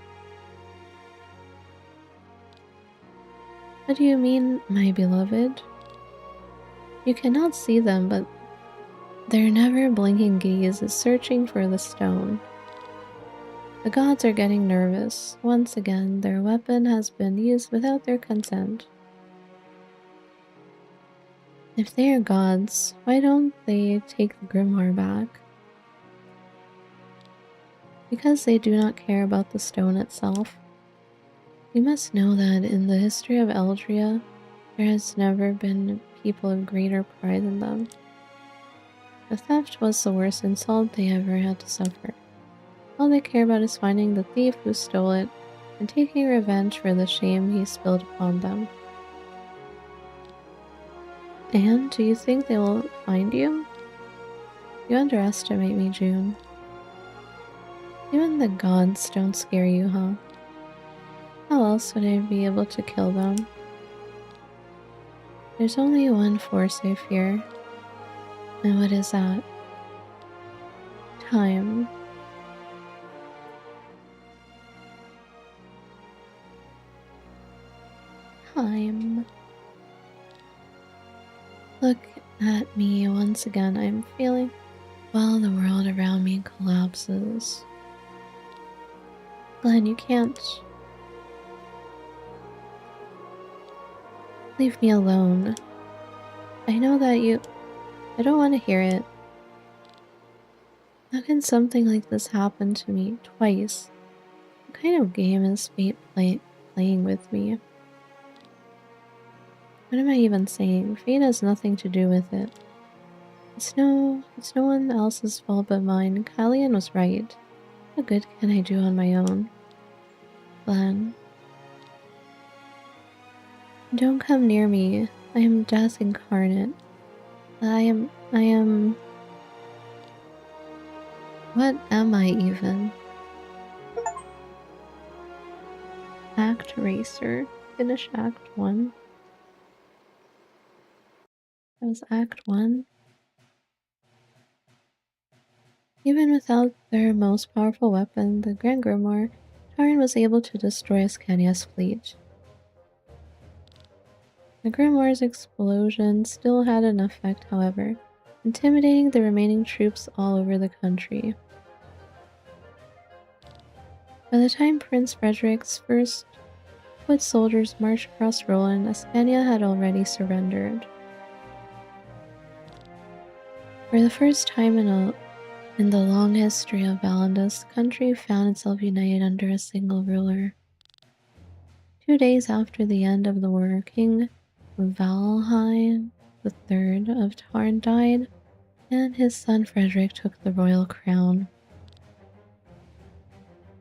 What do you mean, my beloved? You cannot see them, but their never-blinking gaze is searching for the stone. The gods are getting nervous. Once again, their weapon has been used without their consent. If they are gods, why don't they take the grimoire back? Because they do not care about the stone itself. You must know that in the history of Eldria, there has never been people of greater pride than them. The theft was the worst insult they ever had to suffer. All they care about is finding the thief who stole it and taking revenge for the shame he spilled upon them. And do you think they will find you? You underestimate me, June. Even the gods don't scare you, huh? How else would I be able to kill them? There's only one force I fear. And what is that? Time. Time. Look at me once again. I'm feeling while the world around me collapses. Glenn, you can't. Leave me alone. I know that you. I don't want to hear it. How can something like this happen to me twice? What kind of game is fate playing with me? What am I even saying? Fate has nothing to do with it. It's no one else's fault but mine. Callian was right. What good can I do on my own? Glenn. Don't come near me. I am death incarnate. I am... What am I even? Act Racer. Finish Act 1. That was Act 1. Even without their most powerful weapon, the Grand Grimoire, Taran was able to destroy Ascania's fleet. The Grimoire's explosion still had an effect, however, intimidating the remaining troops all over the country. By the time Prince Frederick's first foot soldiers marched across Roland, Ascania had already surrendered. For the first time in the long history of Valandus, the country found itself united under a single ruler. 2 days after the end of the war, King Valheim III of Tarn died, and his son Frederick took the royal crown.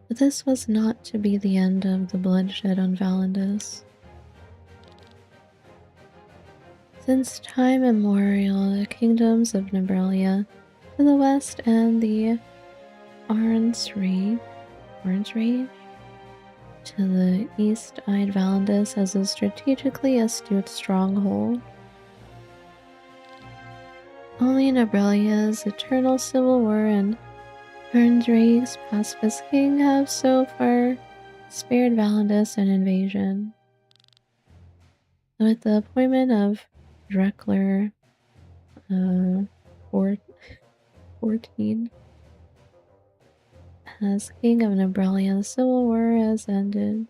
But this was not to be the end of the bloodshed on Valandus. Since time immemorial, the kingdoms of Nibrelia to the west and the Arns Rage to the east eyed Valandus as a strategically astute stronghold. Only Nibrelia's eternal civil war and Arnsraig's pacifist king have so far spared Valandus an invasion. With the appointment of Drekler 14 as king of Nibrelia, the civil war has ended.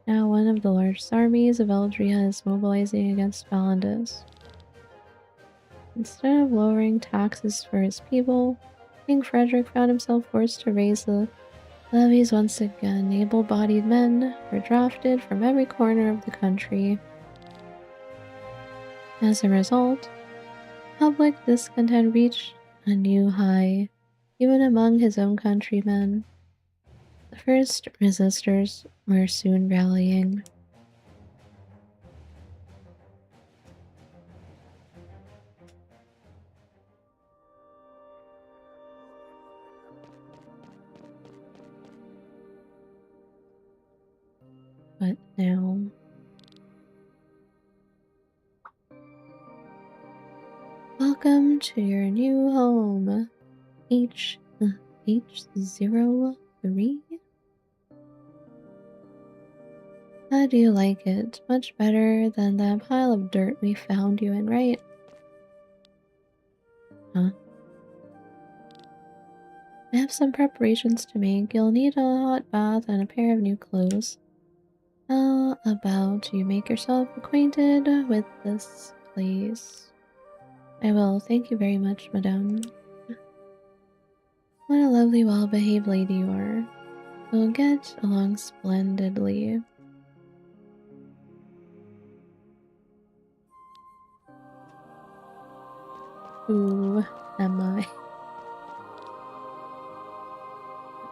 Now one of the largest armies of Eldria is mobilizing against Valandus. Instead of lowering taxes for his people, King Frederick found himself forced to raise the levies once again. Able-bodied men were drafted from every corner of the country. As a result, public discontent reached a new high, even among his own countrymen. The first resistors were soon rallying. But now... Welcome to your new home. H H03? How do you like it? Much better than that pile of dirt we found you in, right? Huh? I have some preparations to make. You'll need a hot bath and a pair of new clothes. How about you make yourself acquainted with this place? I will. Thank you very much, madame. What a lovely, well-behaved lady you are. We'll get along splendidly. Who am I?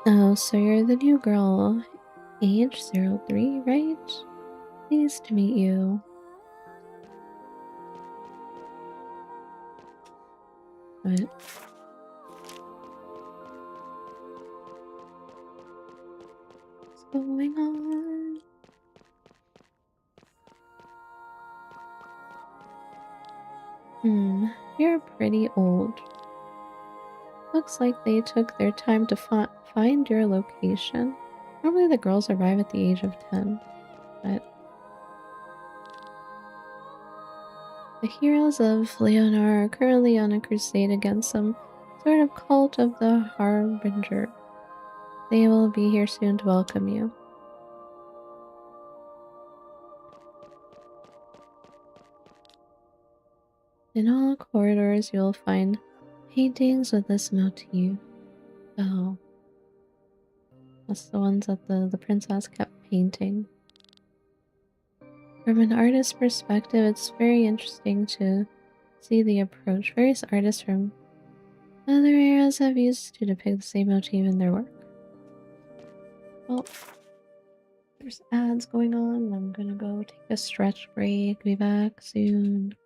Oh, so you're the new girl. Age 03, right? Pleased to meet you. What? What's going on? You're pretty old. Looks like they took their time to find your location. Normally the girls arrive at the age of 10, but the heroes of Leonor are currently on a crusade against some sort of cult of the Harbinger. They will be here soon to welcome you. In all corridors you'll find paintings with this motif. Oh. That's the ones that the princess kept painting. From an artist's perspective, it's very interesting to see the approach. Various artists from other eras have used to depict the same motif in their work. Well, there's ads going on. I'm gonna go take a stretch break. Be back soon.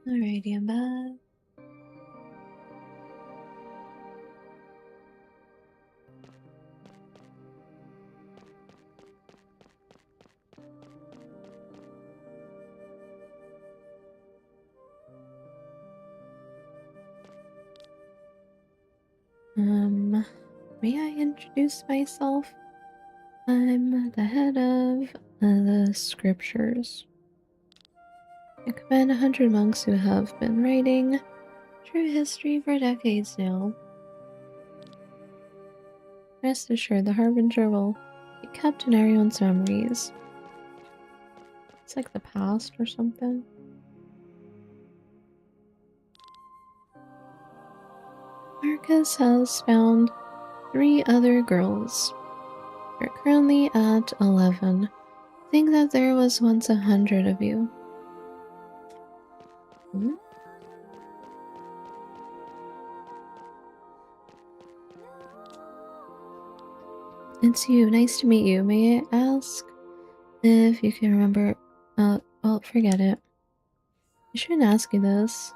Alrighty, I'm back. May I introduce myself? I'm the head of the scriptures. I command 100 monks who have been writing true history for decades now. Rest assured, the Harbinger will be kept in everyone's memories. It's like the past or something. Marcus has found 3 other girls. We're currently at 11. Think that there was once 100 of you. Hmm? It's you. Nice to meet you. May I ask if you can remember? Well, forget it. I shouldn't ask you this.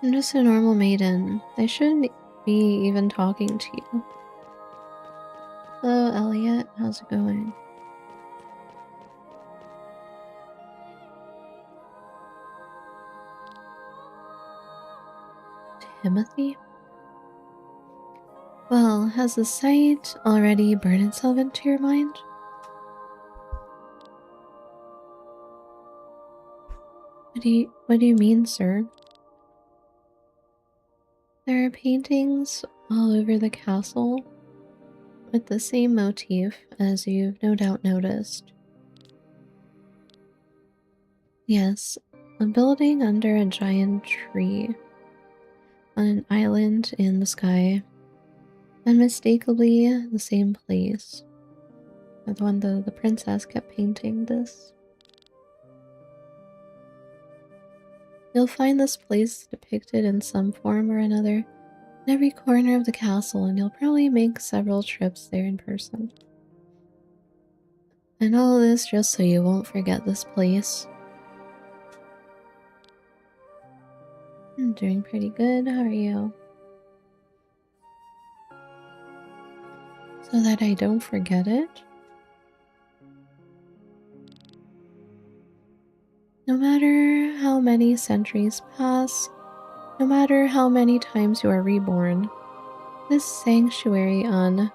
I'm just a normal maiden. I shouldn't be even talking to you. Hello, Elliot. How's it going? Timothy? Well, has the sight already burned itself into your mind? What do you mean, sir? There are paintings all over the castle with the same motif, as you've no doubt noticed. Yes, a building under a giant tree on an island in the sky. Unmistakably the same place. The one the princess kept painting this. You'll find this place depicted in some form or another in every corner of the castle, and you'll probably make several trips there in person. And all this just so you won't forget this place. I'm doing pretty good. How are you? So that I don't forget it? No matter how many centuries pass, no matter how many times you are reborn, this sanctuary on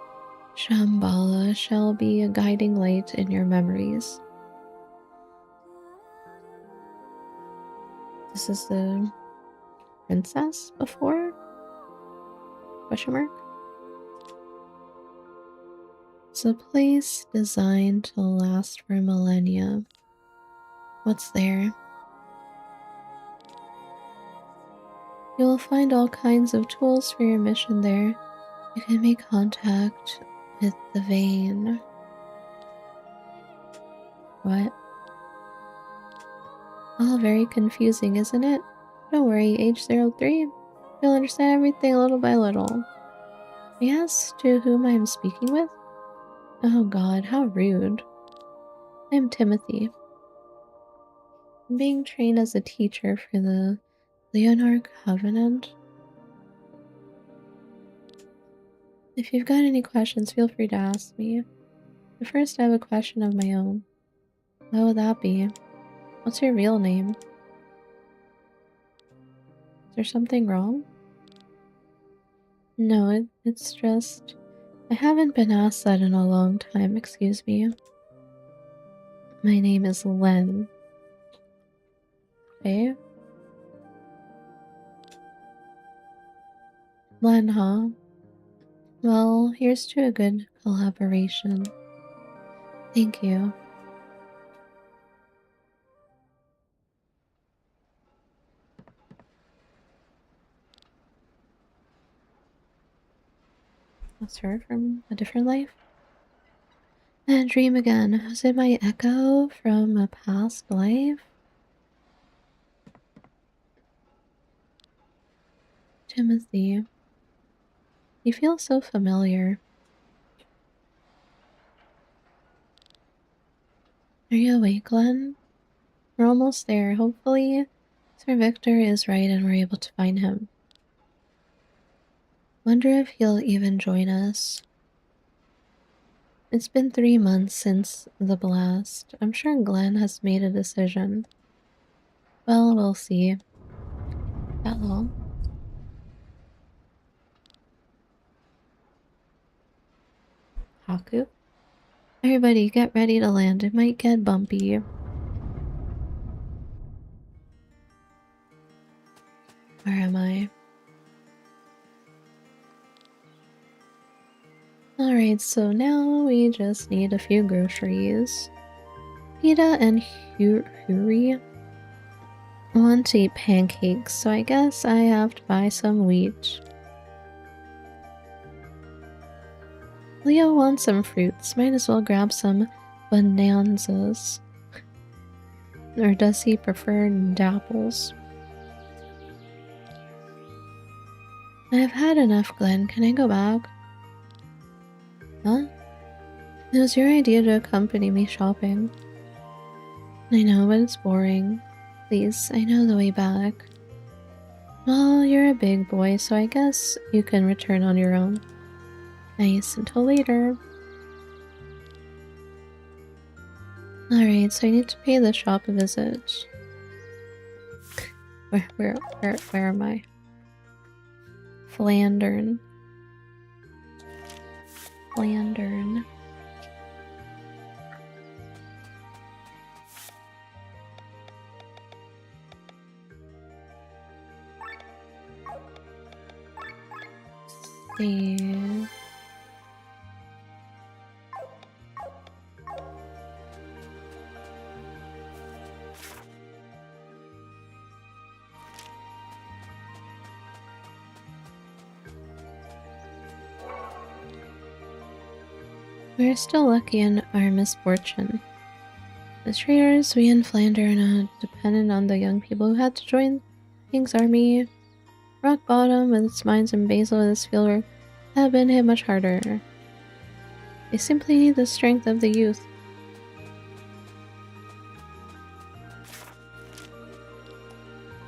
Shambhala shall be a guiding light in your memories. This is the princess before? Question mark? It's a place designed to last for millennia. What's there? You will find all kinds of tools for your mission there. You can make contact with the vein. What? All very confusing, isn't it? Don't worry, age 03. You'll understand everything little by little. Yes, to whom I am speaking with? Oh god, how rude. I am Timothy. I'm being trained as a teacher for the Leonor Covenant. If you've got any questions, feel free to ask me. But first, I have a question of my own. What would that be? What's your real name? Is there something wrong? No, it's just... I haven't been asked that in a long time, excuse me. My name is Len. Okay? Len, huh? Well, here's to a good collaboration. Thank you. That's her from a different life? And dream again. Was it my echo from a past life? Timothy. You feel so familiar. Are you awake, Glenn? We're almost there. Hopefully, Sir Victor is right and we're able to find him. Wonder if he'll even join us. It's been 3 months since the blast. I'm sure Glenn has made a decision. Well, we'll see. Hello. Haku? Everybody get ready to land. It might get bumpy. Where am I? Alright, so now we just need a few groceries. Pita and Huri want to eat pancakes, so I guess I have to buy some wheat. Leo wants some fruits. Might as well grab some bonanzas. Or does he prefer dapples? I've had enough, Glenn. Can I go back? Huh? It was your idea to accompany me shopping. I know, but it's boring. Please, I know the way back. Well, you're a big boy, so I guess you can return on your own. Nice, until later. Alright, so I need to pay the shop a visit. Where am I? Flandern. Flandern. See. We're still lucky in our misfortune. As traders, we in Flanders are not dependent on the young people who had to join the King's army. Rock Bottom, with its mines and Basil with its fieldwork, have been hit much harder. They simply need the strength of the youth.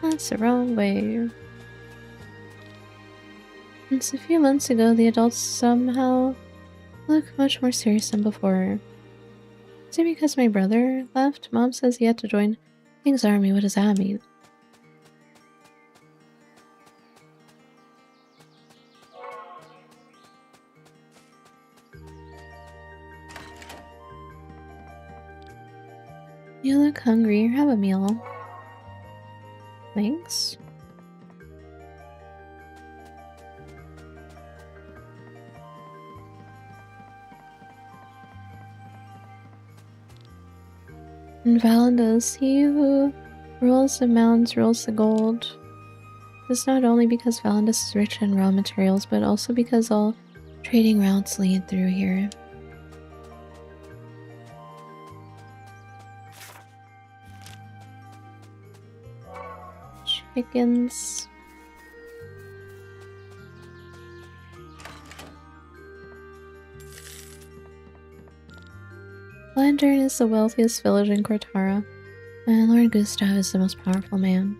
That's the wrong way. Since a few months ago, the adults somehow look much more serious than before. Is it because my brother left? Mom says he had to join King's army. What does that mean? You look hungry. Have a meal. Thanks. And Valandas, he who rules the mountains rules the gold. This not only because Valandas is rich in raw materials, but also because all trading routes lead through here. Chickens. Lantern is the wealthiest village in Cortara, and Lord Gustav is the most powerful man.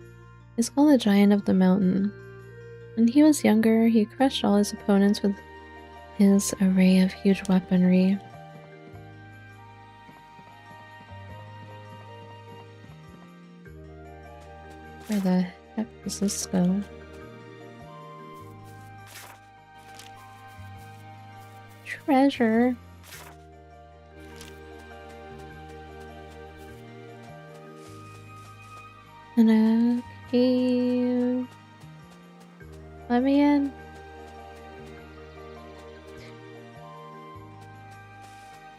He's called the Giant of the Mountain. When he was younger, he crushed all his opponents with his array of huge weaponry. Where the heck does this go? Treasure. And a cave. Let me in.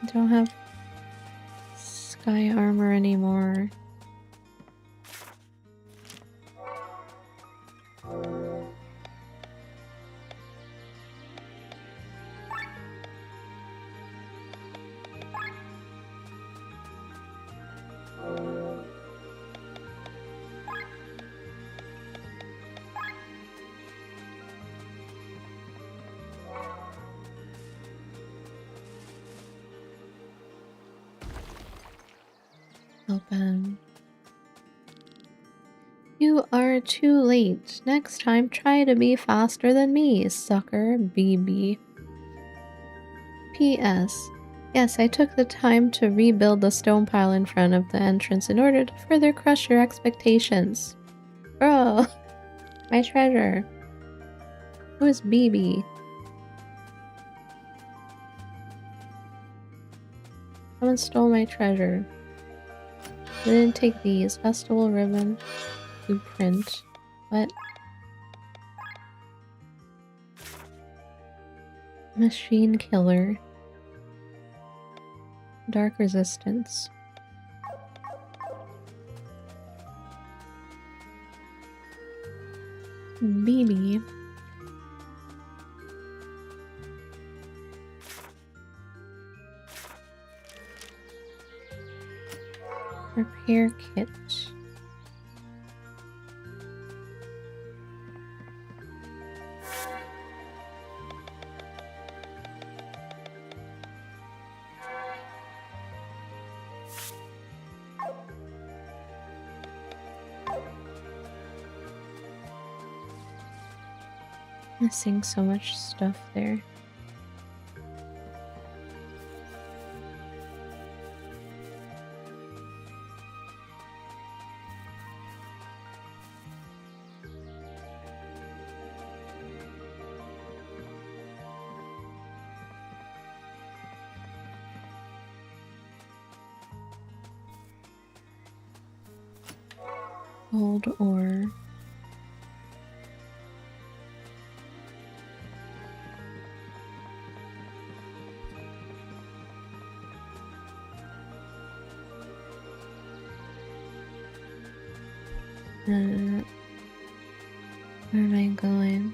I don't have sky armor anymore. Open. You You're too late. Next time, try to be faster than me, sucker. BB. P.S. Yes, I took the time to rebuild the stone pile in front of the entrance in order to further crush your expectations. Bro, my treasure. Who is BB? Someone stole my treasure. I didn't take these. Festival ribbon. Blueprint. What? Machine killer. Dark resistance. BB. Repair kit. Missing so much stuff there. Gold ore. Where am I going?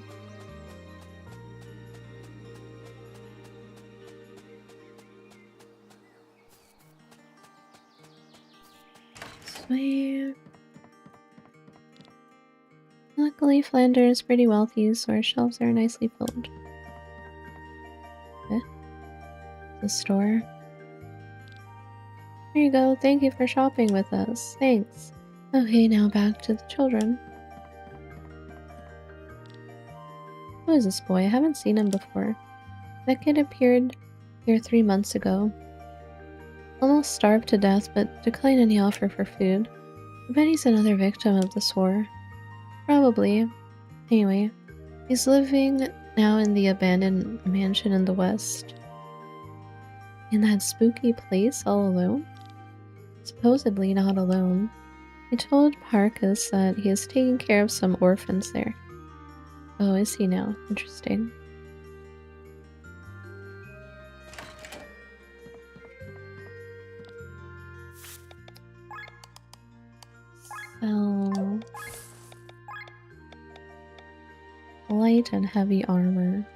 Sweet. Luckily, Flanders is pretty wealthy, so our shelves are nicely filled. Eh? The store. Here you go. Thank you for shopping with us. Thanks. Okay, now back to the children. Who is this boy? I haven't seen him before. That kid appeared here 3 months ago. Almost starved to death, but declined any offer for food. I bet he's another victim of this war. Probably. Anyway, he's living now in the abandoned mansion in the west. In that spooky place all alone? Supposedly not alone. I told Parkus that he is taking care of some orphans there. Oh, is he now? Interesting. Sell light and heavy armor.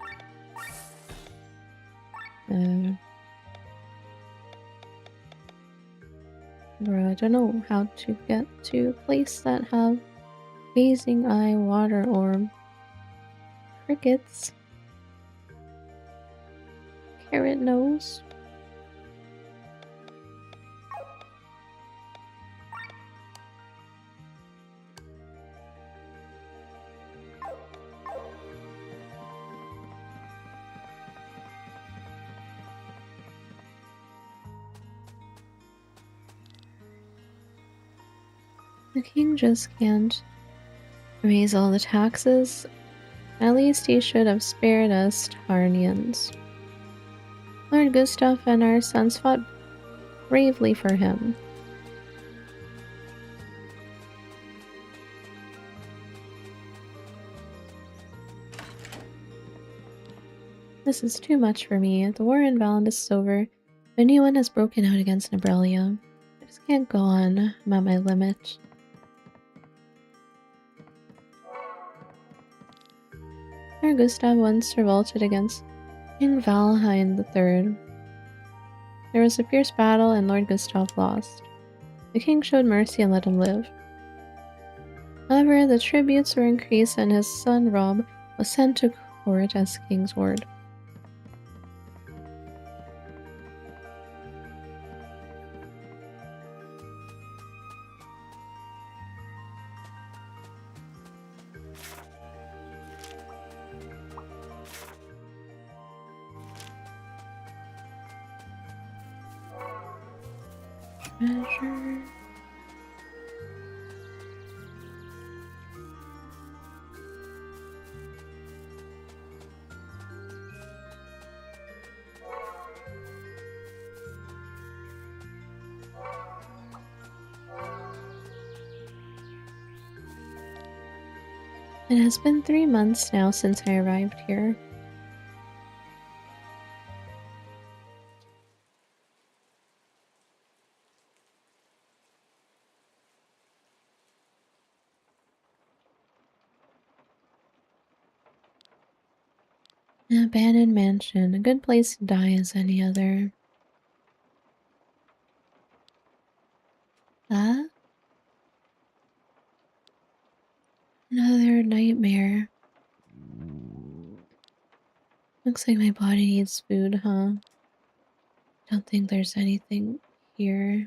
Bro, I don't know how to get to a place that have gazing eye, water orb, crickets, carrot nose. The king just can't raise all the taxes. At least he should have spared us Tarnians. Lord Gustav and our sons fought bravely for him. This is too much for me. The war in Valand is over. A new one has broken out against Nebrelia. I just can't go on. I'm at my limit. Lord Gustav once revolted against King Valheim III. There was a fierce battle and Lord Gustav lost. The king showed mercy and let him live. However, the tributes were increased and his son Rob was sent to court as king's ward. Treasure. It has been 3 months now since I arrived here. An abandoned mansion, a good place to die as any other. Ah? Another nightmare. Looks like my body needs food, huh? Don't think there's anything here.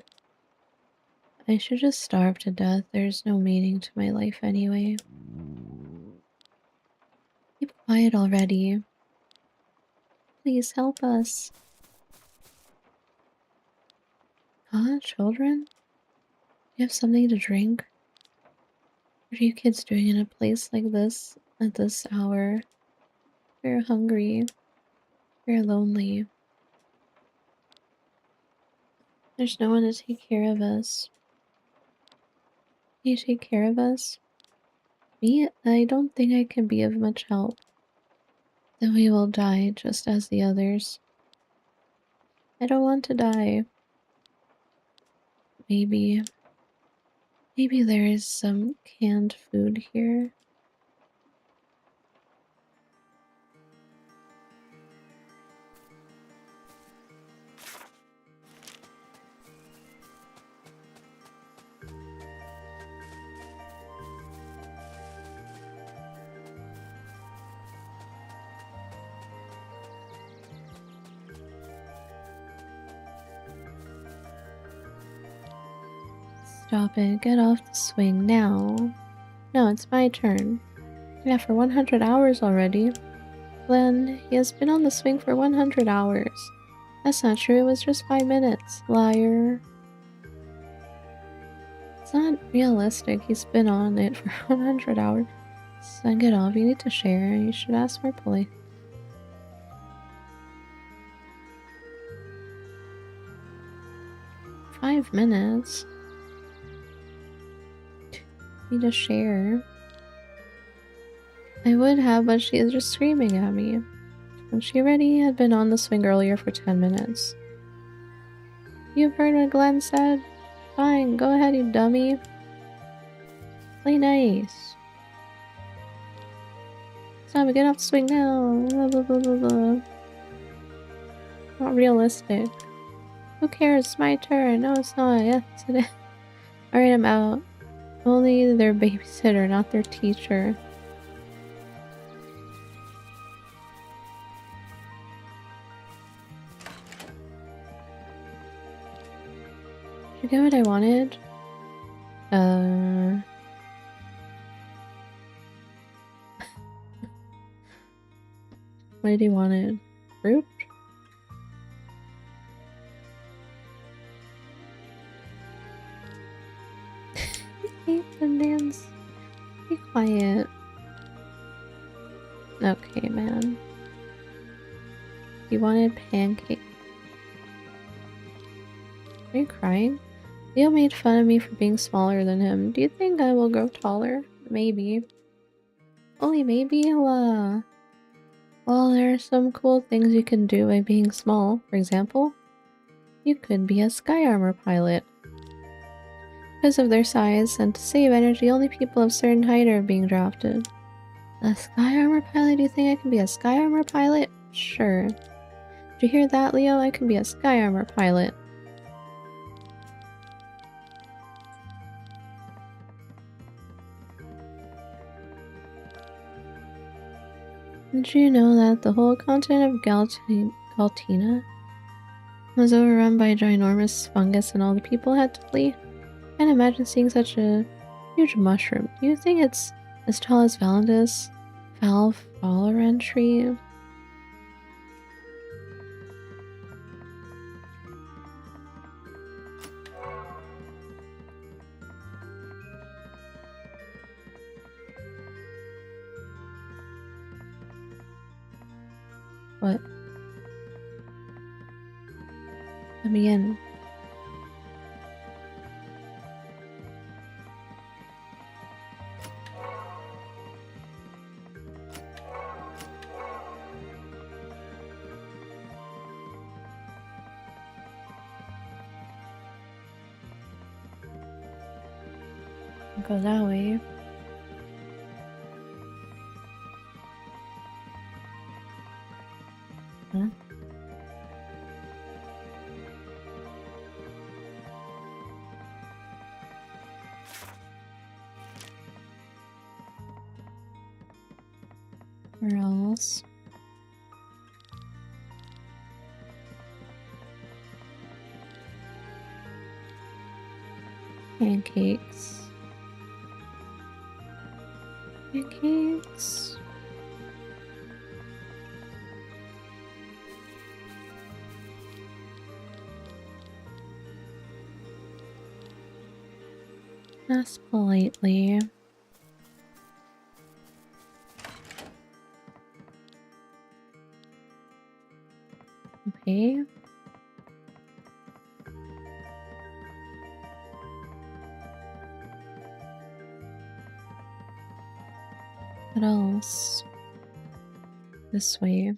I should just starve to death. There's no meaning to my life anyway. Keep quiet already. Please help us. Huh? Children? Do you have something to drink? What are you kids doing in a place like this at this hour? We're hungry. We're lonely. There's no one to take care of us. Can you take care of us? Me? I don't think I can be of much help. Then we will die just as the others. I don't want to die. Maybe there is some canned food here. Stop it. Get off the swing now. No, it's my turn. Yeah, for 100 hours already. Then he has been on the swing for 100 hours. That's not true. It was just 5 minutes. Liar. It's not realistic. He's been on it for 100 hours. So get off. You need to share. You should ask more politely. 5 minutes? Need to share. I would have, but she is just screaming at me. And she already had been on the swing earlier for 10 minutes. You've heard what Glenn said? Fine, go ahead, you dummy. Play nice. It's time to get off the swing now. Blah, blah, blah, blah, blah. Not realistic. Who cares? It's my turn. No, it's not. Yes, it is. Alright, I'm out. Only their babysitter, not their teacher. Did you get what I wanted? What did he wanted? Fruit? Hate Sundance. Be quiet. Okay, man. He wanted pancake. Are you crying? Leo made fun of me for being smaller than him. Do you think I will grow taller? Maybe. Only maybe? Well, there are some cool things you can do by being small. For example, you could be a sky armor pilot. Because of their size, and to save energy, only people of certain height are being drafted. A sky armor pilot? Do you think I can be a sky armor pilot? Sure. Did you hear that, Leo? I can be a sky armor pilot. Did you know that the whole continent of Galtina was overrun by a ginormous fungus and all the people had to flee? Can't imagine seeing such a huge mushroom. Do you think it's as tall as Valkyrie tree? What? Let me in. Go that way. Huh? Where else? Pancakes. Pancakes. Ask politely. Okay. What else? This way.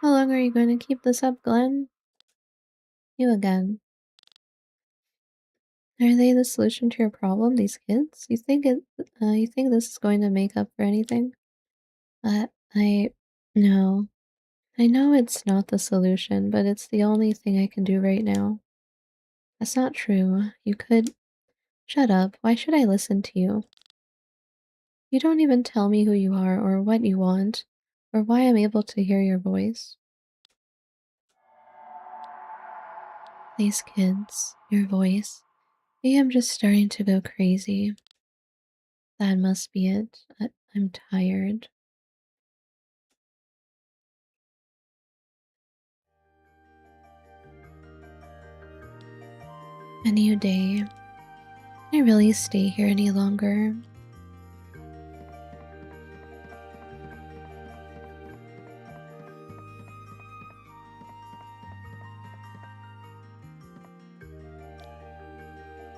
How long are you going to keep this up, Glenn? You again. Are they the solution to your problem, these kids? You think you think this is going to make up for anything? No. I know it's not the solution, but it's the only thing I can do right now. That's not true. You could... Shut up. Why should I listen to you? You don't even tell me who you are or what you want, or why I'm able to hear your voice. These kids, your voice. Maybe I'm just starting to go crazy. That must be it. I'm tired. A new day. Can I really stay here any longer?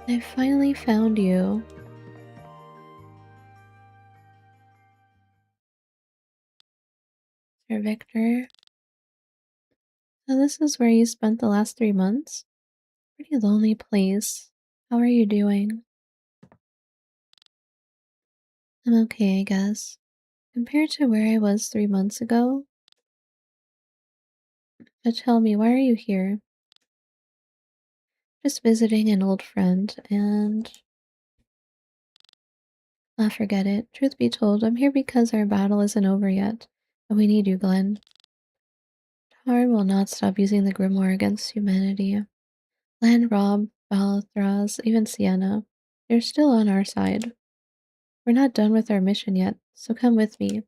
I finally found you. Sir Victor. So this is where you spent the last 3 months? Pretty lonely place. How are you doing? I'm okay, I guess. Compared to where I was 3 months ago? But tell me, why are you here? Just visiting an old friend, and... Ah, forget it. Truth be told, I'm here because our battle isn't over yet. And we need you, Glenn. Tarn will not stop using the Grimoire against humanity. Lan, Rob, Balthraz, even Sienna. They're still on our side. We're not done with our mission yet, so come with me.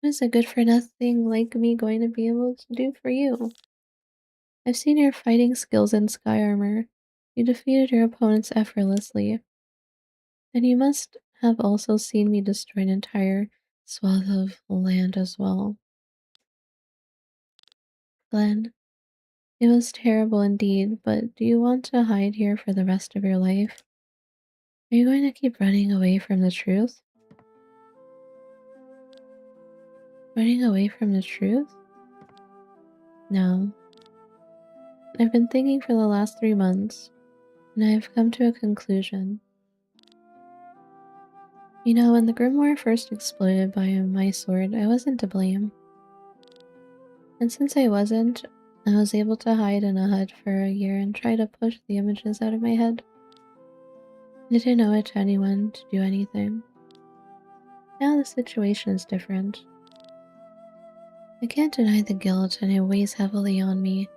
What is a good-for-nothing like me going to be able to do for you? I've seen your fighting skills in Sky Armor. You defeated your opponents effortlessly. And you must have also seen me destroy an entire swath of land as well. Glenn, it was terrible indeed, but do you want to hide here for the rest of your life? Are you going to keep running away from the truth? Running away from the truth? No. I've been thinking for the last 3 months, and I've come to a conclusion. You know, when the Grimoire first exploded by my sword, I wasn't to blame. And since I wasn't, I was able to hide in a hut for a year and try to push the images out of my head. I didn't owe it to anyone to do anything. Now the situation is different. I can't deny the guilt and it weighs heavily on me.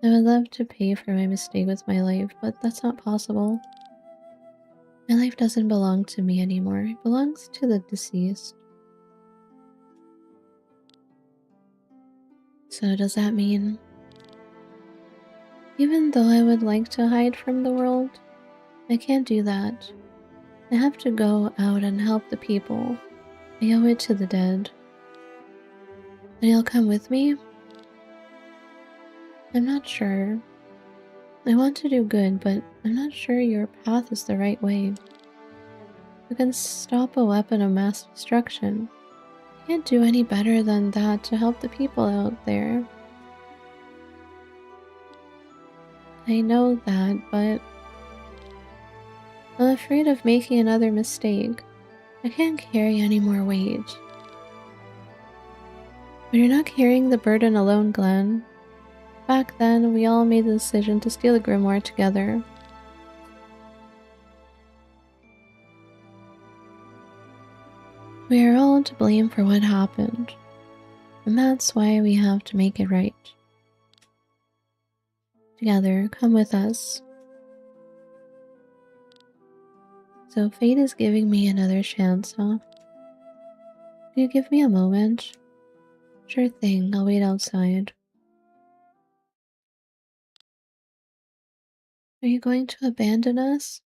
I would love to pay for my mistake with my life, but that's not possible. My life doesn't belong to me anymore. It belongs to the deceased. So does that mean... Even though I would like to hide from the world, I can't do that. I have to go out and help the people. I owe it to the dead. And you'll come with me? I'm not sure. I want to do good, but I'm not sure your path is the right way. You can stop a weapon of mass destruction. You can't do any better than that to help the people out there. I know that, but I'm afraid of making another mistake. I can't carry any more weight. But you're not carrying the burden alone, Glenn. Back then, we all made the decision to steal the grimoire together. We are all to blame for what happened, and that's why we have to make it right. Together, come with us. So fate is giving me another chance, huh? Can you give me a moment? Sure thing, I'll wait outside. Are you going to abandon us?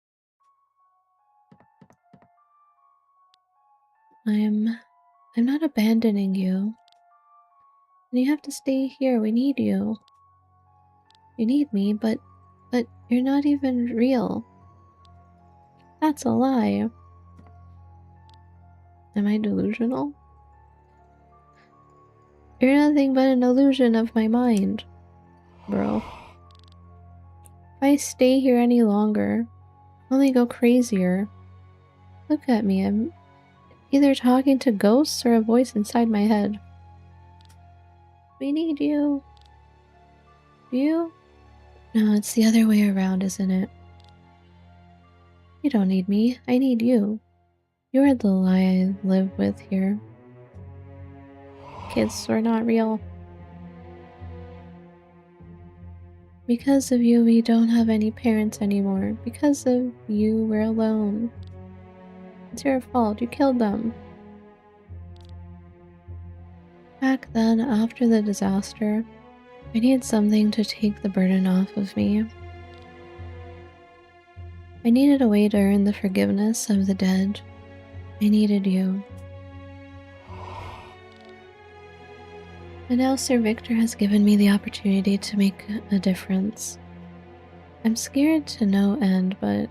I'm not abandoning you. And you have to stay here, we need you. You need me, but you're not even real. That's a lie. Am I delusional? You're nothing but an illusion of my mind, bro. If I stay here any longer, I'll only go crazier. Look at me, I'm either talking to ghosts or a voice inside my head. We need you. You? No, it's the other way around, isn't it? You don't need me, I need you. You're the lie I live with here. Kids are not real. Because of you, we don't have any parents anymore. Because of you, we're alone. It's your fault, you killed them. Back then, after the disaster, I needed something to take the burden off of me. I needed a way to earn the forgiveness of the dead. I needed you. And now Sir Victor has given me the opportunity to make a difference. I'm scared to no end, but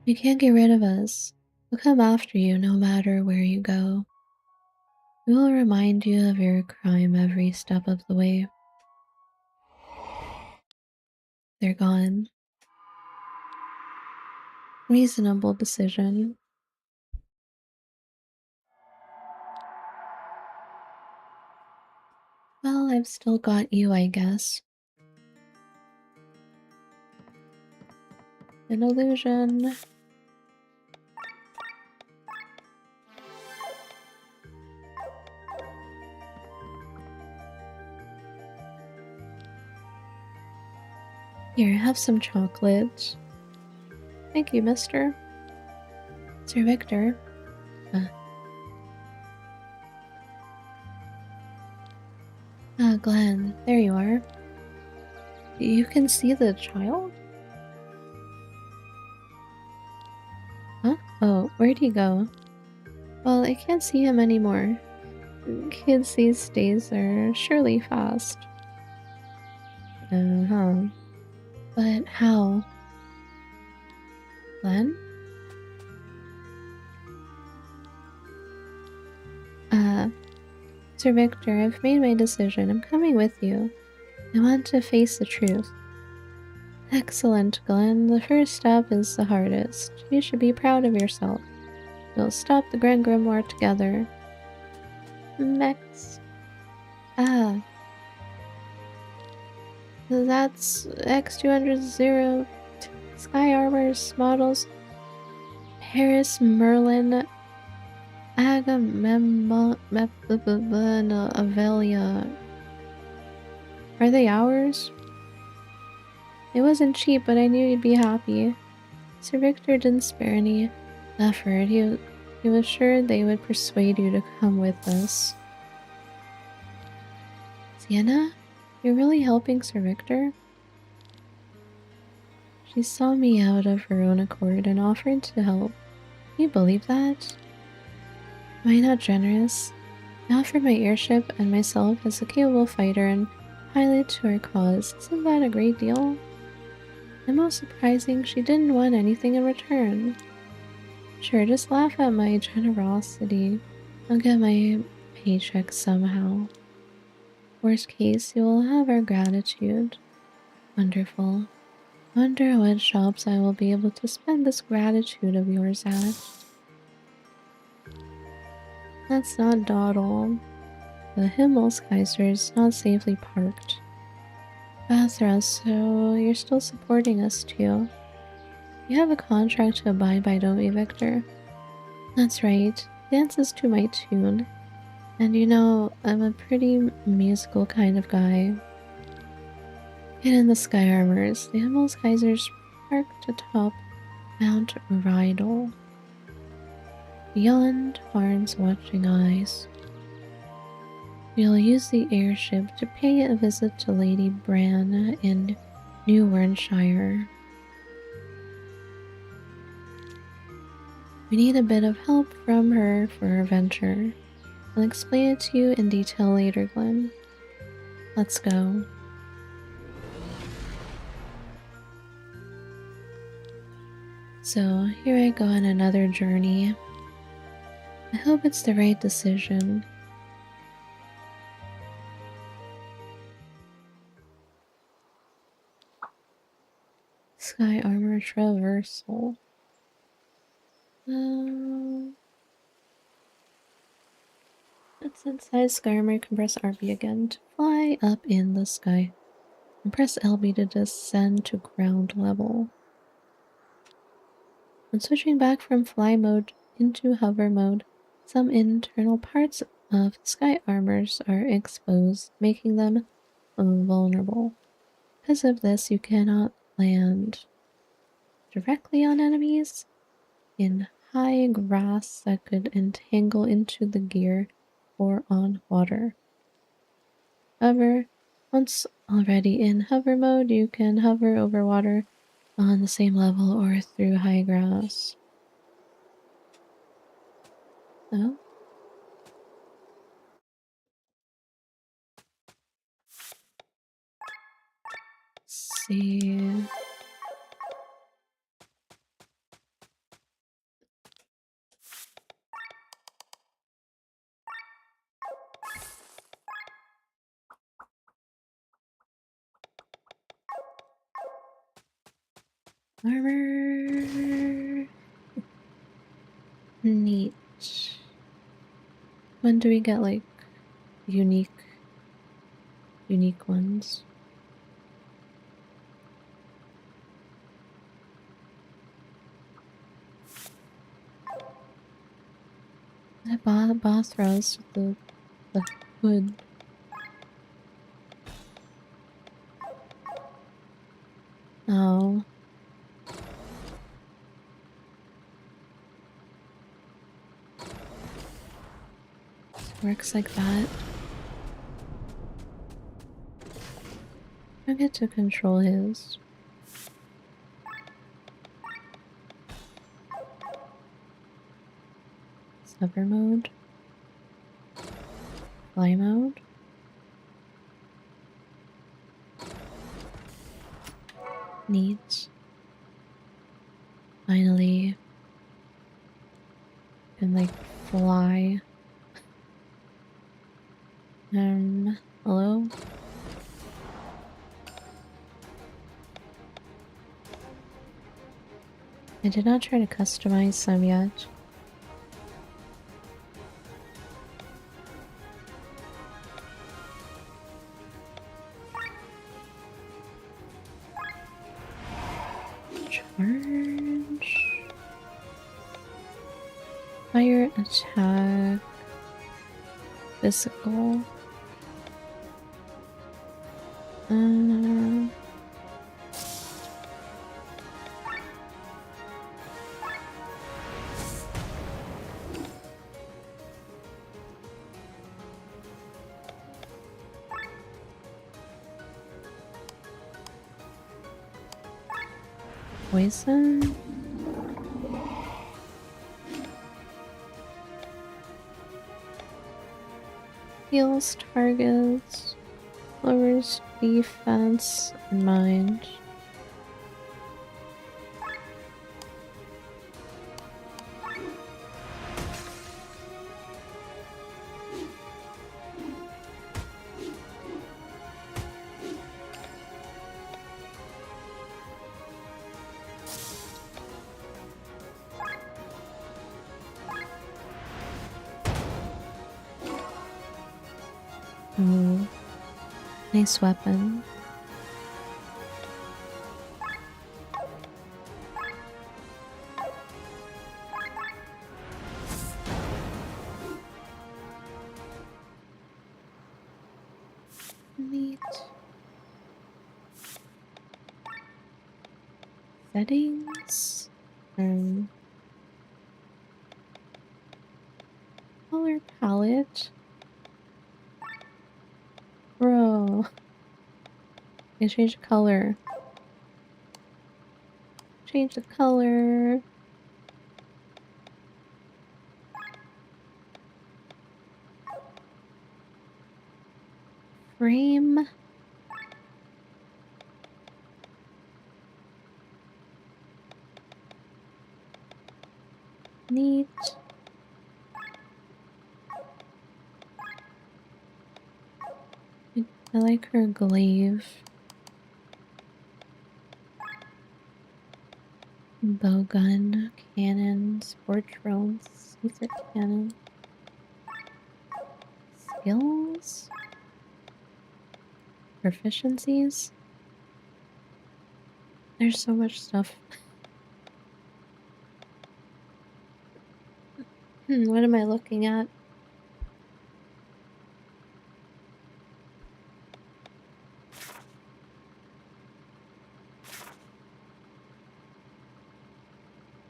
you can't get rid of us. We'll come after you no matter where you go. We will remind you of your crime every step of the way. They're gone. Reasonable decision. Well, I've still got you, I guess. An illusion. Here, have some chocolate. Thank you, mister. Sir Victor. Glenn, there you are. You can see the child? Huh? Oh, where'd he go? Well, I can't see him anymore. Kids these days are surely fast. Uh-huh. But how? Glenn? Sir Victor, I've made my decision. I'm coming with you. I want to face the truth. Excellent, Glenn. The first step is the hardest. You should be proud of yourself. We'll stop the Grand Grimoire together. Mex. That's X200 Sky Armors models. Paris Merlin Agamemnon Avelia. Are they ours? It wasn't cheap, but I knew you'd be happy. Sir Victor didn't spare any effort. He was sure they would persuade you to come with us. Sienna? You're really helping Sir Victor? She saw me out of her own accord and offered to help. Can you believe that? Am I not generous? I offered my airship and myself as a capable fighter and pilot to her cause. Isn't that a great deal? And most surprising, she didn't want anything in return. Sure, just laugh at my generosity. I'll get my paycheck somehow. Worst case, you'll have our gratitude. Wonderful. Wonder what shops I will be able to spend this gratitude of yours at. Let's not dawdle. The Himmelskaiser is not safely parked. Bathra, so you're still supporting us too. You have a contract to abide by, don't we, Victor? That's right. Dances to my tune. And you know, I'm a pretty musical kind of guy. Get in the sky armors. The Himmelskaisers parked atop Mount Rydal. Beyond Farn's watching eyes. We'll use the airship to pay a visit to Lady Bran in New Warnshire. We need a bit of help from her for our venture. I'll explain it to you in detail later, Glenn. Let's go. So here I go on another journey. I hope it's the right decision. Sky armor traversal. Let's inside sky armor, compress RB again to fly up in the sky. And press LB to descend to ground level. When switching back from fly mode into hover mode, some internal parts of sky armors are exposed, making them vulnerable. Because of this, you cannot land directly on enemies in high grass that could entangle into the gear or on water. However, once already in hover mode, you can hover over water on the same level or through high grass. Oh. Let's see. Armor. Neat. When do we get like unique ones? I bought Bothras with the hood. Oh. Works like that. I get to control his. Hover mode. Fly mode. Neat. Finally. Can like fly. Hello? I did not try to customize some yet. Charge. Fire attack. Physical. poison. Heals targets. Lowers defense and mind. Oh, nice weapon. Neat. Settings. Color palette. Bro. I changed the color. Change the color. Frame. Neat. I like her glaive. Bowgun, cannon, sport drones, laser cannon. Skills? Proficiencies? There's so much stuff. What am I looking at?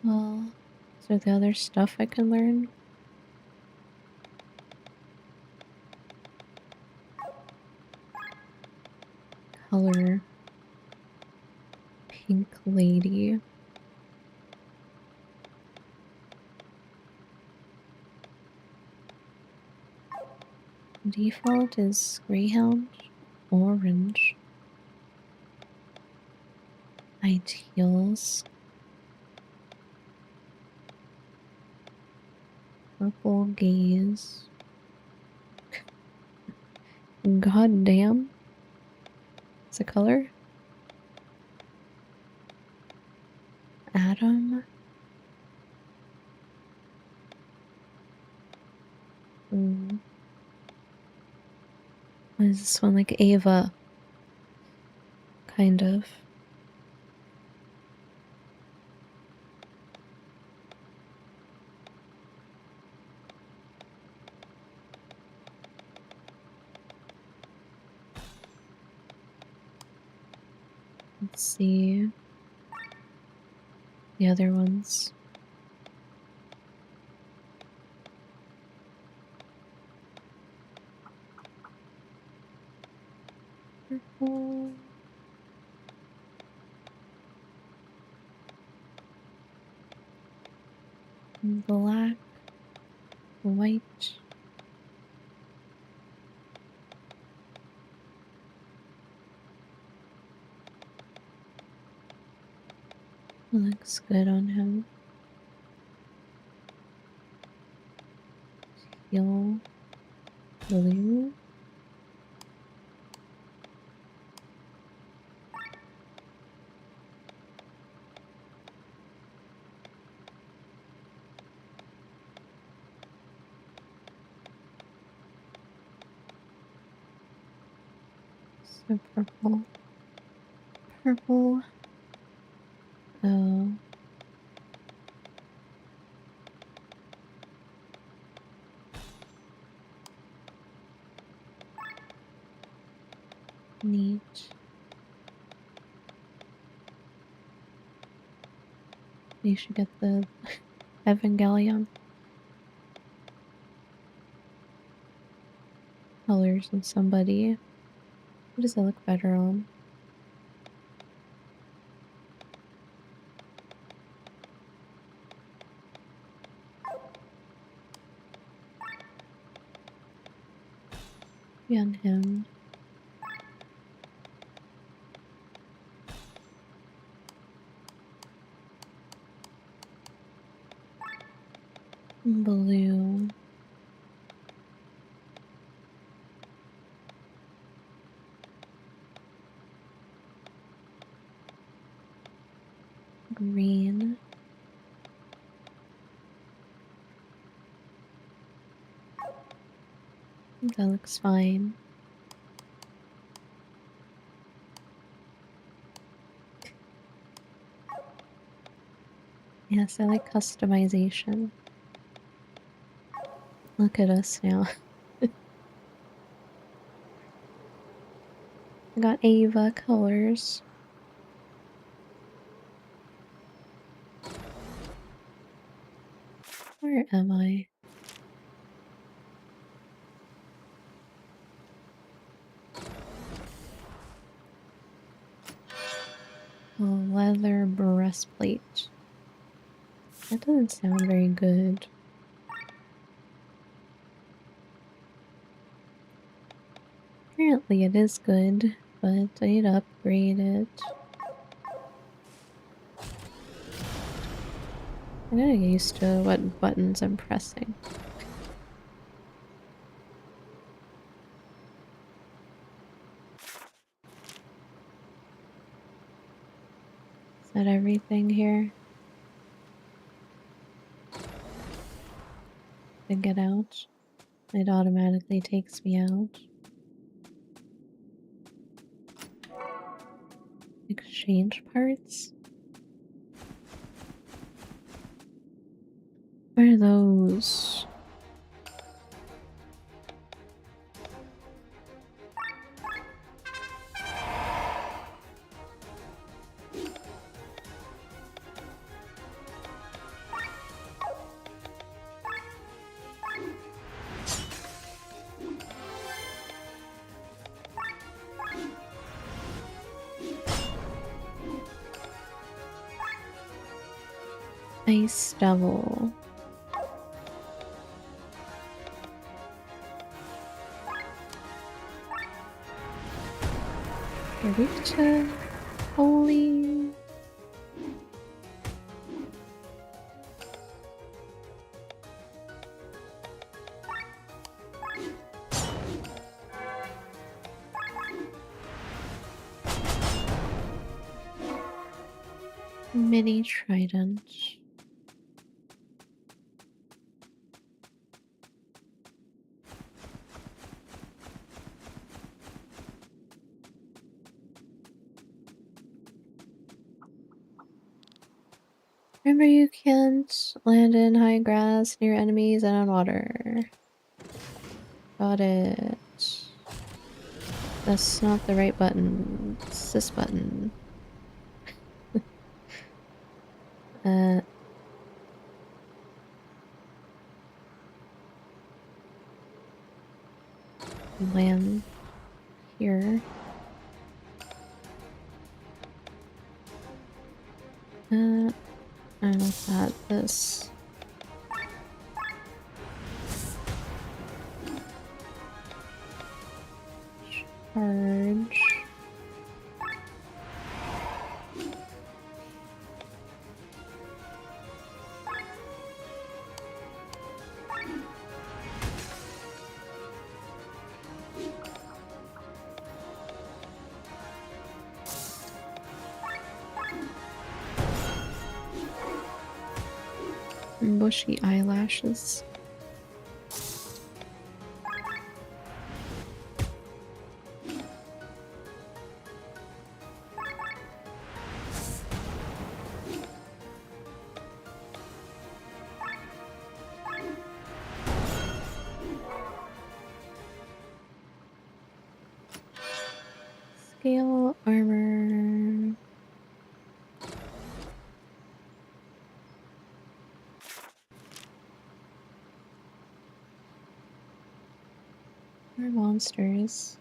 Well, is there the other stuff I can learn? Color. Pink lady. Default is greyhound, orange. Ideals. Purple gaze. God damn. It's a color? Atom. What is this one? Like Ava. Kind of. Let's see the other ones. Purple. Black. White. Looks good on him. Teal. Blue. So purple. Purple. Oh. Neat. You should get the Evangelion colors of somebody. What does it look better on? Maybe on him. Blue. Green. I think that looks fine. Yes, I like customization. Look at us now. I got Ava colors. Where am I? A leather breastplate. That doesn't sound very good. Apparently it is good, but I need to upgrade it. I gotta get used to what buttons I'm pressing. Is that everything here? To get out? It automatically takes me out. Exchange parts? What are those? Ice Devil. Rita. Holy. Mini Trident. Remember, you can't land in high grass near enemies and on water. Got it. That's not the right button. It's this button. uh. Land here. I don't got this. Charge. Bushy eyelashes. Scale armor. More monsters.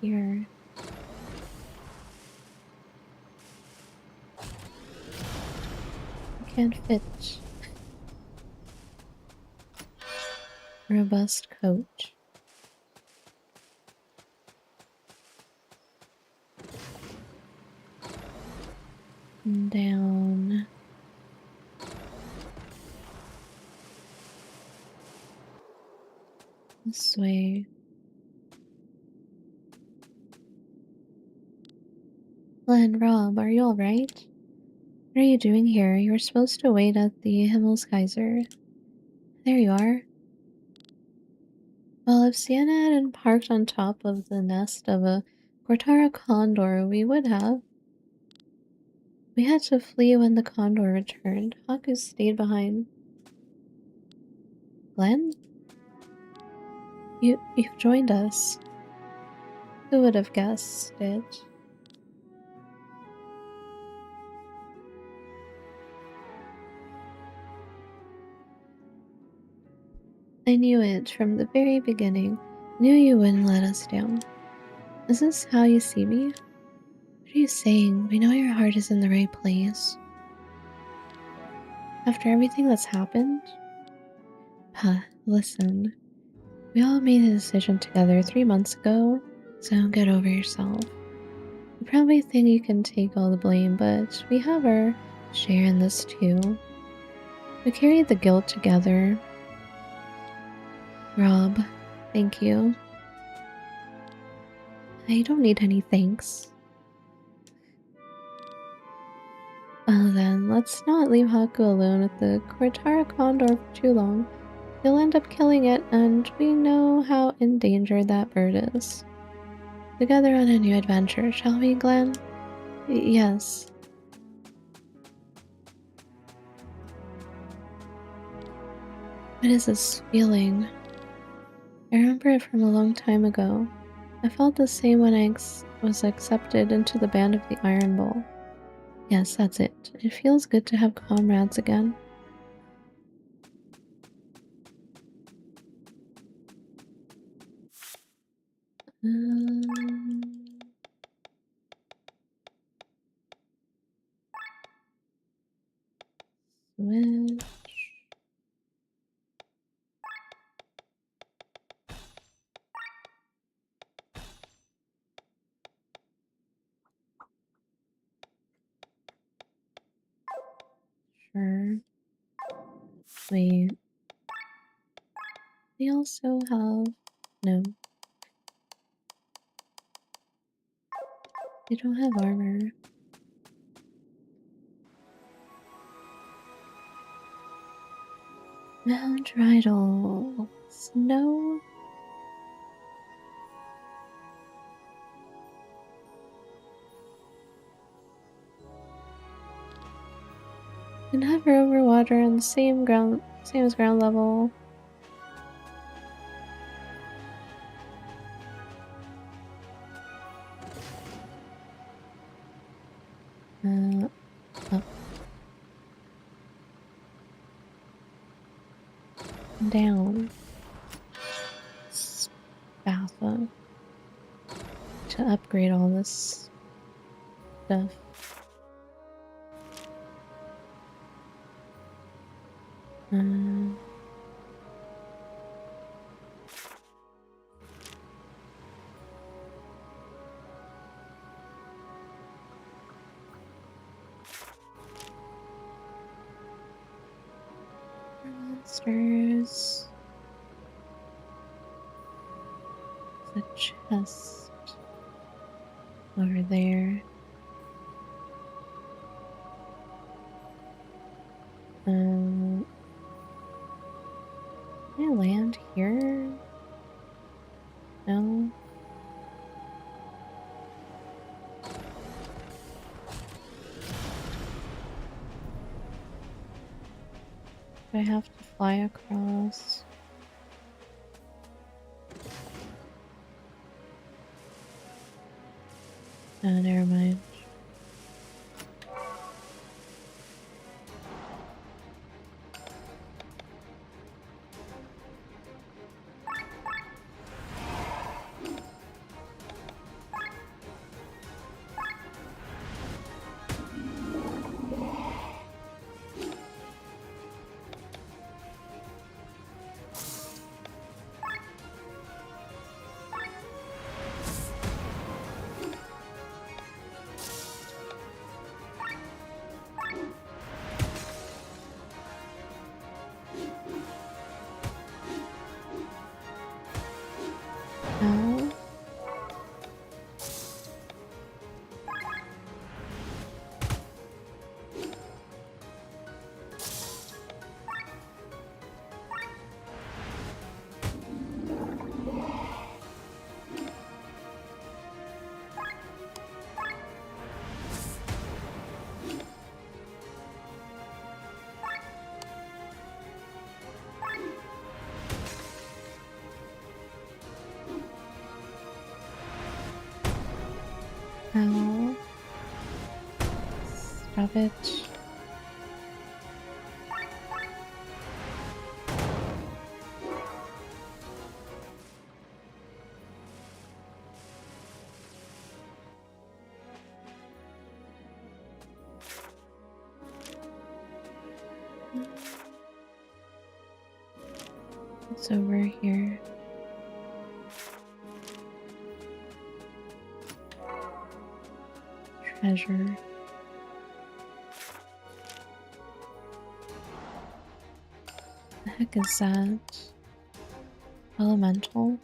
here? I can't fit. Robust coat. And down. This way. Len, Rob, are you alright? What are you doing here? You were supposed to wait at the Himmelskaiser. There you are. Well, if Sienna hadn't parked on top of the nest of a Cortara condor, we would have. We had to flee when the condor returned. Haku stayed behind. Glenn? You've joined us. Who would have guessed it? I knew it from the very beginning. Knew you wouldn't let us down. Is this how you see me? What are you saying? We know your heart is in the right place. After everything that's happened? Huh, listen. We all made a decision together 3 months ago, so don't get over yourself. You probably think you can take all the blame, but we have our share in this too. We carried the guilt together. Rob, thank you. I don't need any thanks. Well then, let's not leave Haku alone with the Cortara condor for too long. He'll end up killing it, and we know how endangered that bird is. Together on a new adventure, shall we, Glenn? Yes. What is this feeling? I remember it from a long time ago. I felt the same when I was accepted into the band of the Iron Bull. Yes, that's it. It feels good to have comrades again. Switch. Sure. Wait. They also have... No. They don't have armor. Mount Rydal. Snow. Can hover over water on the same as ground level. Up. Down. Spatha. To upgrade all this stuff. Monsters. There's a chest over there. Can I land here? No. Do I have to fly across? Oh, never mind. Ow. Stop it. It's over here. Treasure. The heck is that? Elemental?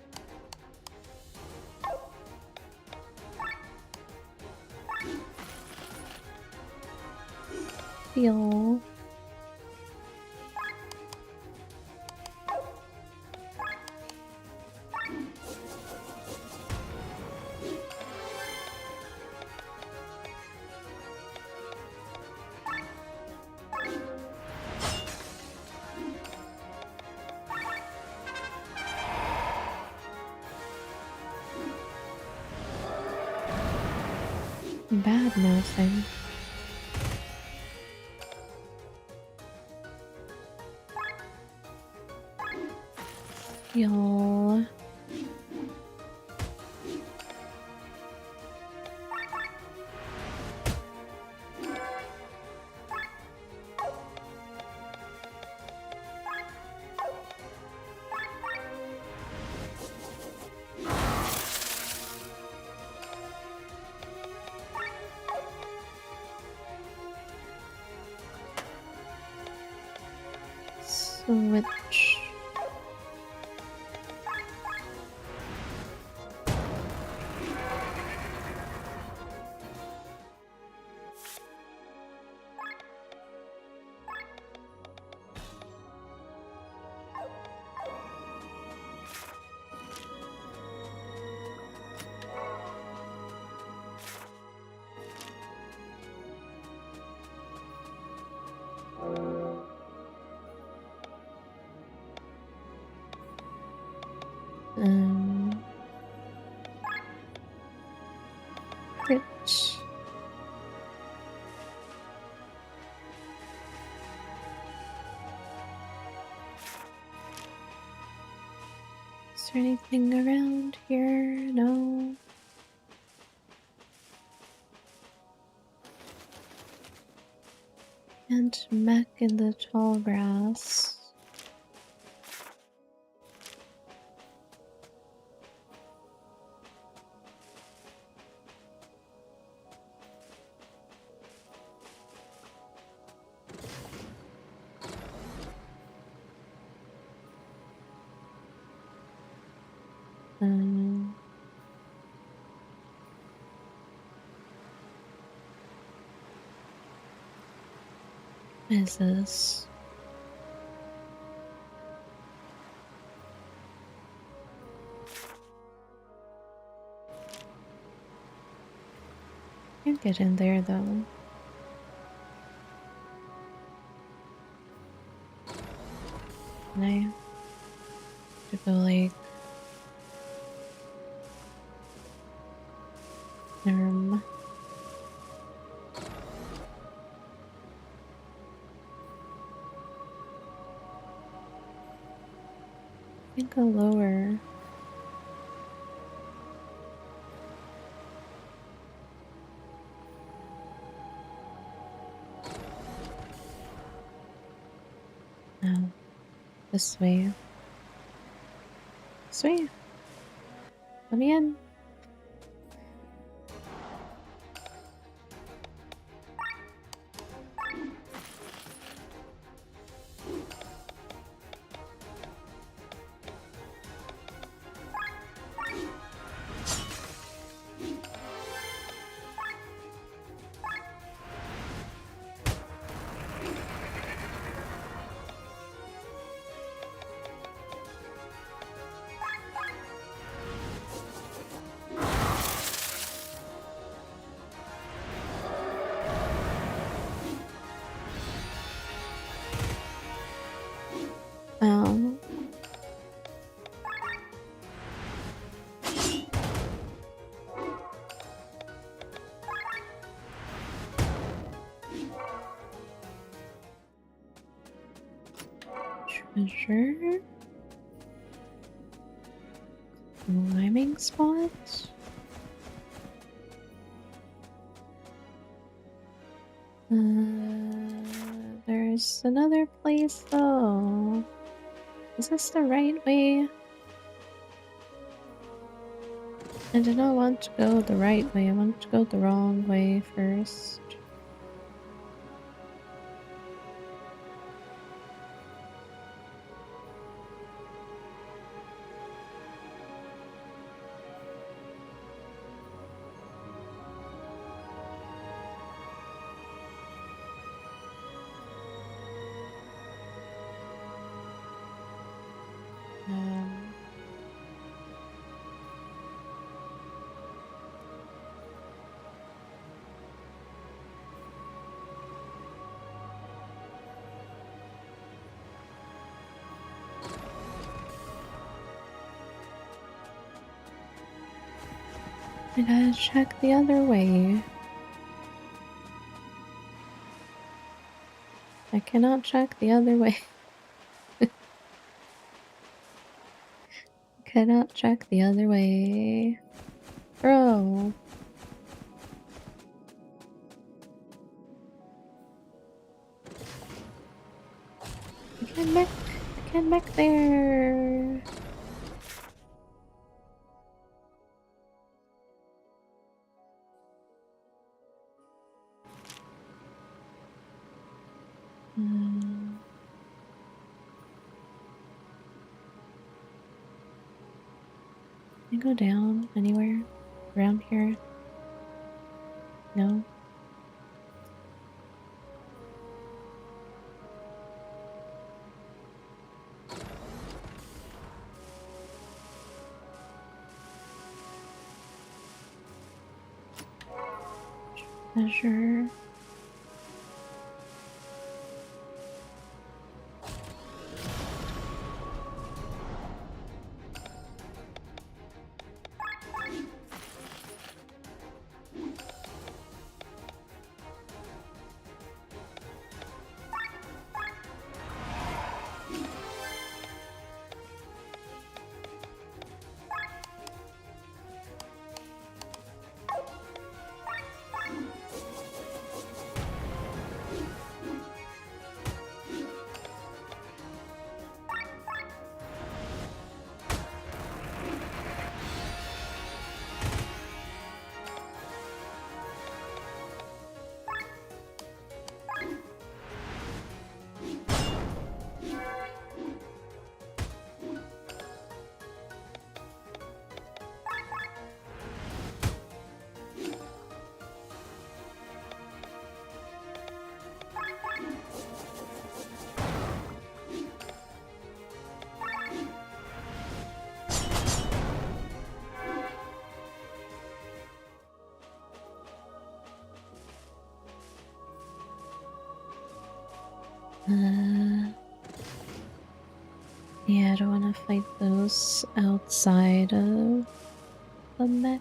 Feel. Bad mouthing. Y'all. Switch. Rich. Is there anything around here? No. And mech in the tall grass. What is this? Can't get in there though. Can I have to go like I think go lower. No. This way. This way. Let me in. Sure. Climbing spot? There's another place though. Is this the right way? I did not want to go the right way. I wanted to go the wrong way first. I gotta check the other way. I cannot check the other way. Cannot check the other way. Bro. I can't back. I can't back there. Can I go down anywhere around here? No? Measure. Yeah, I don't want to fight those outside of the mech.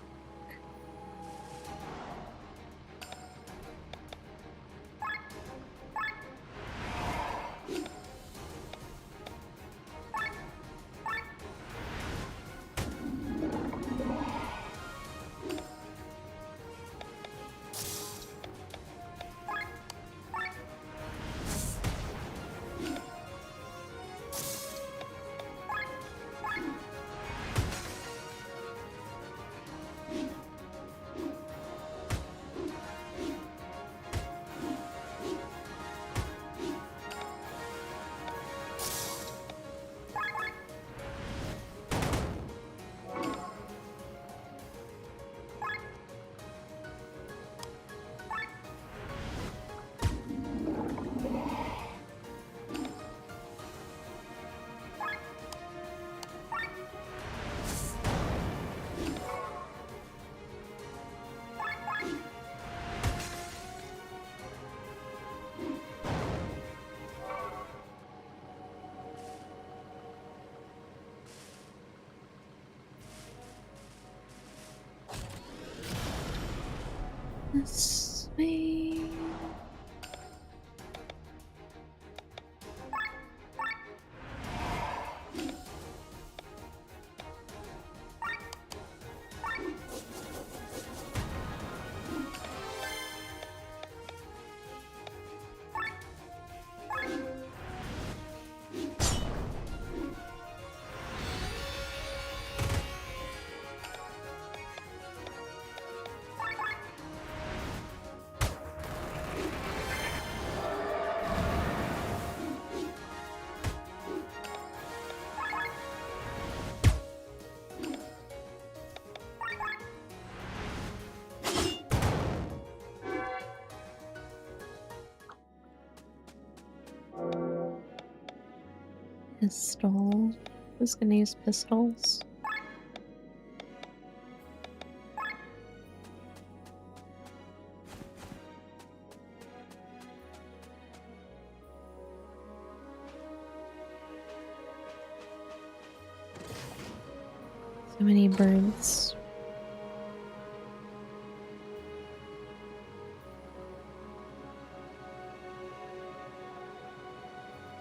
This way. Pistol. Who's gonna use pistols? So many birds.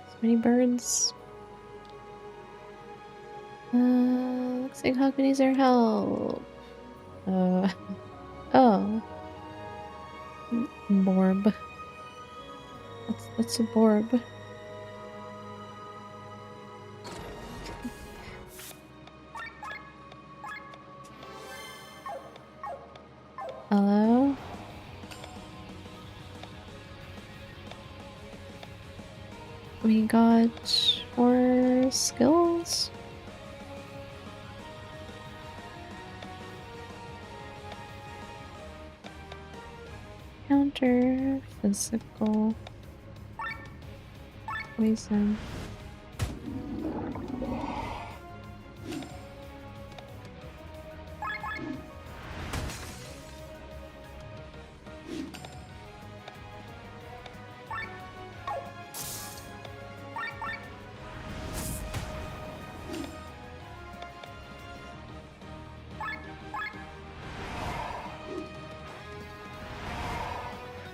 So many birds. Looks like Haku needs our help. Oh. Borb. What's a borb? Hello? We got more skills? Counter physical poison.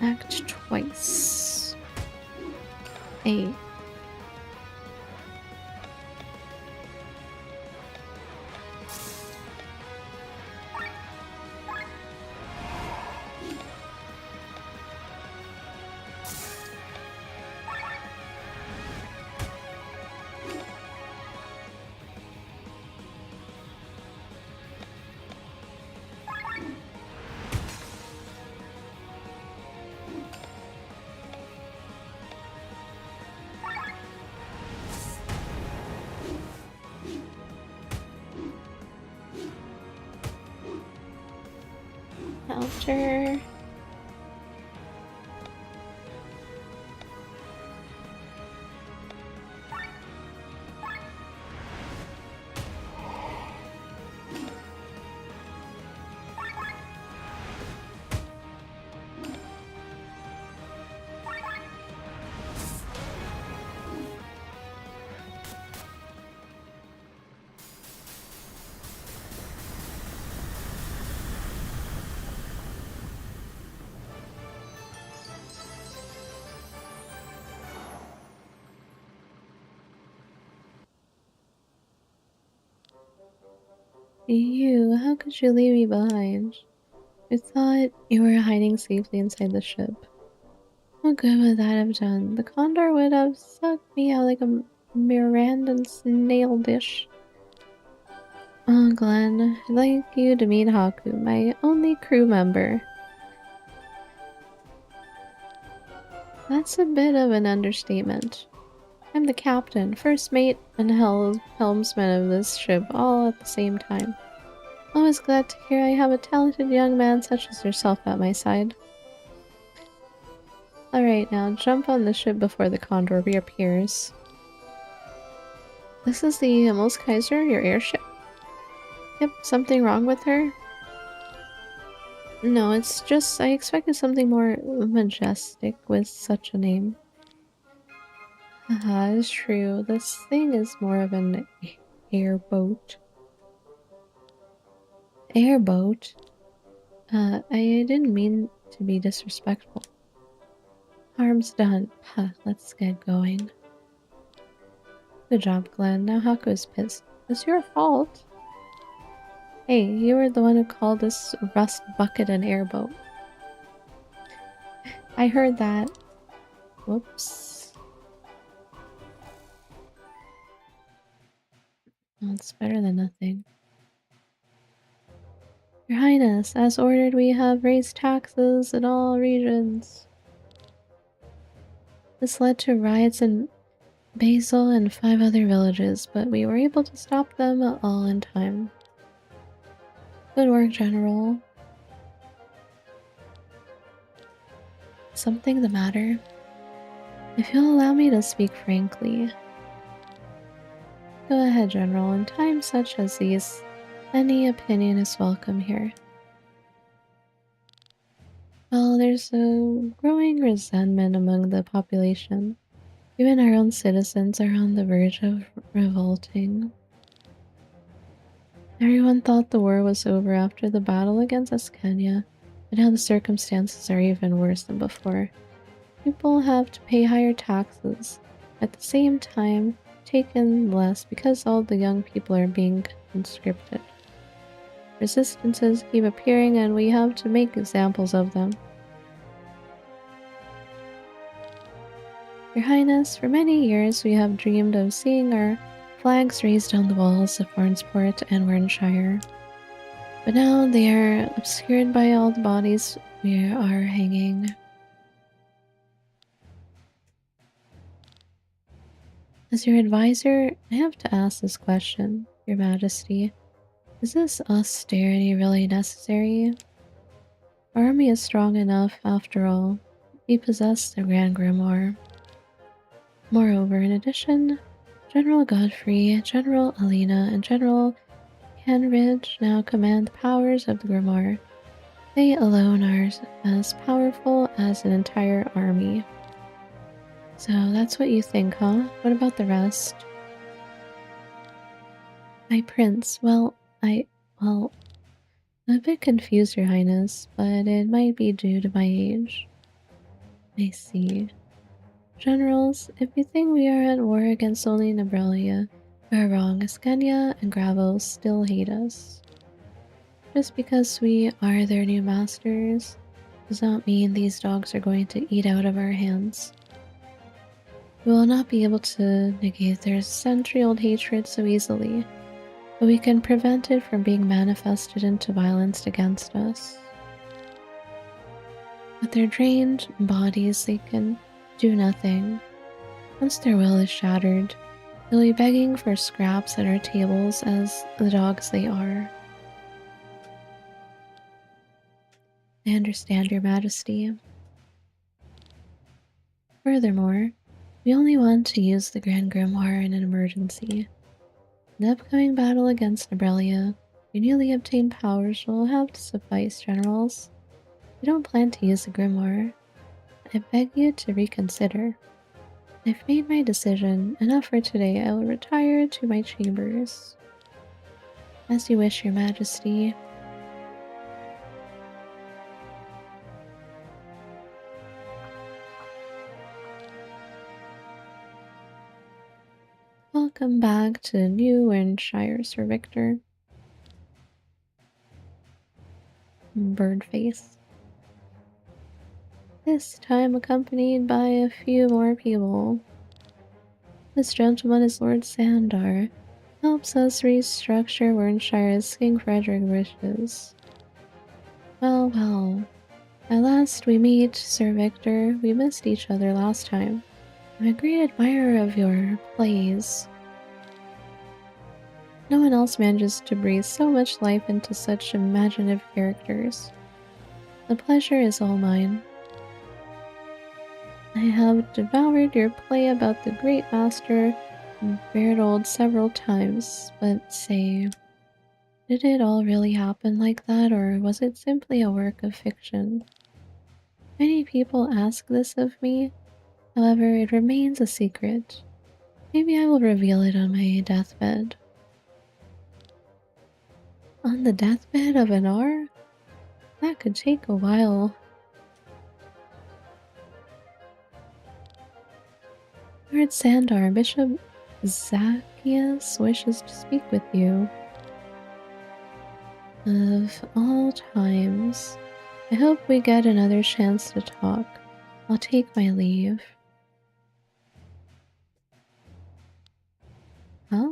Act twice. Hey. Counter. You, how could you leave me behind? I thought you were hiding safely inside the ship. What good would that have done? The condor would have sucked me out like a Mirandan snail dish. Oh, Glenn, I'd like you to meet Haku, my only crew member. That's a bit of an understatement. I'm the captain, first mate, and helmsman of this ship all at the same time. Always glad to hear I have a talented young man such as yourself at my side. Alright, now jump on the ship before the condor reappears. This is the Kaiser, your airship? Yep, something wrong with her? No, it's just I expected something more majestic with such a name. Haha, it's true. This thing is more of an airboat. Airboat? I didn't mean to be disrespectful. Harm's done. Huh, let's get going. Good job, Glenn. Now Haku's pissed. It's your fault. Hey, you were the one who called this rust bucket an airboat. I heard that. Whoops. Well, it's better than nothing. Your Highness, as ordered, we have raised taxes in all regions. This led to riots in Basil and 5 other villages, but we were able to stop them all in time. Good work, General. Something the matter? If you'll allow me to speak frankly, Go ahead, General. In times such as these, any opinion is welcome here. Well, there's a growing resentment among the population. Even our own citizens are on the verge of revolting. Everyone thought the war was over after the battle against Askania, but now the circumstances are even worse than before. People have to pay higher taxes, at the same time taken less because all the young people are being conscripted. Resistances keep appearing and we have to make examples of them. Your Highness, for many years we have dreamed of seeing our flags raised on the walls of Farnsport and Wernshire. But now they are obscured by all the bodies we are hanging. As your advisor, I have to ask this question, Your Majesty. Is this austerity really necessary? Our army is strong enough, after all. We possess the Grand Grimoire. Moreover, in addition, General Godfrey, General Alina, and General Henridge now command the powers of the Grimoire. They alone are as powerful as an entire army. So that's what you think, huh? What about the rest? My prince, well, I'm a bit confused, Your Highness, but it might be due to my age. I see. Generals, if you think we are at war against only Nabrelia, you are wrong. Askania and Gravos still hate us. Just because we are their new masters does not mean these dogs are going to eat out of our hands. We will not be able to negate their century-old hatred so easily, but we can prevent it from being manifested into violence against us. With their drained bodies, they can do nothing. Once their will is shattered, they'll be begging for scraps at our tables as the dogs they are. I understand, Your Majesty. Furthermore, we only want to use the Grand Grimoire in an emergency. In the upcoming battle against Nabrelia, your newly obtained powers will have to suffice, generals. We don't plan to use the Grimoire. I beg you to reconsider. I've made my decision. Enough for today. I will retire to my chambers. As you wish, Your Majesty. Welcome back to New Wernshire, Sir Victor. Birdface. This time accompanied by a few more people. This gentleman is Lord Sandar. Helps us restructure Wernshire as King Frederick wishes. Well, well. At last we meet, Sir Victor. We missed each other last time. I'm a great admirer of your plays. No one else manages to breathe so much life into such imaginative characters. The pleasure is all mine. I have devoured your play about the great master Bertold several times, but say, did it all really happen like that, or was it simply a work of fiction? Many people ask this of me, however, it remains a secret. Maybe I will reveal it on my deathbed. On the deathbed of an R? That could take a while. Lord Sandar, Bishop Zacchaeus wishes to speak with you. Of all times, I hope we get another chance to talk. I'll take my leave. Huh?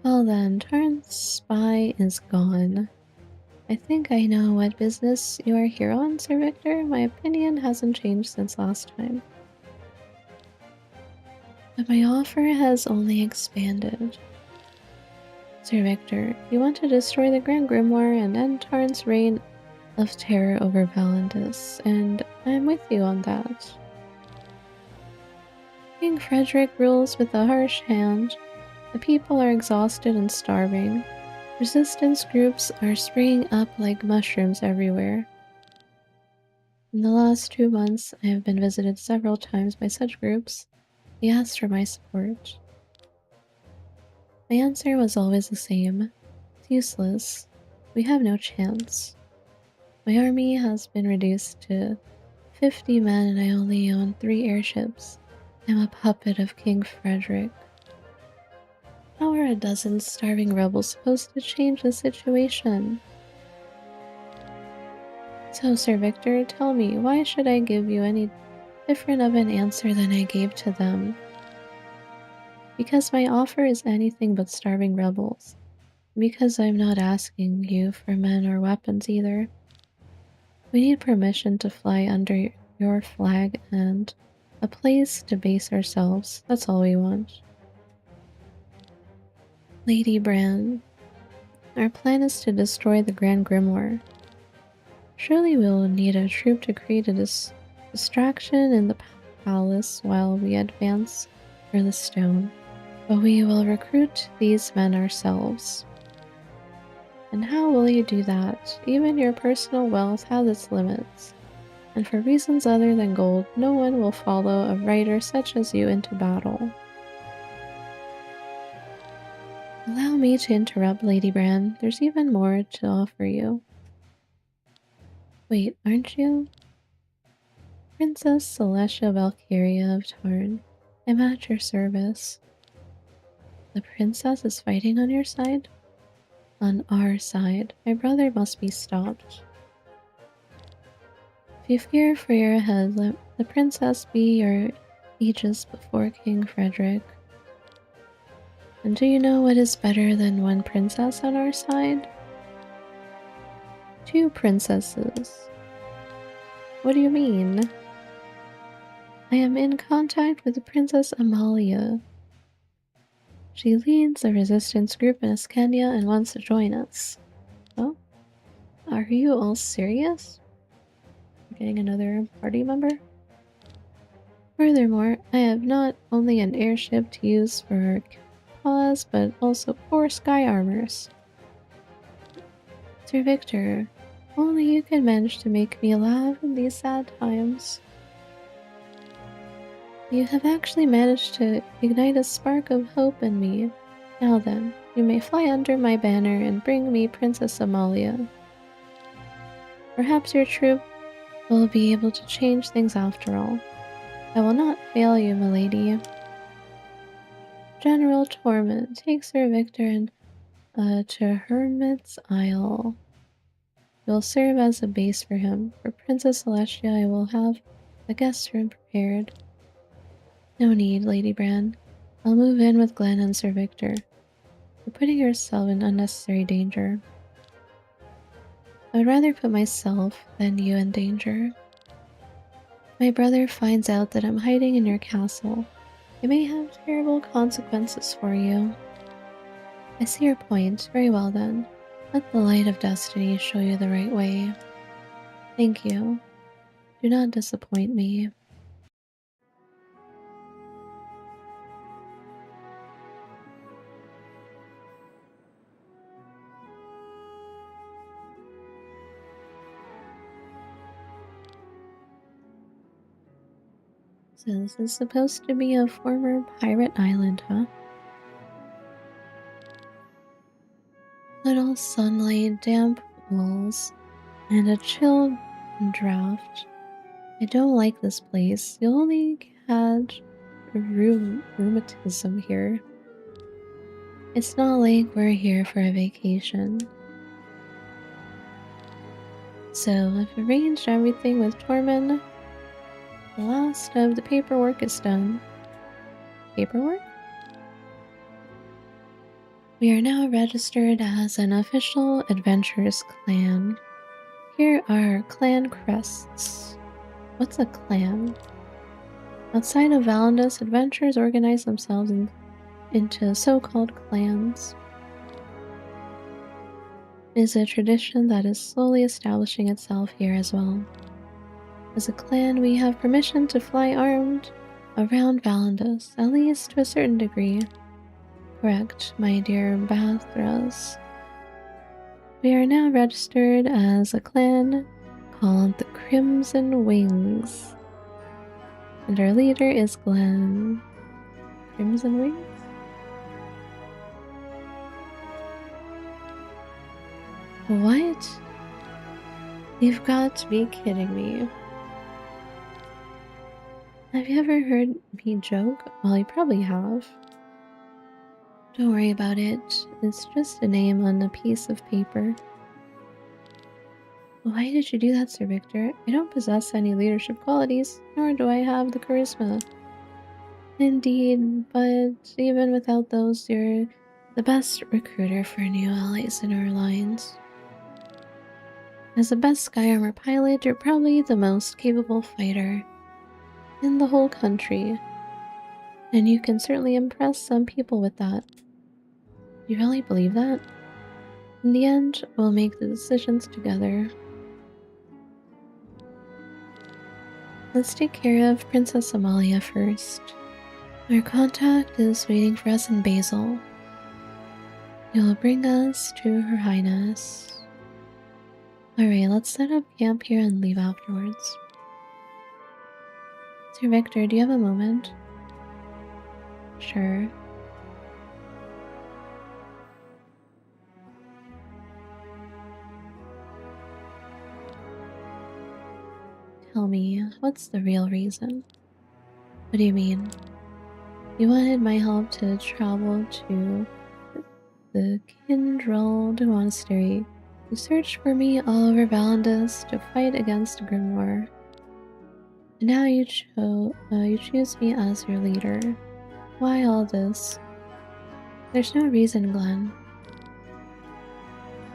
Well then, Tarn's spy is gone. I think I know what business you are here on, Sir Victor. My opinion hasn't changed since last time. But my offer has only expanded. Sir Victor, you want to destroy the Grand Grimoire and end Tarn's reign of terror over Valandis, and I'm with you on that. King Frederick rules with a harsh hand. The people are exhausted and starving. Resistance groups are springing up like mushrooms everywhere. In the last 2 months, I have been visited several times by such groups. They asked for my support. My answer was always the same. It's useless. We have no chance. My army has been reduced to 50 men and I only own 3 airships. I'm a puppet of King Frederick. How are a dozen starving rebels supposed to change the situation? So, Sir Victor, tell me, why should I give you any different of an answer than I gave to them? Because my offer is anything but starving rebels. Because I'm not asking you for men or weapons either. We need permission to fly under your flag and a place to base ourselves. That's all we want. Lady Bran, our plan is to destroy the Grand Grimoire. Surely we'll need a troop to create a distraction in the palace while we advance for the stone. But we will recruit these men ourselves. And how will you do that? Even your personal wealth has its limits. And for reasons other than gold, no one will follow a rider such as you into battle. Allow me to interrupt, Lady Bran. There's even more to offer you. Wait, aren't you? Princess Celestia Valkyria of Tarn. I'm at your service. The princess is fighting on your side? On our side. My brother must be stopped. If you fear for your head, let the princess be your aegis before King Frederick. And do you know what is better than one princess on our side? 2 princesses. What do you mean? I am in contact with Princess Amalia. She leads a resistance group in Escania and wants to join us. Oh? Are you all serious? Getting another party member? Furthermore, I have not only an airship to use for our cause, but also 4 sky armors. Sir Victor, only you can manage to make me laugh in these sad times. You have actually managed to ignite a spark of hope in me. Now then, you may fly under my banner and bring me Princess Amalia. Perhaps your troop will be able to change things after all. I will not fail you, milady. General Torment, take Sir Victor and to Hermit's Isle. You'll serve as a base for him. For Princess Celestia, I will have the guest room prepared. No need, Lady Bran. I'll move in with Glenn and Sir Victor. You're putting yourself in unnecessary danger. I would rather put myself than you in danger. If my brother finds out that I'm hiding in your castle, it may have terrible consequences for you. I see your point. Very well then. Let the light of destiny show you the right way. Thank you. Do not disappoint me. So this is supposed to be a former pirate island, huh? Little sunlight, damp walls, and a chill draft. I don't like this place. You'll only catch rheumatism here. It's not like we're here for a vacation. So I've arranged everything with Tormund. The last of the paperwork is done. Paperwork? We are now registered as an official adventurous clan. Here are our clan crests. What's a clan? Outside of Valandis, adventurers organize themselves into so-called clans. is a tradition that is slowly establishing itself here as well. As a clan, we have permission to fly armed around Valandos, at least to a certain degree. Correct, my dear Bathras. We are now registered as a clan called the Crimson Wings. And our leader is Glenn. Crimson Wings? What? You've got to be kidding me. Have you ever heard me joke? Well, you probably have. Don't worry about it. It's just a name on a piece of paper. Why did you do that, Sir Victor? I don't possess any leadership qualities, nor do I have the charisma. Indeed, but even without those, you're the best recruiter for new allies in our lines. As the best sky armor pilot, you're probably the most capable fighter in the whole country. And you can certainly impress some people with that. You really believe that? In the end, we'll make the decisions together. Let's take care of Princess Amalia first. Our contact is waiting for us in Basil. You'll bring us to Her Highness. Alright, let's set up camp here and leave afterwards. Sir Victor, do you have a moment? Sure. Tell me, what's the real reason? What do you mean? You wanted my help to travel to the Kindreld Monastery. You searched for me all over Valandos to fight against Grimoire. And now you choose me as your leader. Why all this? There's no reason, Glenn.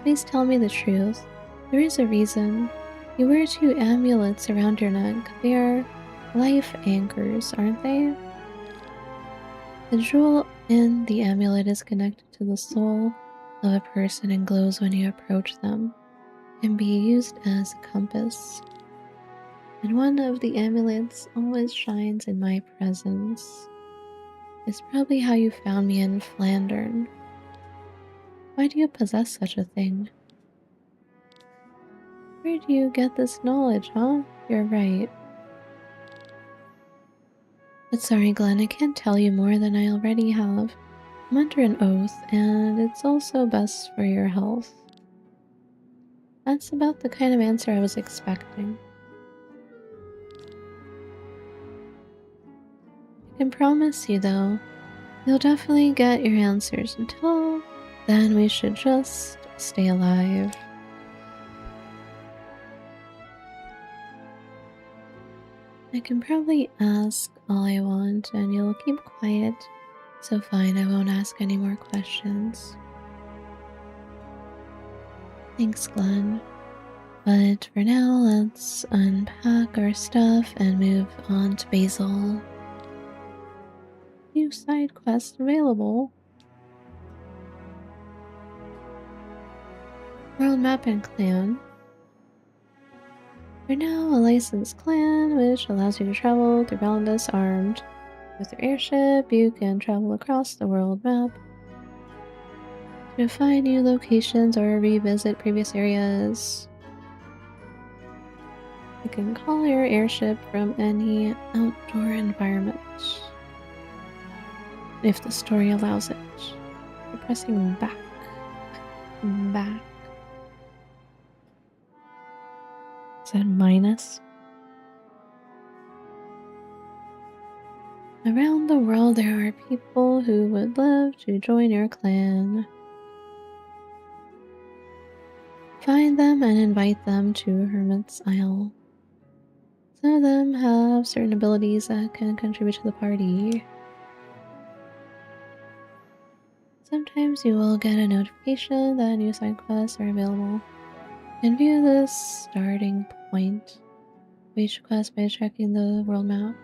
Please tell me the truth. There is a reason. You wear 2 amulets around your neck. They are life anchors, aren't they? The jewel in the amulet is connected to the soul of a person and glows when you approach them. It can be used as a compass. And one of the amulets always shines in my presence. It's probably how you found me in Flandern. Why do you possess such a thing? Where do you get this knowledge, huh? You're right. But sorry, Glenn, I can't tell you more than I already have. I'm under an oath, and it's also best for your health. That's about the kind of answer I was expecting. I can promise you, though, you'll definitely get your answers. Until then, we should just stay alive. I can probably ask all I want, and you'll keep quiet. So fine, I won't ask any more questions. Thanks, Glenn. But for now, let's unpack our stuff and move on to Basil. New side quest available. World map and clan. You're now a licensed clan, which allows you to travel through Valandos armed. With your airship, you can travel across the world map to find new locations or revisit previous areas. You can call your airship from any outdoor environment, if the story allows it. You're pressing back. Back. Is that minus? Around the world, there are people who would love to join your clan. Find them and invite them to Hermit's Isle. Some of them have certain abilities that can contribute to the party. Sometimes you will get a notification that new side quests are available. And view the starting point of each quest by checking the world map.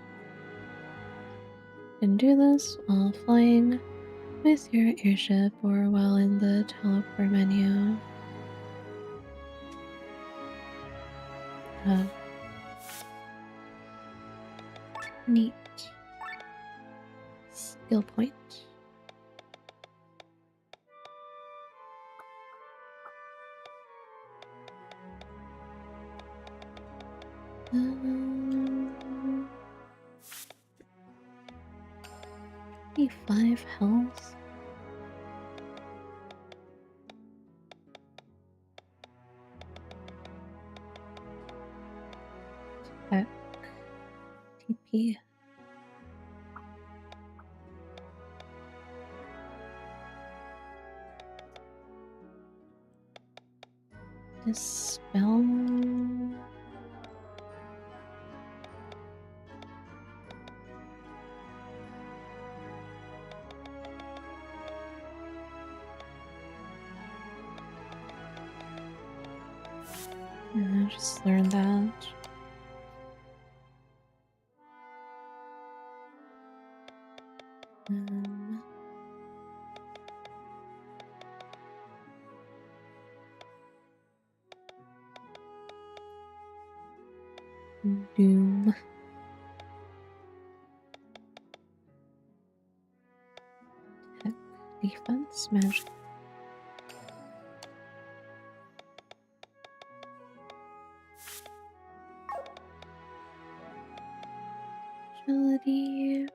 You can do this while flying with your airship or while in the teleport menu. Neat. Skill point. Um, 25 health. Attack. TP. Dispel. I just learned that. Doom. Tech. Defense. Magic. Agility.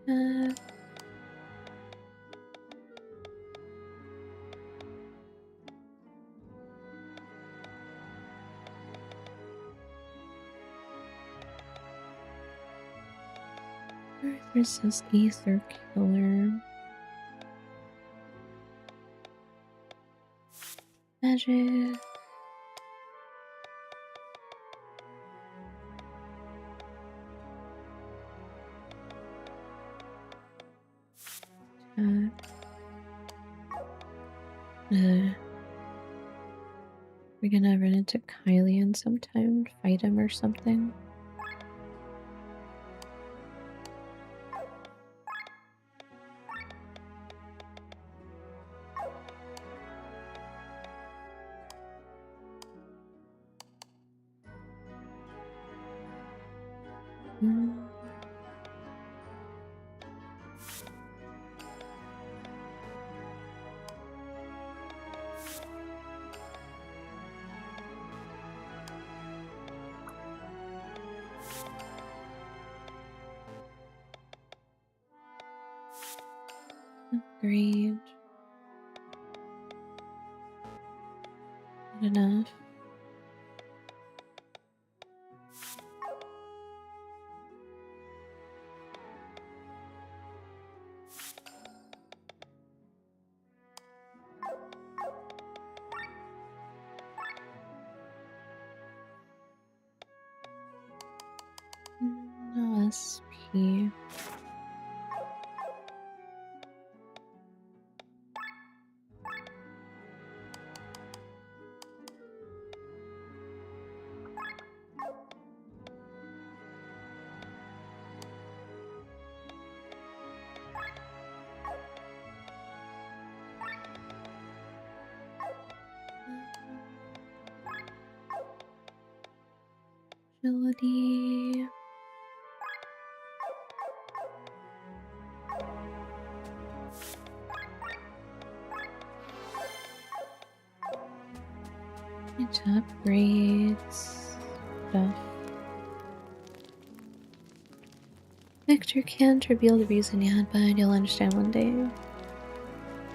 Tech. Earth resist ether killer. Magic. We're gonna run into Kylian sometime, fight him or something. Upgrade. Not enough. No SP. Agility. Need to upgrade stuff. Victor can't reveal the reason yet, but you'll understand one day.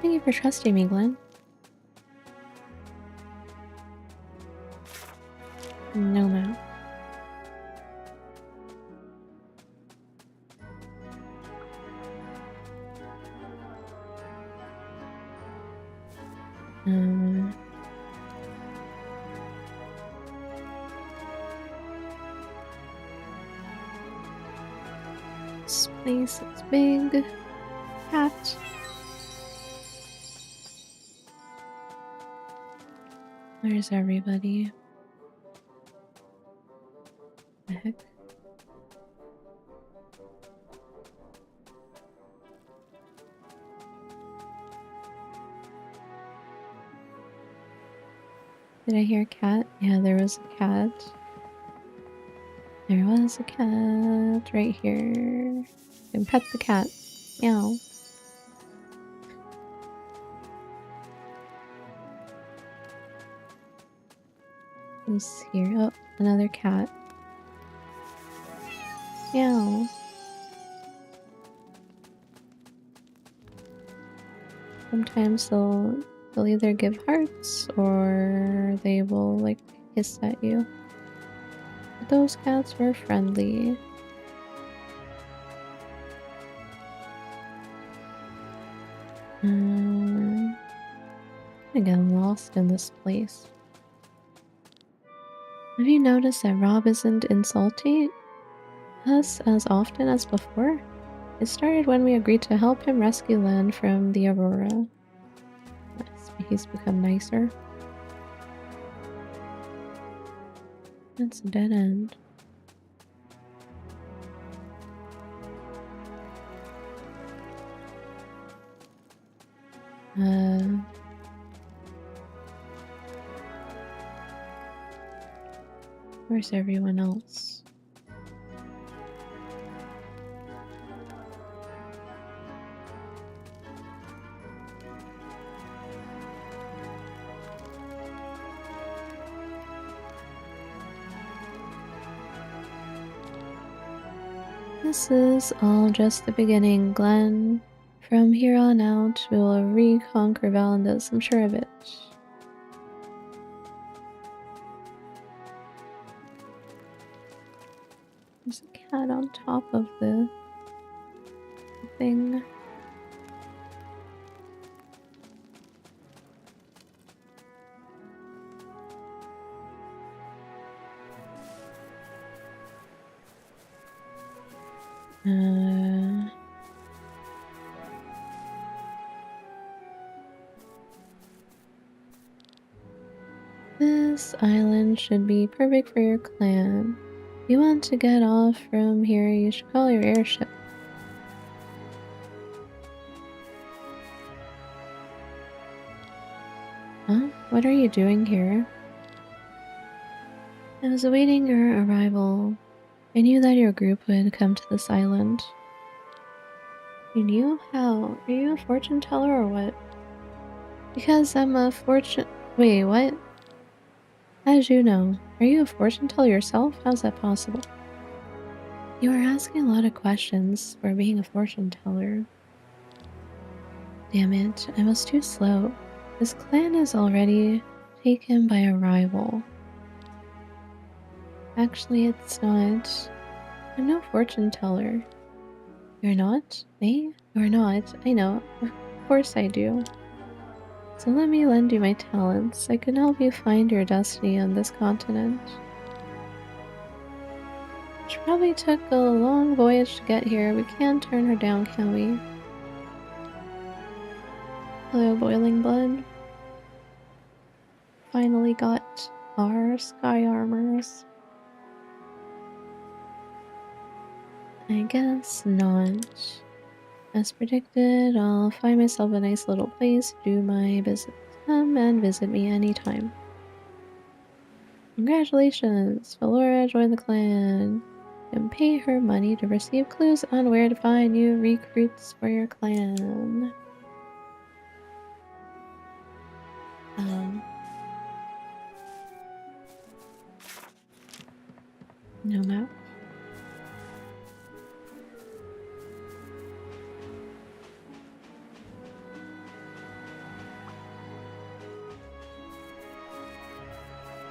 Thank you for trusting me, Glenn. No map. This place is big. Cat. Where's everybody? The heck? Did I hear a cat? Yeah, there was a cat. There was a cat right here. You can pet the cat. Meow. Who's here? Oh, another cat. Meow. Sometimes they'll either give hearts or they will like hiss at you. But those cats were friendly. I'm gonna get lost in this place. Have you noticed that Rob isn't insulting us as often as before? It started when we agreed to help him rescue Lan from the Aurora. Yes, he's become nicer. That's a dead end. Where's everyone else? This is all just the beginning, Glenn. From here on out, we will reconquer Valandas, I'm sure of it. There's a cat on top of the thing. This island should be perfect for your clan. If you want to get off from here, you should call your airship. Huh? What are you doing here? I was awaiting your arrival. I knew that your group would come to this island. You knew? How? Are you a fortune teller or what? Because I'm a fortune... Wait, what? How did you know? Are you a fortune teller yourself? How's that possible? You are asking a lot of questions for being a fortune teller. Damn it, I was too slow. This clan is already taken by a rival. Actually, it's not. I'm no fortune teller. You're not? Me? You're not. I know. Of course I do. So let me lend you my talents. I can help you find your destiny on this continent. She probably took a long voyage to get here. We can't turn her down, can we? Hello, Boiling Blood. Finally got our sky armors. I guess not. As predicted, I'll find myself a nice little place to do my business. Come and visit me anytime. Congratulations! Valora joined the clan. And pay her money to receive clues on where to find new recruits for your clan. No map.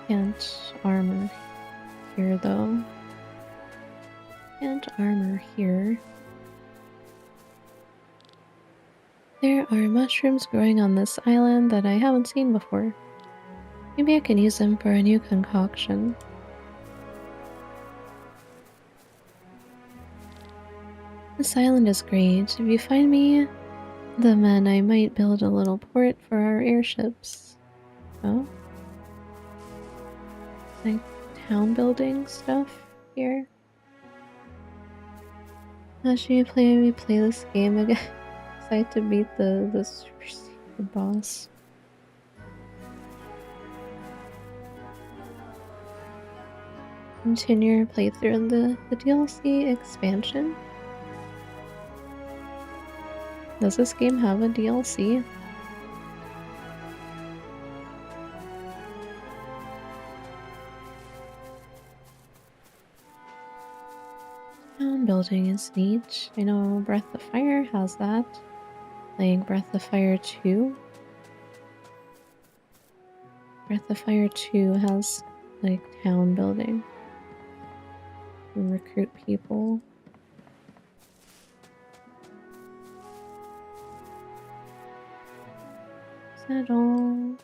Can't armor here though. Can't armor here. There are mushrooms growing on this island that I haven't seen before. Maybe I can use them for a new concoction. This island is great. If you find me the men, I might build a little port for our airships. Oh? Like town building stuff here? How should you play this game again? Excited to beat the super secret boss. continue your playthrough in the DLC expansion. Does this game have a DLC? Town building is neat. I know Breath of Fire has that. Like Breath of Fire 2. Breath of Fire 2 has like town building. And recruit people. Is that all?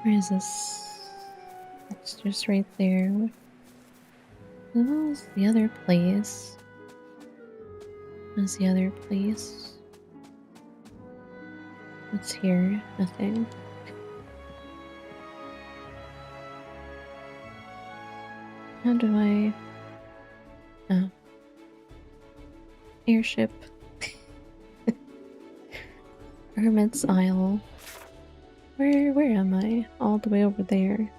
Where is this? It's just right there. What was the other place? What's the other place? What's here? Nothing. How do I... Oh. Airship. Hermit's Isle. Where am I? All the way over there.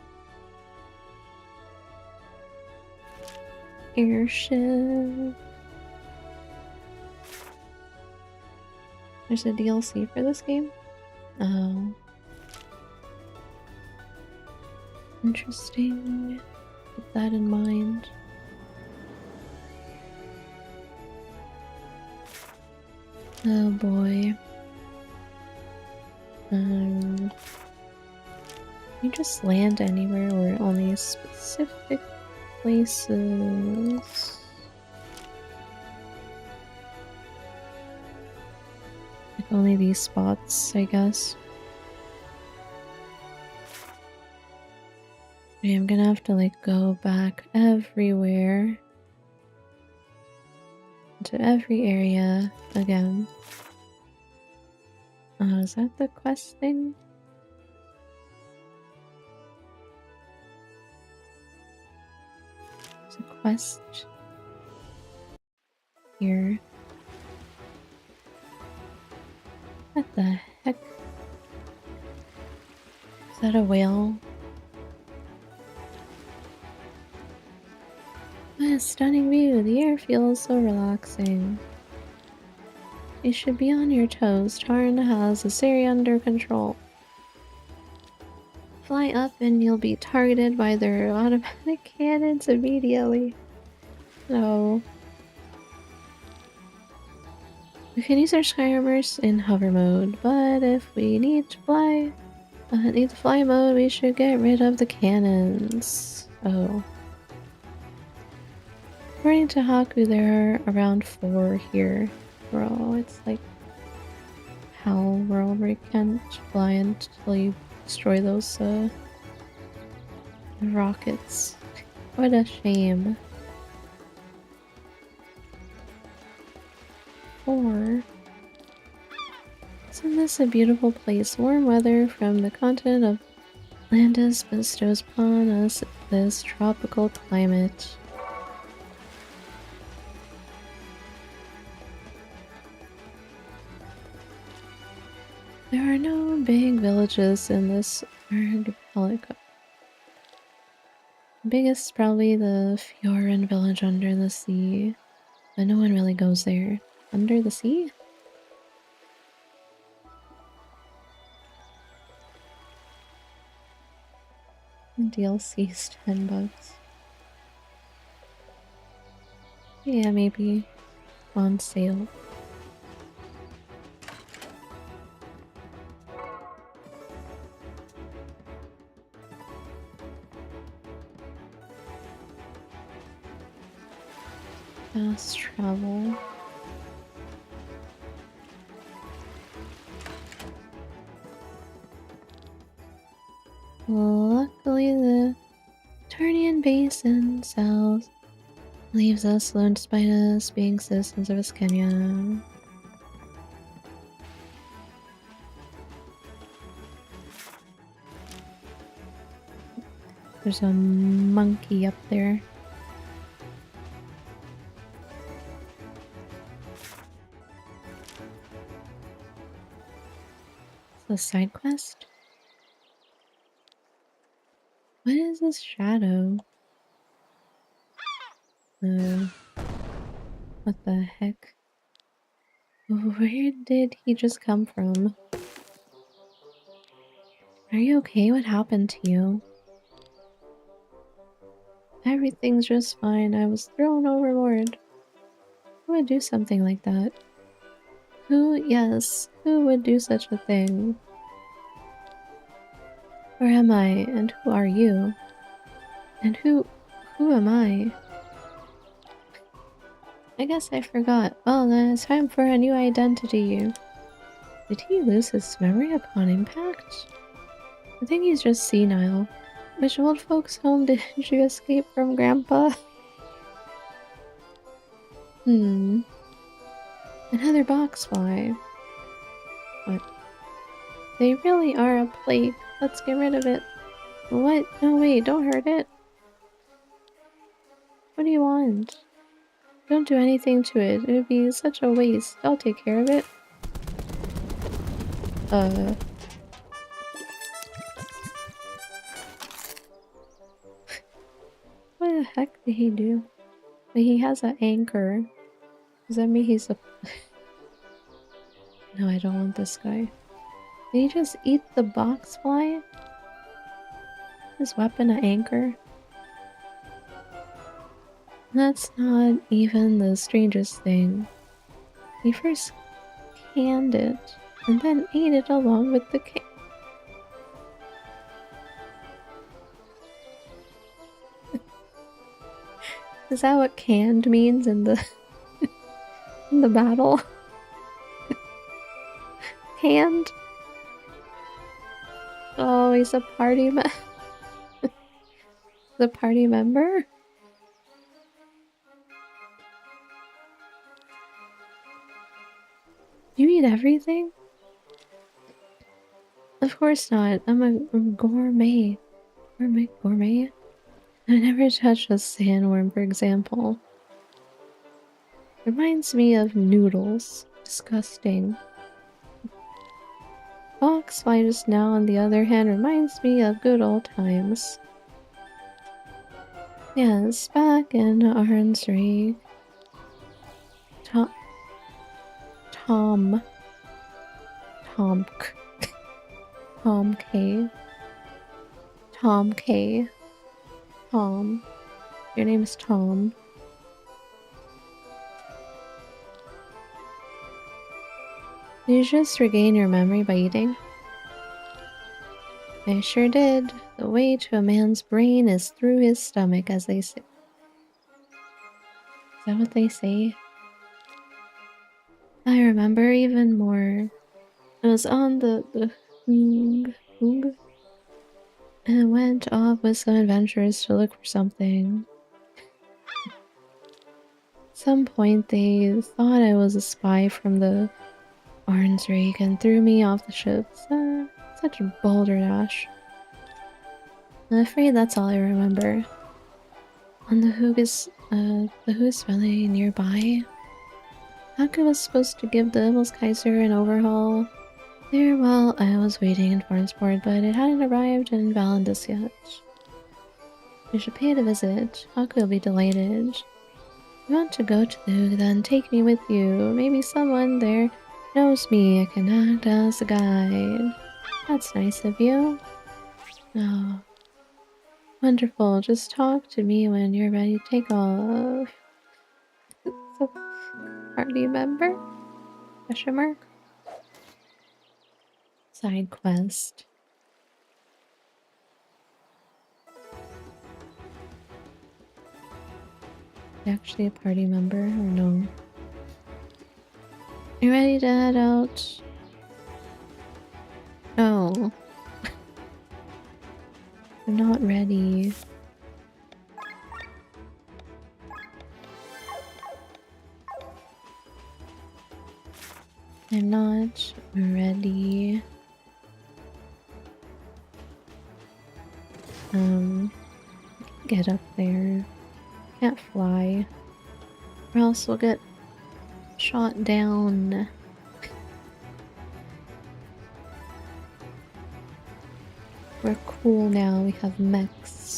Airship. There's a DLC for this game? Oh. Interesting. Keep that in mind. Oh boy. You just land anywhere or only specific places? Like only these spots, I guess. Okay, I'm gonna have to like go back everywhere. To every area again. Is that the quest thing? There's a quest here. What the heck? Is that a whale? What a stunning view! The air feels so relaxing. You should be on your toes. Tarn has this area under control. Fly up and you'll be targeted by their automatic cannons immediately. No. We can use our skyarmors in hover mode, but if we need to fly, mode, we should get rid of the cannons. Oh. According to Haku, there are around 4 here. Bro, it's like Hell World where you can't fly until you destroy those rockets. What a shame. Or isn't this a beautiful place? Warm weather from the continent of Landis bestows upon us this tropical climate. There are no big villages in this archipelago. The biggest is probably the Fioran village under the sea, but no one really goes there. Under the sea? DLC's $10. Yeah, maybe on sale. Fast travel. Luckily, the Turnian Basin south leaves us alone despite us being citizens of Iskenia. There's a monkey up there. It's a side quest? What is this shadow? What the heck? Where did he just come from? Are you okay? What happened to you? Everything's just fine. I was thrown overboard. Who would do something like that? Yes, who would do such a thing? Where am I? And who are you? And who am I? I guess I forgot. Well, then it's time for a new identity. Did he lose his memory upon impact? I think he's just senile. Which old folks' home did you escape from, Grandpa? Another box fly. What? They really are a plague. Let's get rid of it. What? No, wait, don't hurt it. What do you want? Don't do anything to it. It would be such a waste. I'll take care of it. What the heck did he do? But he has an anchor. Does that mean he's a... No, I don't want this guy. Did he just eat the box fly? His weapon an anchor? That's not even the strangest thing. He first canned it, and then ate it along with the can. Is that what canned means in the in the battle? Canned? Oh, he's a party the party member? You eat everything? Of course not. I'm a gourmet. Gourmet? I never touched a sandworm, for example. Reminds me of noodles. Disgusting. Foxfly just now, on the other hand, reminds me of good old times. Yes, back in Arnsry. Tom K. Tom. Your name is Tom. Did you just regain your memory by eating? I sure did. The way to a man's brain is through his stomach, as they say. Is that what they say? I remember even more. I was on the Hoog, and went off with some adventurers to look for something. At some point they thought I was a spy from the Arnsreek and threw me off the ship. Such a boulder dash. I'm afraid that's all I remember. On the Hoogus Valley nearby. Haku was supposed to give the Kaiser an overhaul. There, well, I was waiting in Farnsport, but it hadn't arrived in Valandis yet. We should pay it a visit. Haku will be delighted. If you want to go to the Hoog, then take me with you. Maybe someone there knows me. I can act as a guide. That's nice of you. Oh. Wonderful. Just talk to me when you're ready to take off. So, party member? Question mark? Side quest. Actually a party member or no? You ready to head out? No. I'm not ready. I'm not ready. Get up there. Can't fly. Or else we'll get shot down. We're cool now, we have mechs.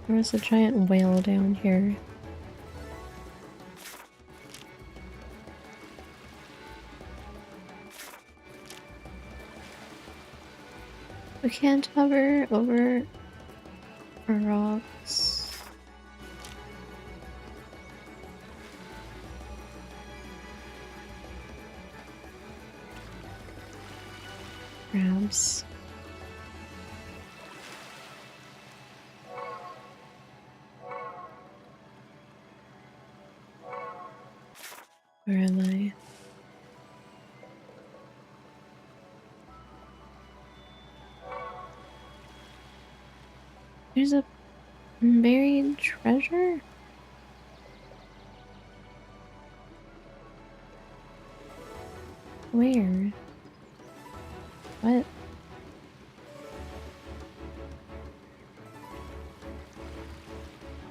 There was a giant whale down here. We can't hover over rocks. Crabs. Where am I? There's a buried treasure? Where? What?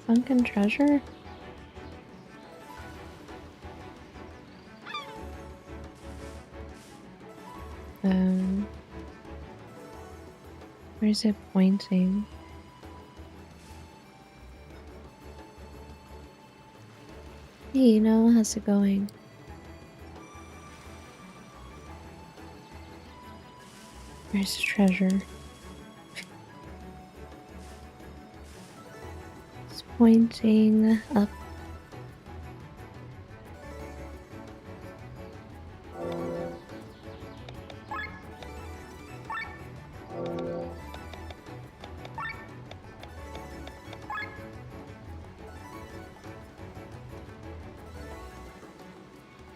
Sunken treasure? Where's it pointing? Hey, Noah, how's it going? Where's the treasure? It's pointing up.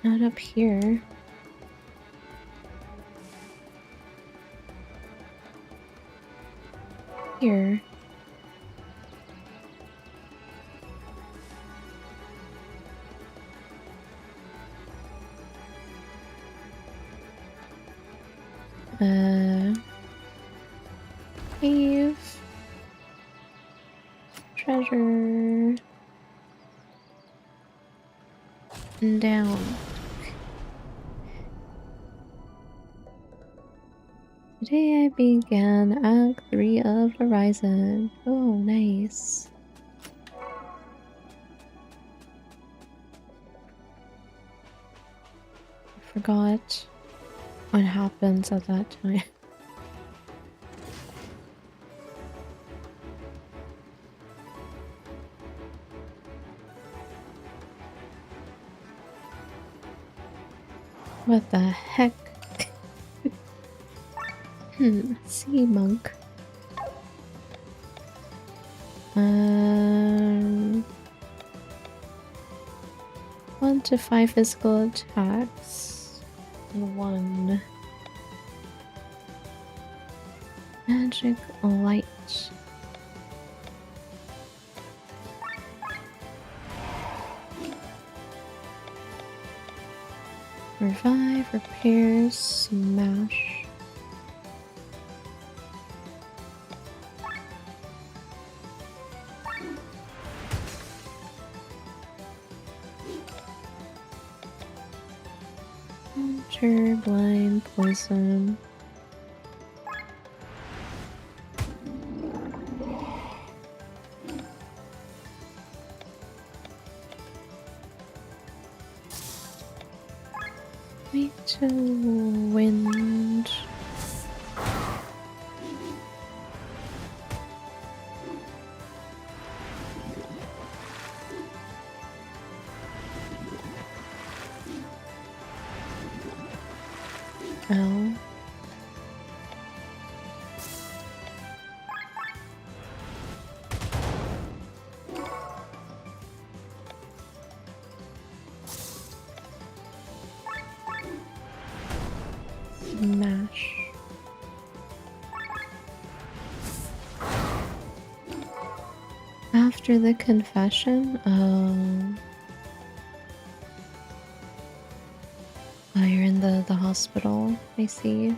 Not up here. Here. Cave. Treasure. And down. Today I began Act 3 of Horizon. Oh, nice. I forgot what happens at that time. What the heck? Sea monk. 1 to 5 physical attacks. And 1 magic light. Revive, repair, smash. Counter, blind, poison. Way to wind. L. Smash. After the confession, oh, you're in the hospital. I see.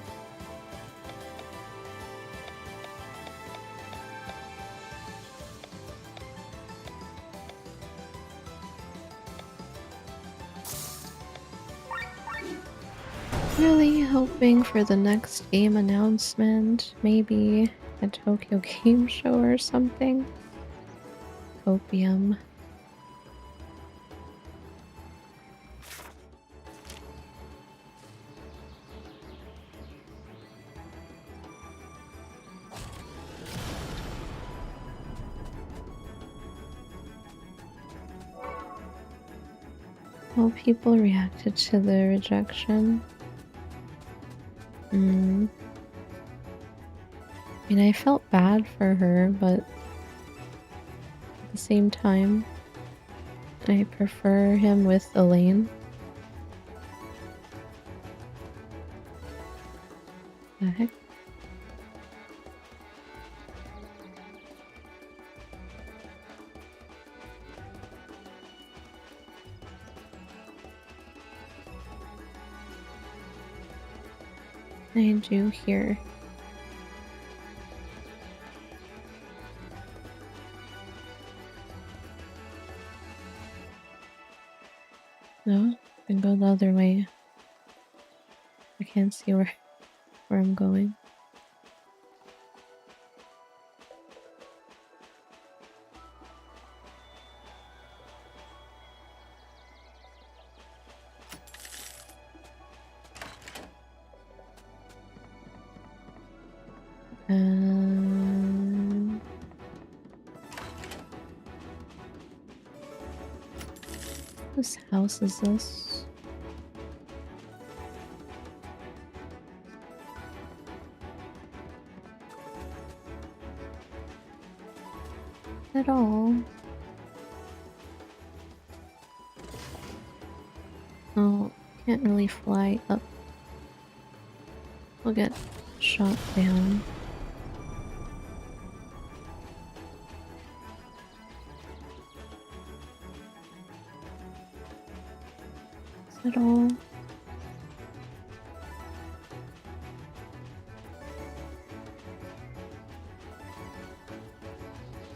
Really hoping for the next game announcement, maybe a Tokyo Game Show or something. opium. How people reacted to the rejection. I mean, I felt bad for her, but at the same time, I prefer him with Elaine. The heck? I do here. No, I can go the other way. I can't see where I'm going. Whose house is this? At all. Oh, can't really fly up. We'll get shot down. Is that all?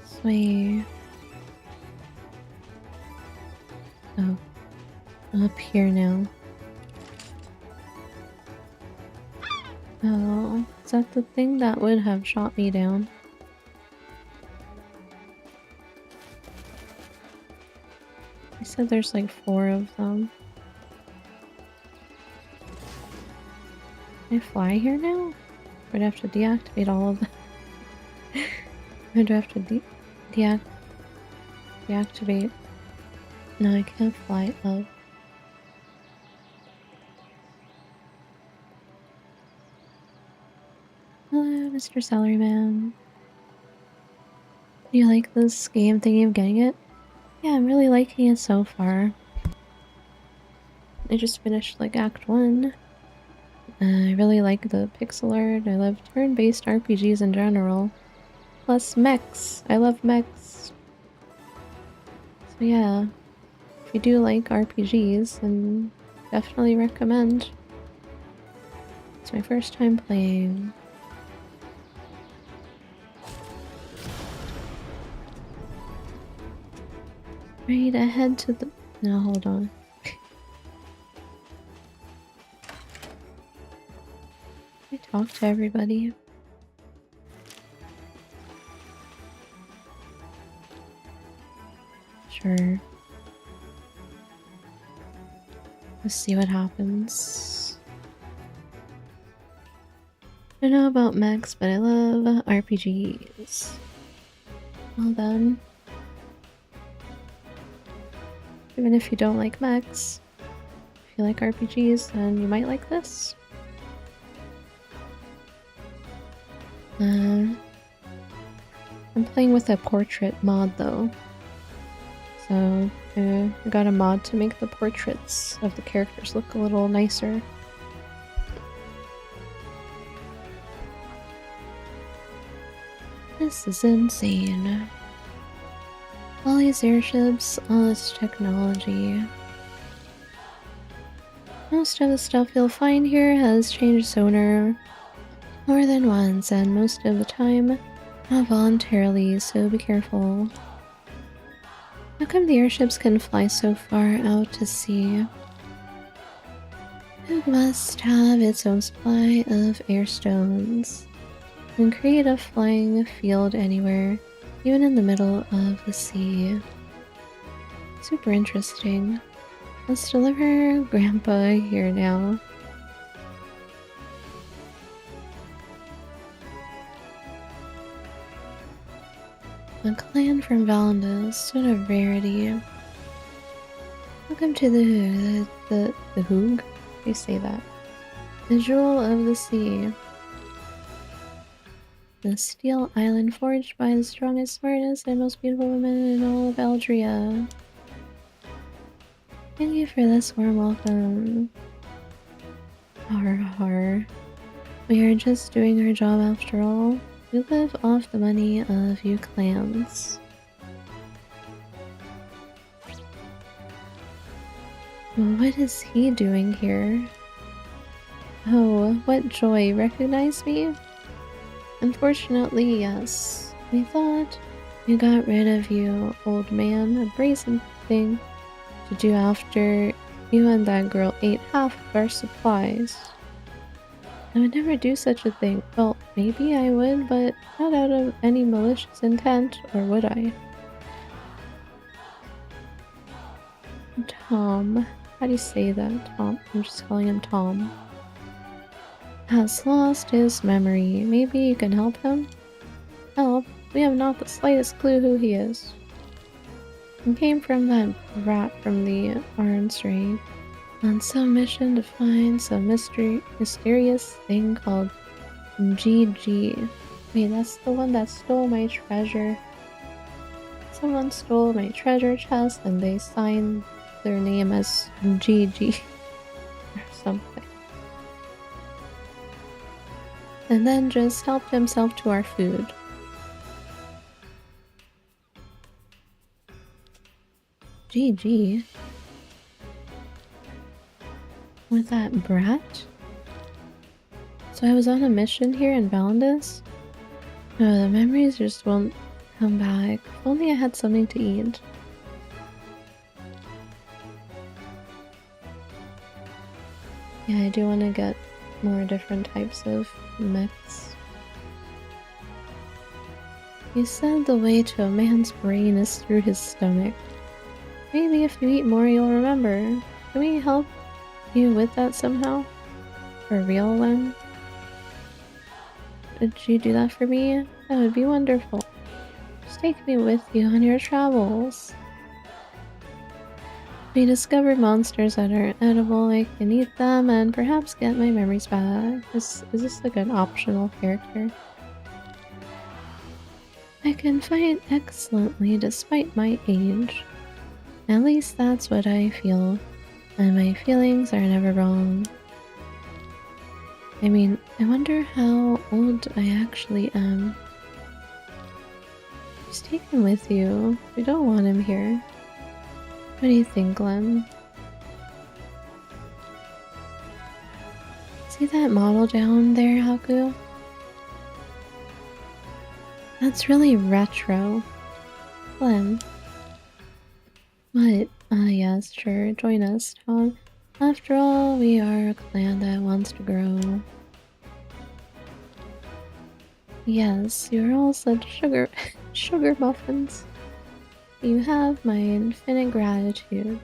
Sway. Oh, up here now. Oh, is that the thing that would have shot me down? I said there's like 4 of them. Can I fly here now? Or do I have to deactivate all of them? Or do I have to deactivate? No, I can't fly up. Hello, Mr. Salaryman. Do you like this game thinking of getting it? Yeah, I'm really liking it so far. I just finished like Act 1. I really like the pixel art. I love turn-based RPGs in general. Plus mechs. I love mechs. So yeah, if you do like RPGs, then definitely recommend. It's my first time playing. Right ahead to the... No, hold on. I talk to everybody. Sure. Let's see what happens. I don't know about mechs, but I love RPGs. Well then. Even if you don't like mechs, if you like RPGs, then you might like this. I'm playing with a portrait mod though. So I got a mod to make the portraits of the characters look a little nicer. This is insane. All these airships, all this technology. Most of the stuff you'll find here has changed its owner more than once, and most of the time not voluntarily, so be careful. How come the airships can fly so far out to sea? It must have its own supply of airstones and create a flying field anywhere. Even in the middle of the sea. Super interesting. Let's deliver Grandpa here now. A clan from Valinda stood a rarity. Welcome to the Hoog? You say that. The Jewel of the Sea. The steel island forged by the strongest, smartest, and most beautiful women in all of Eldria. Thank you for this warm welcome. Har har. We are just doing our job after all. We live off the money of you clans. What is he doing here? Oh, what joy. Recognize me? Unfortunately, yes. We thought we got rid of you, old man. A brazen thing to do after you and that girl ate half of our supplies. I would never do such a thing. Well, maybe I would, but not out of any malicious intent, or would I? Tom. How do you say that? Tom. I'm just calling him Tom. Has lost his memory. Maybe you can help him? Help? We have not the slightest clue who he is. He came from that rat from the Arns Ray on some mission to find some mysterious thing called GG. Wait, that's the one that stole my treasure. Someone stole my treasure chest and they signed their name as GG or something. And then just helped himself to our food. GG? With that brat? So I was on a mission here in Valindas? No, the memories just won't come back. If only I had something to eat. Yeah, I do want to get more different types of mechs. You said the way to a man's brain is through his stomach. Maybe if you eat more you'll remember. Can we help you with that somehow? For real, Len? Would you do that for me? That would be wonderful. Just take me with you on your travels. We discover monsters that are edible, I can eat them and perhaps get my memories back. Is this like an optional character? I can fight excellently despite my age. At least that's what I feel, and my feelings are never wrong. I mean, I wonder how old I actually am. Just take him with you. We don't want him here. What do you think, Glenn? See that model down there, Haku? That's really retro. Glenn. What? Ah yes, sure, join us, Tom. After all, we are a clan that wants to grow. Yes, you're all such sugar muffins. You have my infinite gratitude.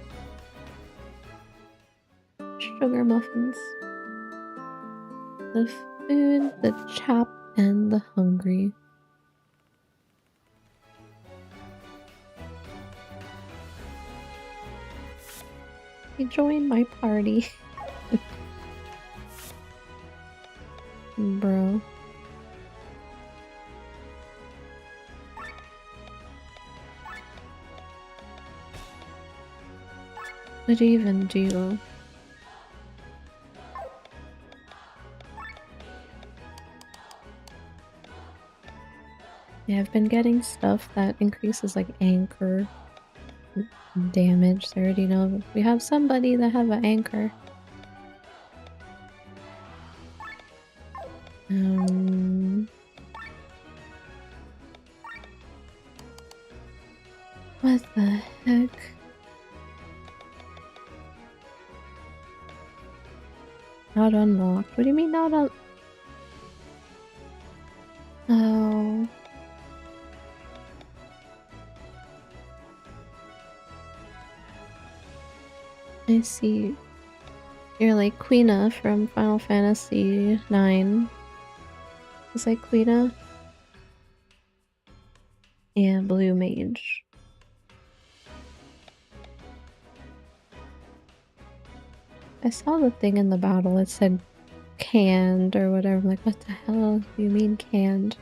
Sugar muffins. The food, the chap, and the hungry. You join my party. Bro. What do you even do? Yeah, I've been getting stuff that increases like anchor damage, so I already know we have somebody that have an anchor. What the heck? Not unlocked. What do you mean not un- Oh. I see. You're like Queena from Final Fantasy IX. Is that Queena? Yeah, Blue Mage. I saw the thing in the battle, it said canned or whatever. I'm like, what the hell do you mean canned?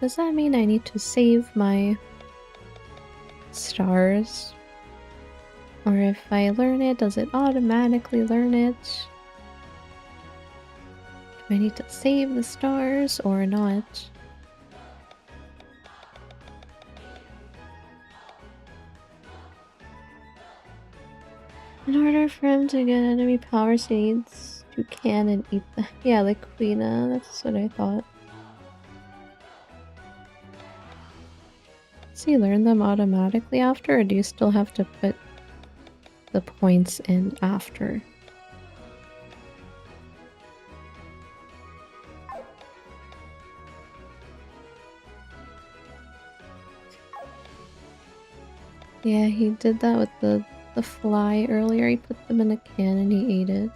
Does that mean I need to save my stars? Or if I learn it, does it automatically learn it? Do I need to save the stars or not? In order for him to get enemy powers, he needs to can and eat them. Yeah, like Queena, that's what I thought. Does he learn them automatically after, or do you still have to put the points in after? Yeah, he did that with the fly earlier. He put them in a can and he ate it.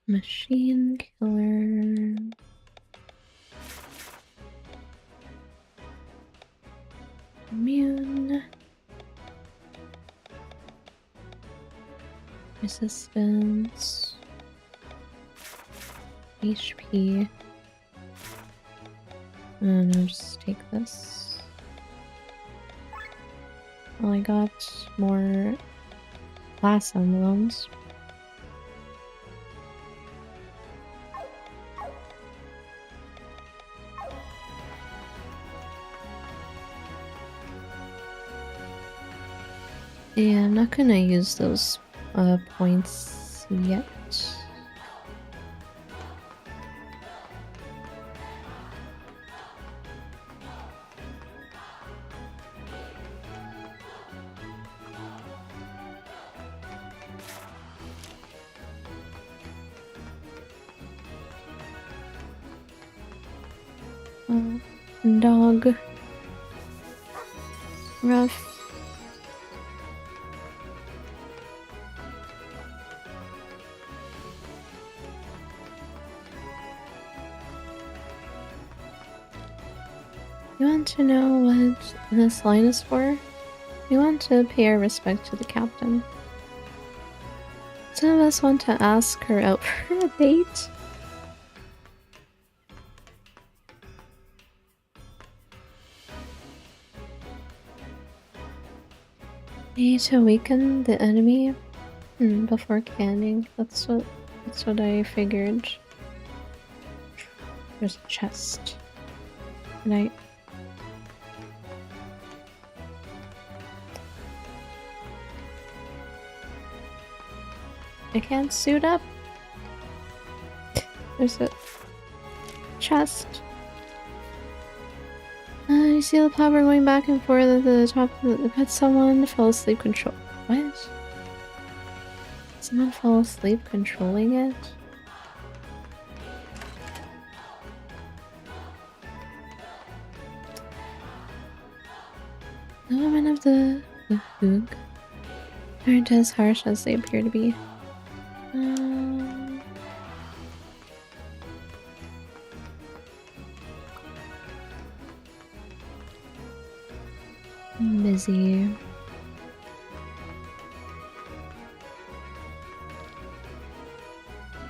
Machine killer. Immune. Resistance. HP. And I'll just take this. Well, I got more class emblems. Yeah, I'm not gonna use those points yet. Oh, dog. Rough. You want to know what this line is for? We want to pay our respect to the captain. Some of us want to ask her out for a date. We need to awaken the enemy before canning. That's what I figured. There's a chest. And I can't suit up. There's a chest. You see the power going back and forth at the top of the pet. Someone fell asleep control. What? Someone fell asleep controlling it? The women of the Hoog aren't as harsh as they appear to be. I'm busy.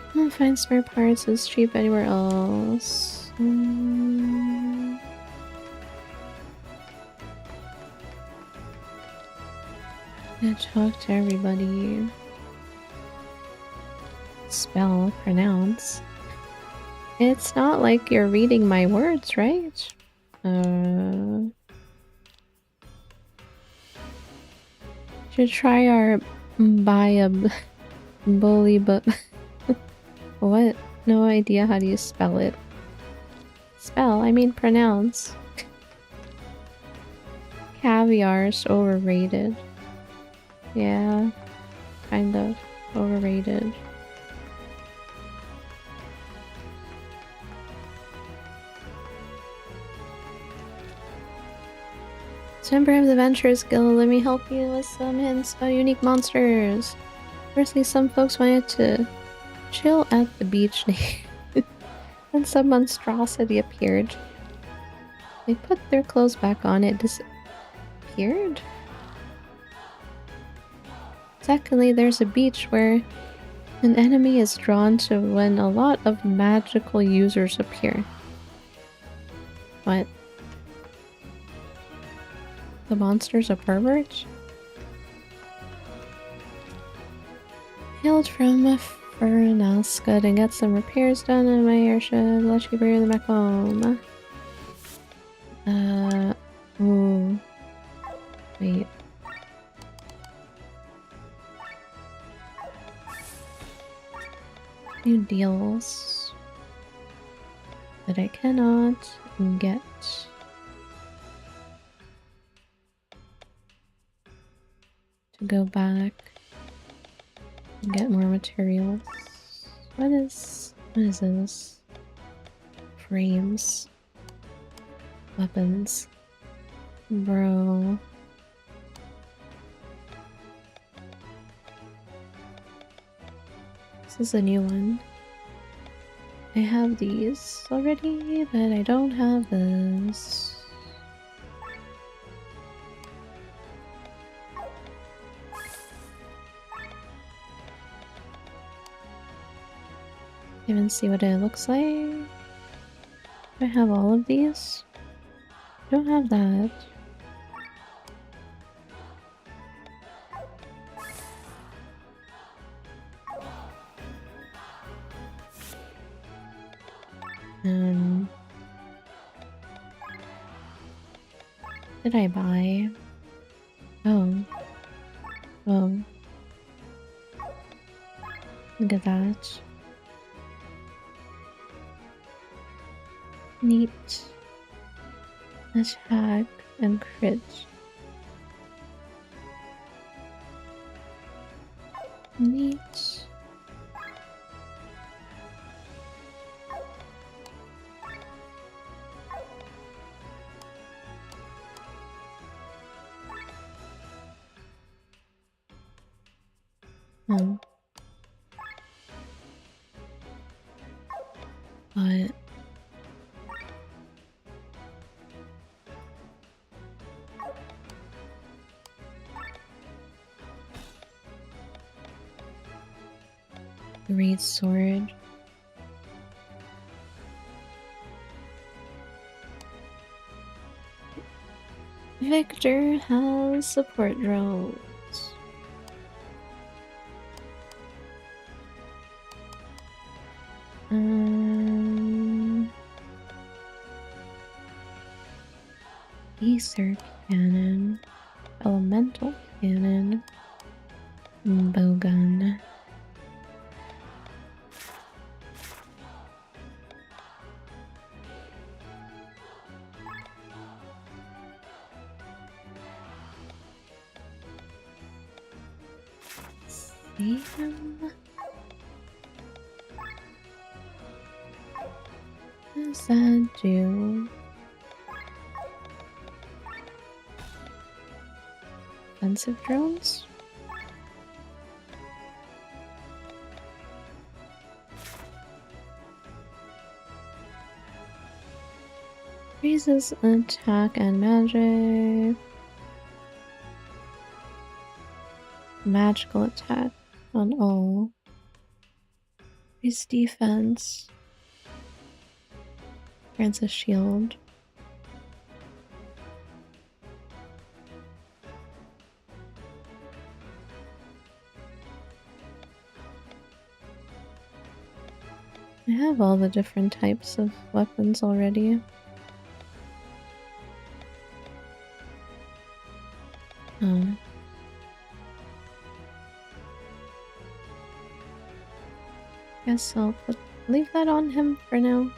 I don't find spare parts as cheap anywhere else. I talk to everybody. Spell, pronounce. It's not like you're reading my words, right? Should try our bully, but what? No idea how do you spell it. spell, I mean pronounce. Caviar's overrated. Yeah, kind of overrated. Member of the Adventurers Guild, let me help you with some hints about unique monsters. Firstly, some folks wanted to chill at the beach and some monstrosity appeared. They put their clothes back on, it disappeared? Secondly, there's a beach where an enemy is drawn to when a lot of magical users appear. What? The monster's a pervert? Hailed from Fernasca to get some repairs done on my airship. Let you bring them back home. Ooh. Wait. New deals that I cannot get. To go back and get more materials. What is this? Frames. Weapons. Bro. This is a new one. I have these already, but I don't have this. Even see what it looks like. Do I have all of these? I don't have that. Did I buy? Oh. Oh. Look at that. Neat. Attack and crit. Neat. Oh. But great sword. Victor has support drones. Ether cannon, elemental cannon, bowgun. See him? What does that do? Offensive drones? Raises attack and magic. Magical attack on all. Raise defense. Grants a shield. I have all the different types of weapons already. Oh. Guess I'll leave that on him for now.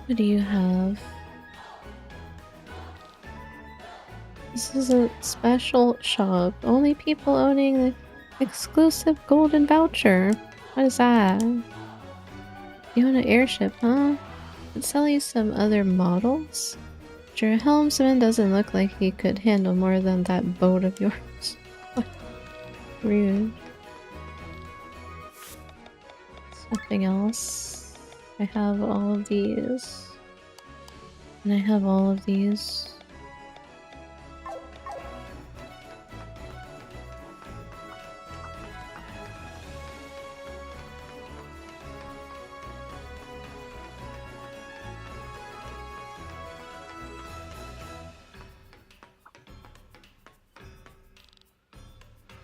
What do you have? This is a special shop. Only people owning the exclusive golden voucher. What is that? You own an airship, huh? Let's sell you some other models. But your helmsman doesn't look like he could handle more than that boat of yours. What? Rude. Something else. I have all of these. And I have all of these.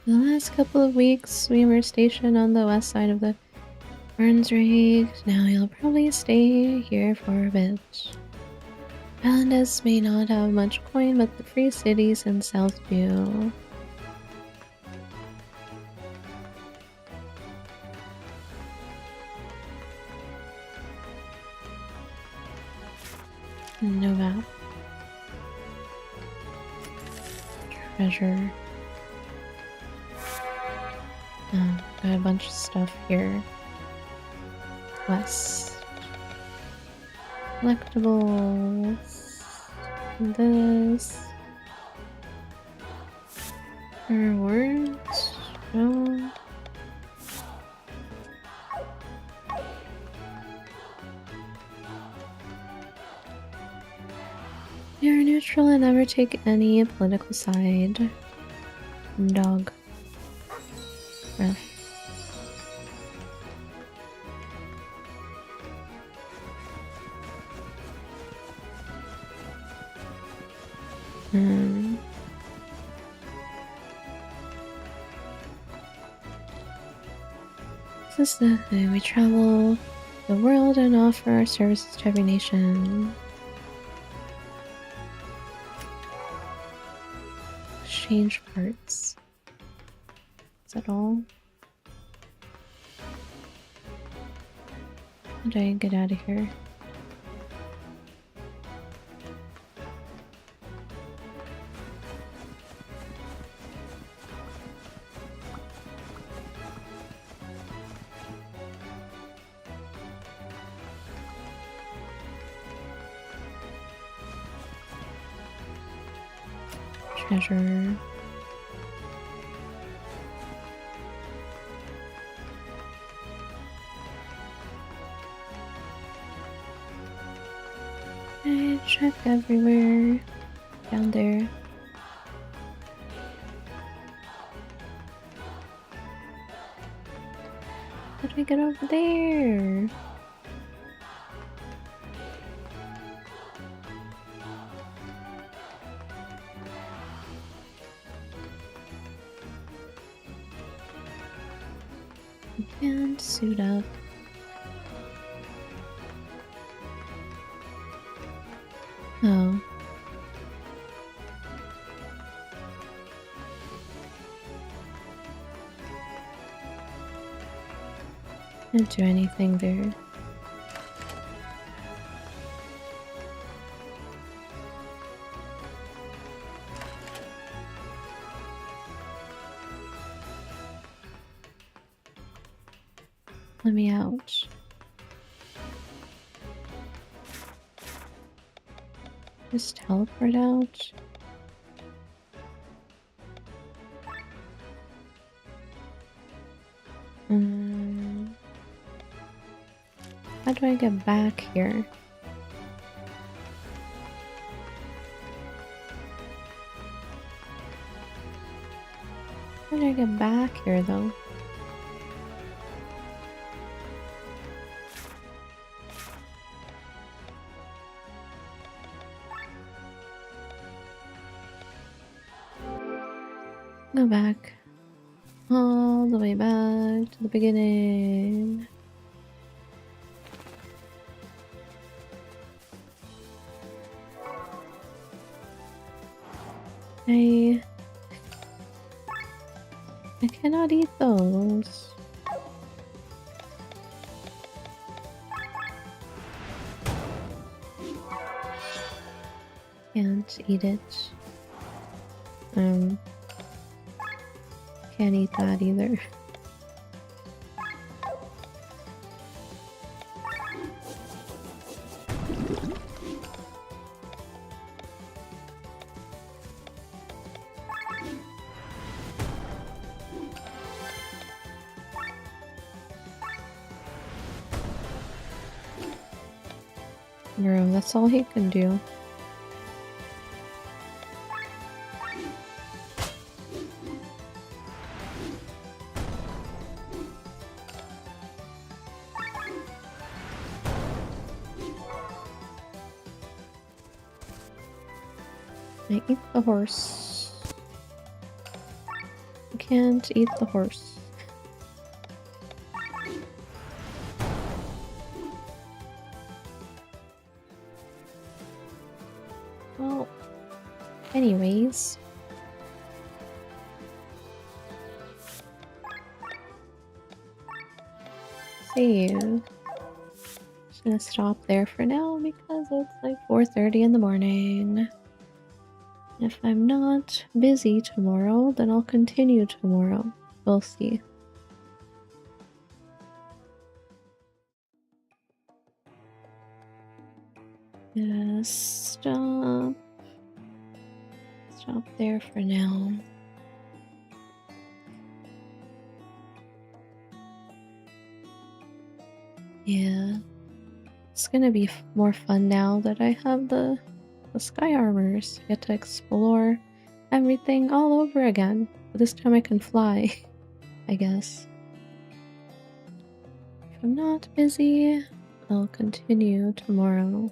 The last couple of weeks, we were stationed on the west side of the Burns Rig. Now you'll probably stay here for a bit. Islanders may not have much coin, but the free cities in Southview. No map. Treasure. Oh, got a bunch of stuff here. West. Collectibles. This. Rewards. No. You're neutral and never take any political side. Dog. Ref. This is the way we travel the world and offer our services to every nation. Exchange parts. Is that all? How do I get out of here? Treasure. I check everywhere down there. How do we get over there? And suit up. Oh. Can't do anything there. Let me out. Just teleport out. How do I get back here? How do I get back here though? Go back. All the way back to the beginning. I cannot eat those. Can't eat it. Can't eat that either. Bro, that's all he can do. I eat the horse. I can't eat the horse. Well, anyways. Save. Just gonna stop there for now because it's like 4:30 in the morning. If I'm not busy tomorrow, then I'll continue tomorrow. We'll see. Just stop. Stop there for now. Yeah. It's gonna be more fun now that I have the sky armors. Get to explore everything all over again. But this time I can fly, I guess. If I'm not busy, I'll continue tomorrow.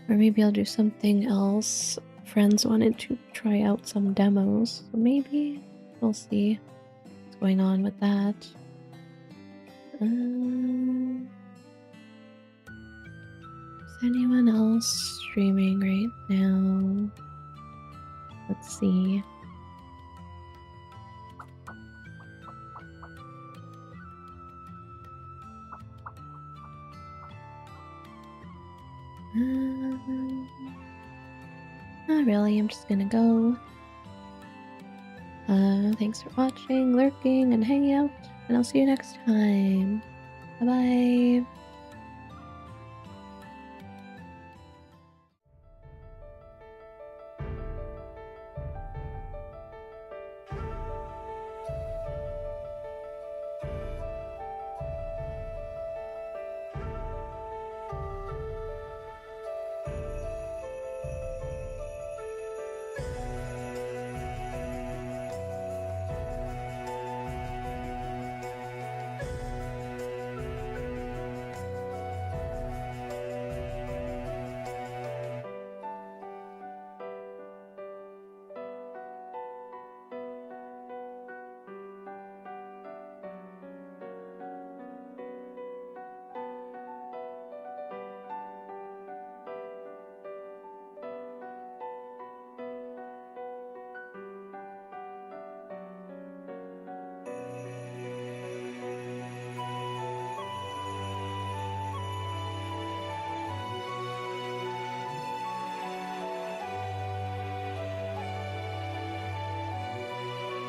Or maybe I'll do something else. Friends wanted to try out some demos, so maybe we'll see what's going on with that. Is anyone else streaming right now? Let's see. Not really, I'm just gonna go. Thanks for watching, lurking, and hanging out, and I'll see you next time. Bye-bye.